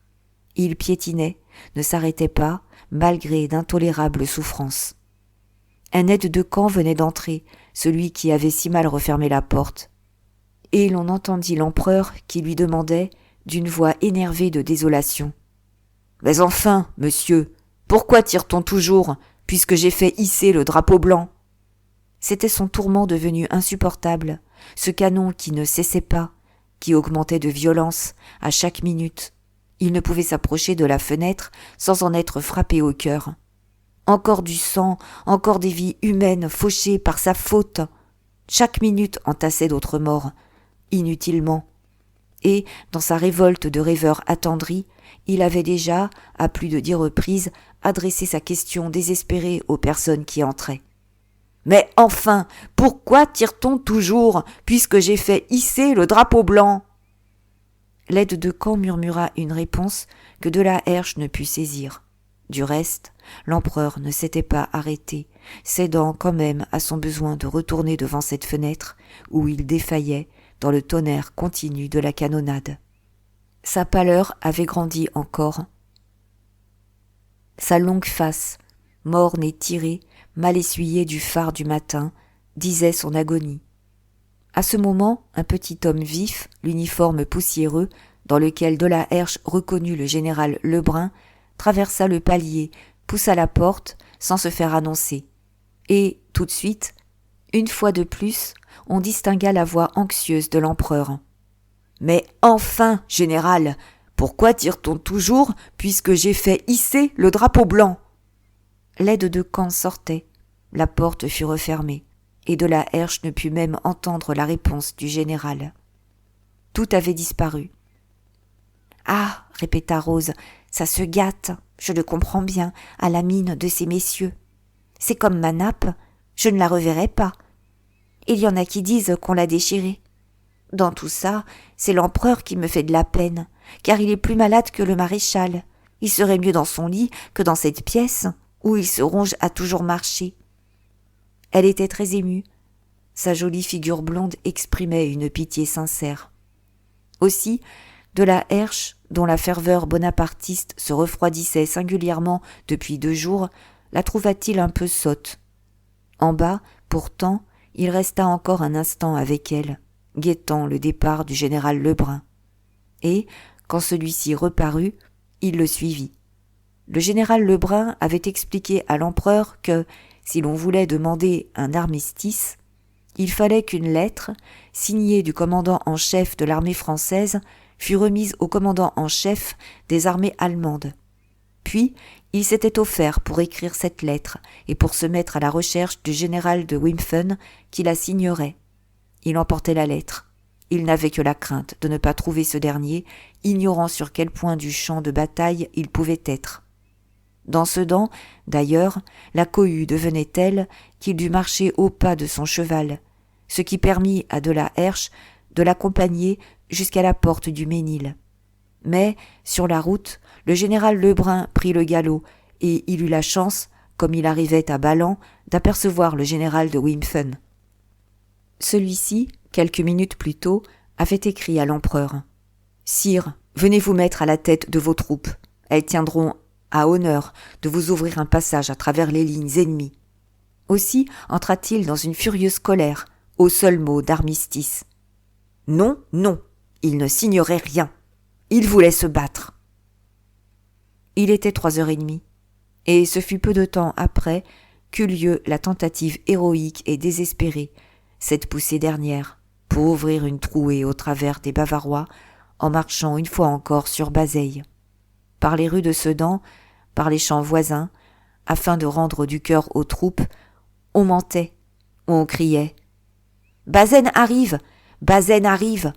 S1: Il piétinait, ne s'arrêtait pas, malgré d'intolérables souffrances. Un aide de camp venait d'entrer, celui qui avait si mal refermé la porte. Et l'on entendit l'empereur qui lui demandait, d'une voix énervée de désolation. « Mais enfin, monsieur, pourquoi tire-t-on toujours, puisque j'ai fait hisser le drapeau blanc ?» C'était son tourment devenu insupportable, ce canon qui ne cessait pas, qui augmentait de violence à chaque minute. Il ne pouvait s'approcher de la fenêtre sans en être frappé au cœur. Encore du sang, encore des vies humaines fauchées par sa faute. Chaque minute entassait d'autres morts, inutilement. Et, dans sa révolte de rêveur attendri, il avait déjà, à plus de 10 reprises, adressé sa question désespérée aux personnes qui entraient. « Mais enfin, pourquoi tire-t-on toujours, puisque j'ai fait hisser le drapeau blanc ?» L'aide de camp murmura une réponse que de la Herche ne put saisir. Du reste, l'empereur ne s'était pas arrêté, cédant quand même à son besoin de retourner devant cette fenêtre où il défaillait dans le tonnerre continu de la canonnade. Sa pâleur avait grandi encore. Sa longue face, morne et tirée, mal essuyée du phare du matin, disait son agonie. À ce moment, un petit homme vif, l'uniforme poussiéreux, dans lequel de la Herche reconnut le général Lebrun, traversa le palier, poussa la porte, sans se faire annoncer. Et, tout de suite, une fois de plus, on distingua la voix anxieuse de l'empereur. « Mais enfin, général, pourquoi tire-t-on toujours, puisque j'ai fait hisser le drapeau blanc ?» L'aide de camp sortait, la porte fut refermée, et de la Herche ne put même entendre la réponse du général. Tout avait disparu. « Ah, répéta Rose, ça se gâte, je le comprends bien, à la mine de ces messieurs. C'est comme ma nappe, je ne la reverrai pas. Il y en a qui disent qu'on l'a déchirée. Dans tout ça, c'est l'empereur qui me fait de la peine, car il est plus malade que le maréchal. Il serait mieux dans son lit que dans cette pièce, où il se ronge à toujours marcher. » Elle était très émue. Sa jolie figure blonde exprimait une pitié sincère. Aussi, de la Herche, dont la ferveur bonapartiste se refroidissait singulièrement depuis 2 jours, la trouva-t-il un peu sotte. En bas, pourtant, il resta encore un instant avec elle, guettant le départ du général Lebrun. Et, quand celui-ci reparut, il le suivit. Le général Lebrun avait expliqué à l'empereur que, si l'on voulait demander un armistice, il fallait qu'une lettre, signée du commandant en chef de l'armée française, fût remise au commandant en chef des armées allemandes. Puis, il s'était offert pour écrire cette lettre et pour se mettre à la recherche du général de Wimpfen qui la signerait. Il emportait la lettre. Il n'avait que la crainte de ne pas trouver ce dernier, ignorant sur quel point du champ de bataille il pouvait être. Dans Sedan, d'ailleurs, la cohue devenait telle qu'il dut marcher au pas de son cheval, ce qui permit à de la Herche de l'accompagner jusqu'à la porte du Ménil. Mais, sur la route, le général Lebrun prit le galop, et il eut la chance, comme il arrivait à Ballan, d'apercevoir le général de Wimpfen. Celui-ci, quelques minutes plus tôt, avait écrit à l'empereur « Sire, venez vous mettre à la tête de vos troupes. Elles tiendront à honneur de vous ouvrir un passage à travers les lignes ennemies. » Aussi entra-t-il dans une furieuse colère, au seul mot d'armistice. Non, non, il ne signerait rien. Il voulait se battre. Il était 3h30, et ce fut peu de temps après qu'eut lieu la tentative héroïque et désespérée, cette poussée dernière, pour ouvrir une trouée au travers des Bavarois, en marchant une fois encore sur Bazeilles. Par les rues de Sedan, par les champs voisins, afin de rendre du cœur aux troupes, on mentait, on criait « Bazaine arrive ! Bazaine arrive !»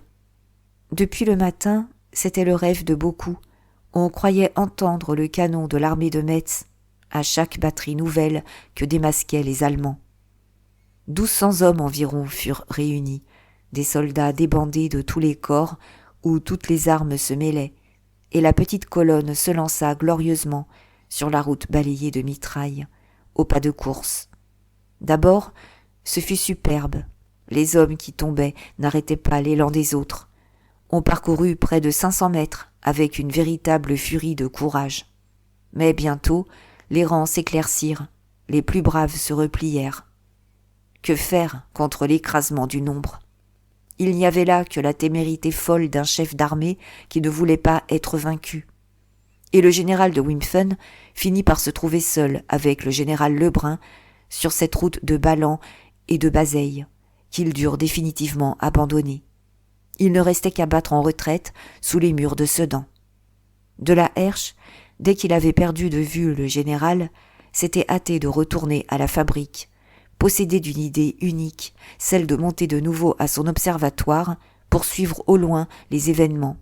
S1: Depuis le matin, c'était le rêve de beaucoup. On croyait entendre le canon de l'armée de Metz, à chaque batterie nouvelle que démasquaient les Allemands. 1200 hommes environ furent réunis, des soldats débandés de tous les corps où toutes les armes se mêlaient, et la petite colonne se lança glorieusement sur la route balayée de mitraille, au pas de course. D'abord, ce fut superbe. Les hommes qui tombaient n'arrêtaient pas l'élan des autres. On parcourut près de 500 mètres avec une véritable furie de courage. Mais bientôt, les rangs s'éclaircirent, les plus braves se replièrent. Que faire contre l'écrasement du nombre ? Il n'y avait là que la témérité folle d'un chef d'armée qui ne voulait pas être vaincu. Et le général de Wimpfen finit par se trouver seul avec le général Lebrun sur cette route de Ballan et de Bazeilles, qu'ils durent définitivement abandonner. Il ne restait qu'à battre en retraite sous les murs de Sedan. De la Herche, dès qu'il avait perdu de vue le général, s'était hâté de retourner à la fabrique, possédé d'une idée unique, celle de monter de nouveau à son observatoire pour suivre au loin les événements.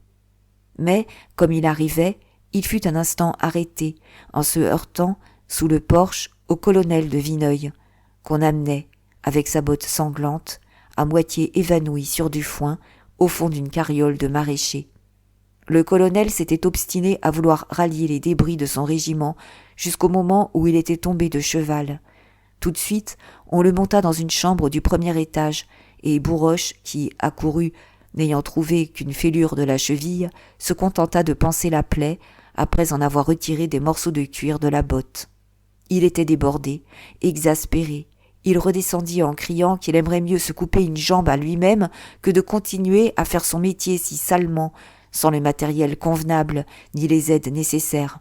S1: Mais, comme il arrivait, il fut un instant arrêté, en se heurtant, sous le porche, au colonel de Vineuil, qu'on amenait, avec sa botte sanglante, à moitié évanoui sur du foin, au fond d'une carriole de maraîcher. Le colonel s'était obstiné à vouloir rallier les débris de son régiment jusqu'au moment où il était tombé de cheval. Tout de suite, on le monta dans une chambre du premier étage, et Bourroche, qui accourut, n'ayant trouvé qu'une fêlure de la cheville, se contenta de panser la plaie après en avoir retiré des morceaux de cuir de la botte. Il était débordé, exaspéré. Il redescendit en criant qu'il aimerait mieux se couper une jambe à lui-même que de continuer à faire son métier si salement, sans le matériel convenable ni les aides nécessaires.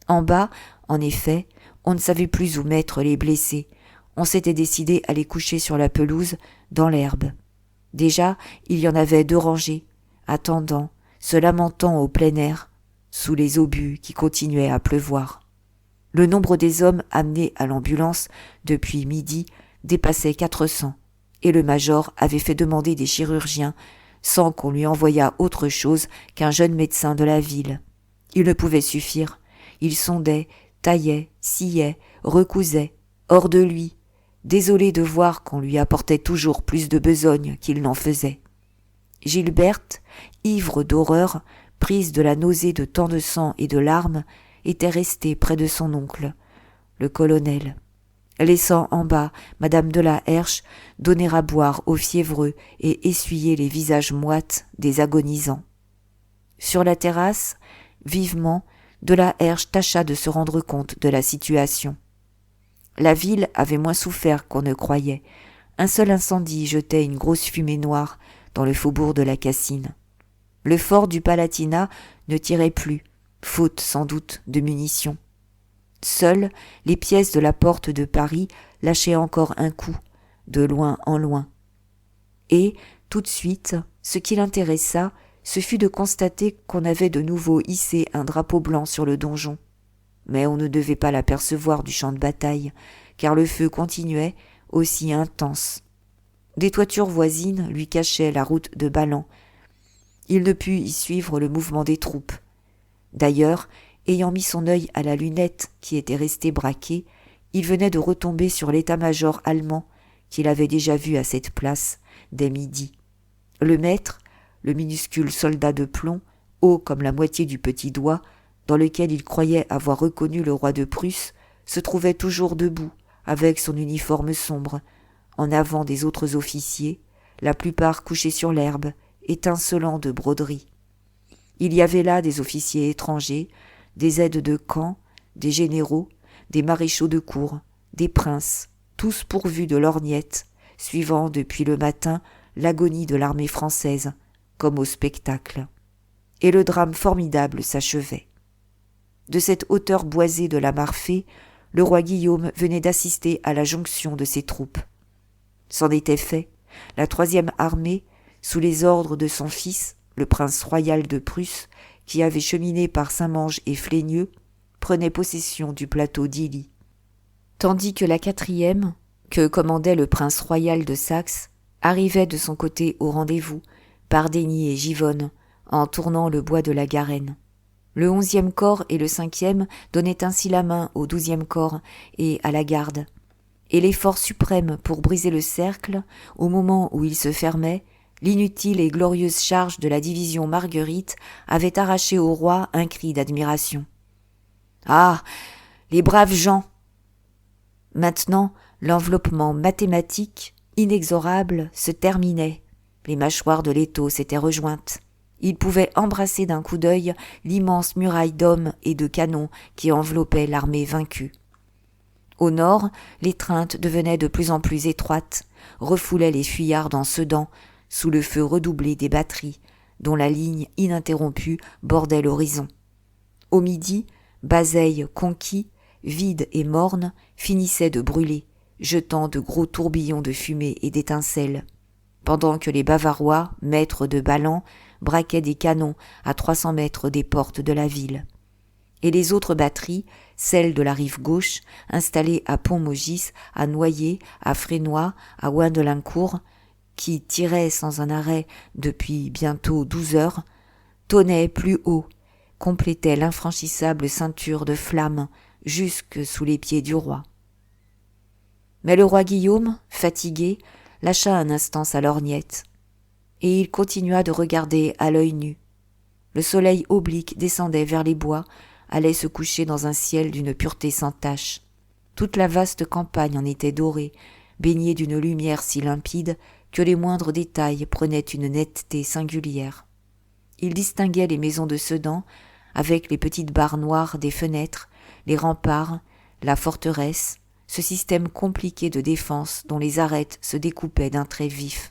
S1: En bas, en effet, on ne savait plus où mettre les blessés. On s'était décidé à les coucher sur la pelouse, dans l'herbe. Déjà, il y en avait 2 rangées, attendant, se lamentant au plein air, sous les obus qui continuaient à pleuvoir. Le nombre des hommes amenés à l'ambulance depuis midi dépassait 400, et le major avait fait demander des chirurgiens sans qu'on lui envoyât autre chose qu'un jeune médecin de la ville. Il ne pouvait suffire. Il sondait, taillait, sciait, recousait, hors de lui, désolé de voir qu'on lui apportait toujours plus de besogne qu'il n'en faisait. Gilberte, ivre d'horreur, prise de la nausée de tant de sang et de larmes, était restée près de son oncle, le colonel, laissant en bas madame de la Herche donner à boire aux fiévreux et essuyer les visages moites des agonisants. Sur la terrasse, vivement, de la Herche tâcha de se rendre compte de la situation. La ville avait moins souffert qu'on ne croyait. Un seul incendie jetait une grosse fumée noire dans le faubourg de la Cassine. Le fort du Palatinat ne tirait plus, faute sans doute de munitions. Seules les pièces de la porte de Paris lâchaient encore un coup, de loin en loin. Et, tout de suite, ce qui l'intéressa, ce fut de constater qu'on avait de nouveau hissé un drapeau blanc sur le donjon. Mais on ne devait pas l'apercevoir du champ de bataille, car le feu continuait, aussi intense. Des toitures voisines lui cachaient la route de Ballan. Il ne put y suivre le mouvement des troupes. D'ailleurs, ayant mis son œil à la lunette qui était restée braquée, il venait de retomber sur l'état-major allemand qu'il avait déjà vu à cette place, dès midi. Le maître, le minuscule soldat de plomb, haut comme la moitié du petit doigt, dans lequel il croyait avoir reconnu le roi de Prusse, se trouvait toujours debout, avec son uniforme sombre, en avant des autres officiers, la plupart couchés sur l'herbe, étincelants de broderies. Il y avait là des officiers étrangers, des aides de camp, des généraux, des maréchaux de cour, des princes, tous pourvus de lorgnettes, suivant depuis le matin l'agonie de l'armée française, comme au spectacle. Et le drame formidable s'achevait. De cette hauteur boisée de la Marfée, le roi Guillaume venait d'assister à la jonction de ses troupes. C'en était fait, la 3e armée, sous les ordres de son fils, le prince royal de Prusse, qui avait cheminé par Saint-Mange et Flégneux, prenait possession du plateau d'Illy. Tandis que la 4e, que commandait le prince royal de Saxe, arrivait de son côté au rendez-vous, par Deigny et Givonne, en tournant le bois de la Garenne. Le 11e corps et le 5e donnaient ainsi la main au 12e corps et à la garde. Et l'effort suprême pour briser le cercle, au moment où il se fermait, l'inutile et glorieuse charge de la division Marguerite avait arraché au roi un cri d'admiration. « Ah, les braves gens !» Maintenant, l'enveloppement mathématique, inexorable, se terminait. Les mâchoires de l'étau s'étaient rejointes. Il pouvait embrasser d'un coup d'œil l'immense muraille d'hommes et de canons qui enveloppait l'armée vaincue. Au nord, l'étreinte devenait de plus en plus étroite, refoulait les fuyards en Sedan, sous le feu redoublé des batteries, dont la ligne ininterrompue bordait l'horizon. Au midi, Bazeilles conquis, vide et morne, finissait de brûler, jetant de gros tourbillons de fumée et d'étincelles, pendant que les Bavarois, maîtres de Ballan, braquaient des canons à 300 mètres des portes de la ville. Et les autres batteries, celles de la rive gauche, installées à Pont-Maugis, à Noyers, à Frénois, à Ouin-de-Lincourt, qui tiraient sans un arrêt depuis bientôt 12 heures, tonnaient plus haut, complétaient l'infranchissable ceinture de flammes jusque sous les pieds du roi. Mais le roi Guillaume, fatigué, lâcha un instant sa lorgnette, et il continua de regarder à l'œil nu. Le soleil oblique descendait vers les bois, allait se coucher dans un ciel d'une pureté sans tache. Toute la vaste campagne en était dorée, baignée d'une lumière si limpide que les moindres détails prenaient une netteté singulière. Il distinguait les maisons de Sedan, avec les petites barres noires des fenêtres, les remparts, la forteresse, ce système compliqué de défense dont les arêtes se découpaient d'un trait vif.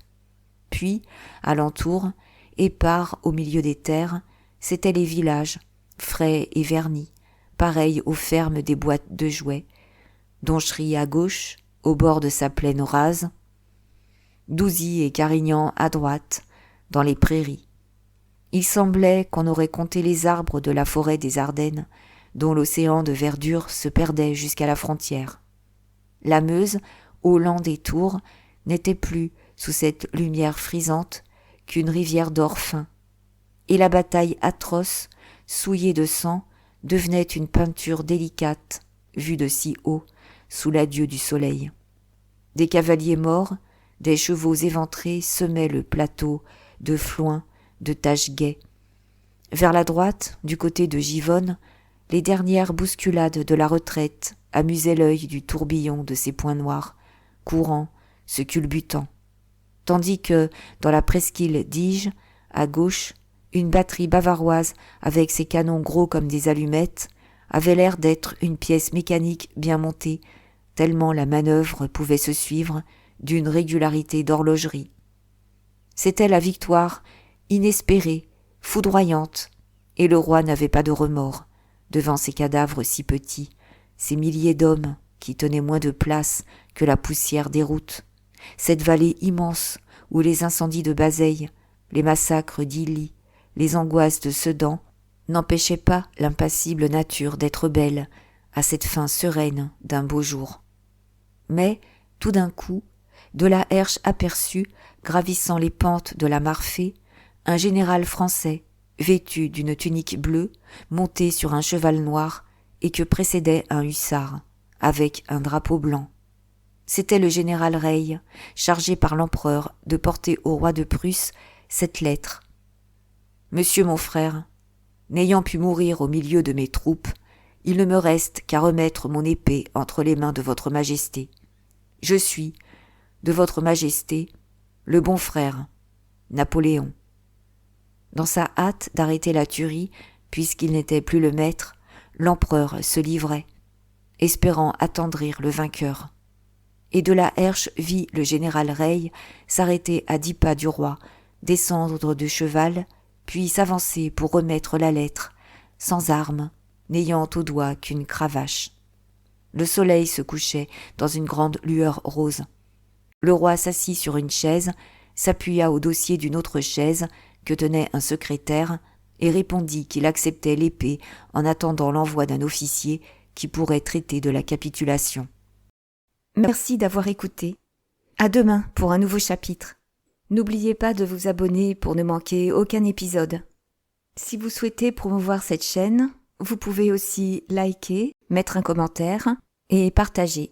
S1: Puis, alentour, épars au milieu des terres, c'étaient les villages, frais et vernis, pareils aux fermes des boîtes de jouets, Donchery à gauche, au bord de sa plaine rase, Douzy et Carignan à droite, dans les prairies. Il semblait qu'on aurait compté les arbres de la forêt des Ardennes, dont l'océan de verdure se perdait jusqu'à la frontière. La Meuse, au lent des tours, n'était plus, sous cette lumière frisante, qu'une rivière d'or fin, et la bataille atroce, souillée de sang, devenait une peinture délicate, vue de si haut, sous l'adieu du soleil. Des cavaliers morts, des chevaux éventrés semaient le plateau de floins, de taches gaies. Vers la droite, du côté de Givonne, les dernières bousculades de la retraite amusaient l'œil du tourbillon de ses points noirs, courant, se culbutant. Tandis que, dans la presqu'île d'Ige, à gauche, une batterie bavaroise avec ses canons gros comme des allumettes avait l'air d'être une pièce mécanique bien montée, tellement la manœuvre pouvait se suivre d'une régularité d'horlogerie. C'était la victoire inespérée, foudroyante, et le roi n'avait pas de remords devant ces cadavres si petits, ces milliers d'hommes qui tenaient moins de place que la poussière des routes, cette vallée immense où les incendies de Bazeilles, les massacres d'Illy, les angoisses de Sedan n'empêchaient pas l'impassible nature d'être belle à cette fin sereine d'un beau jour. Mais, tout d'un coup, de la Herche aperçut, gravissant les pentes de la Marfée, un général français, vêtu d'une tunique bleue, monté sur un cheval noir, et que précédait un hussard, avec un drapeau blanc. C'était le général Reille, chargé par l'empereur de porter au roi de Prusse cette lettre. « Monsieur mon frère, n'ayant pu mourir au milieu de mes troupes, il ne me reste qu'à remettre mon épée entre les mains de votre majesté. Je suis, de votre majesté, le bon frère, Napoléon. » Dans sa hâte d'arrêter la tuerie, puisqu'il n'était plus le maître, l'empereur se livrait, espérant attendrir le vainqueur. Et de la Herche vit le général Reille s'arrêter à 10 pas du roi, descendre de cheval, puis s'avancer pour remettre la lettre, sans armes, n'ayant au doigt qu'une cravache. Le soleil se couchait dans une grande lueur rose. Le roi s'assit sur une chaise, s'appuya au dossier d'une autre chaise que tenait un secrétaire et répondit qu'il acceptait l'épée en attendant l'envoi d'un officier qui pourrait traiter de la capitulation.
S2: Merci d'avoir écouté. À demain pour un nouveau chapitre. N'oubliez pas de vous abonner pour ne manquer aucun épisode. Si vous souhaitez promouvoir cette chaîne, vous pouvez aussi liker, mettre un commentaire et partager.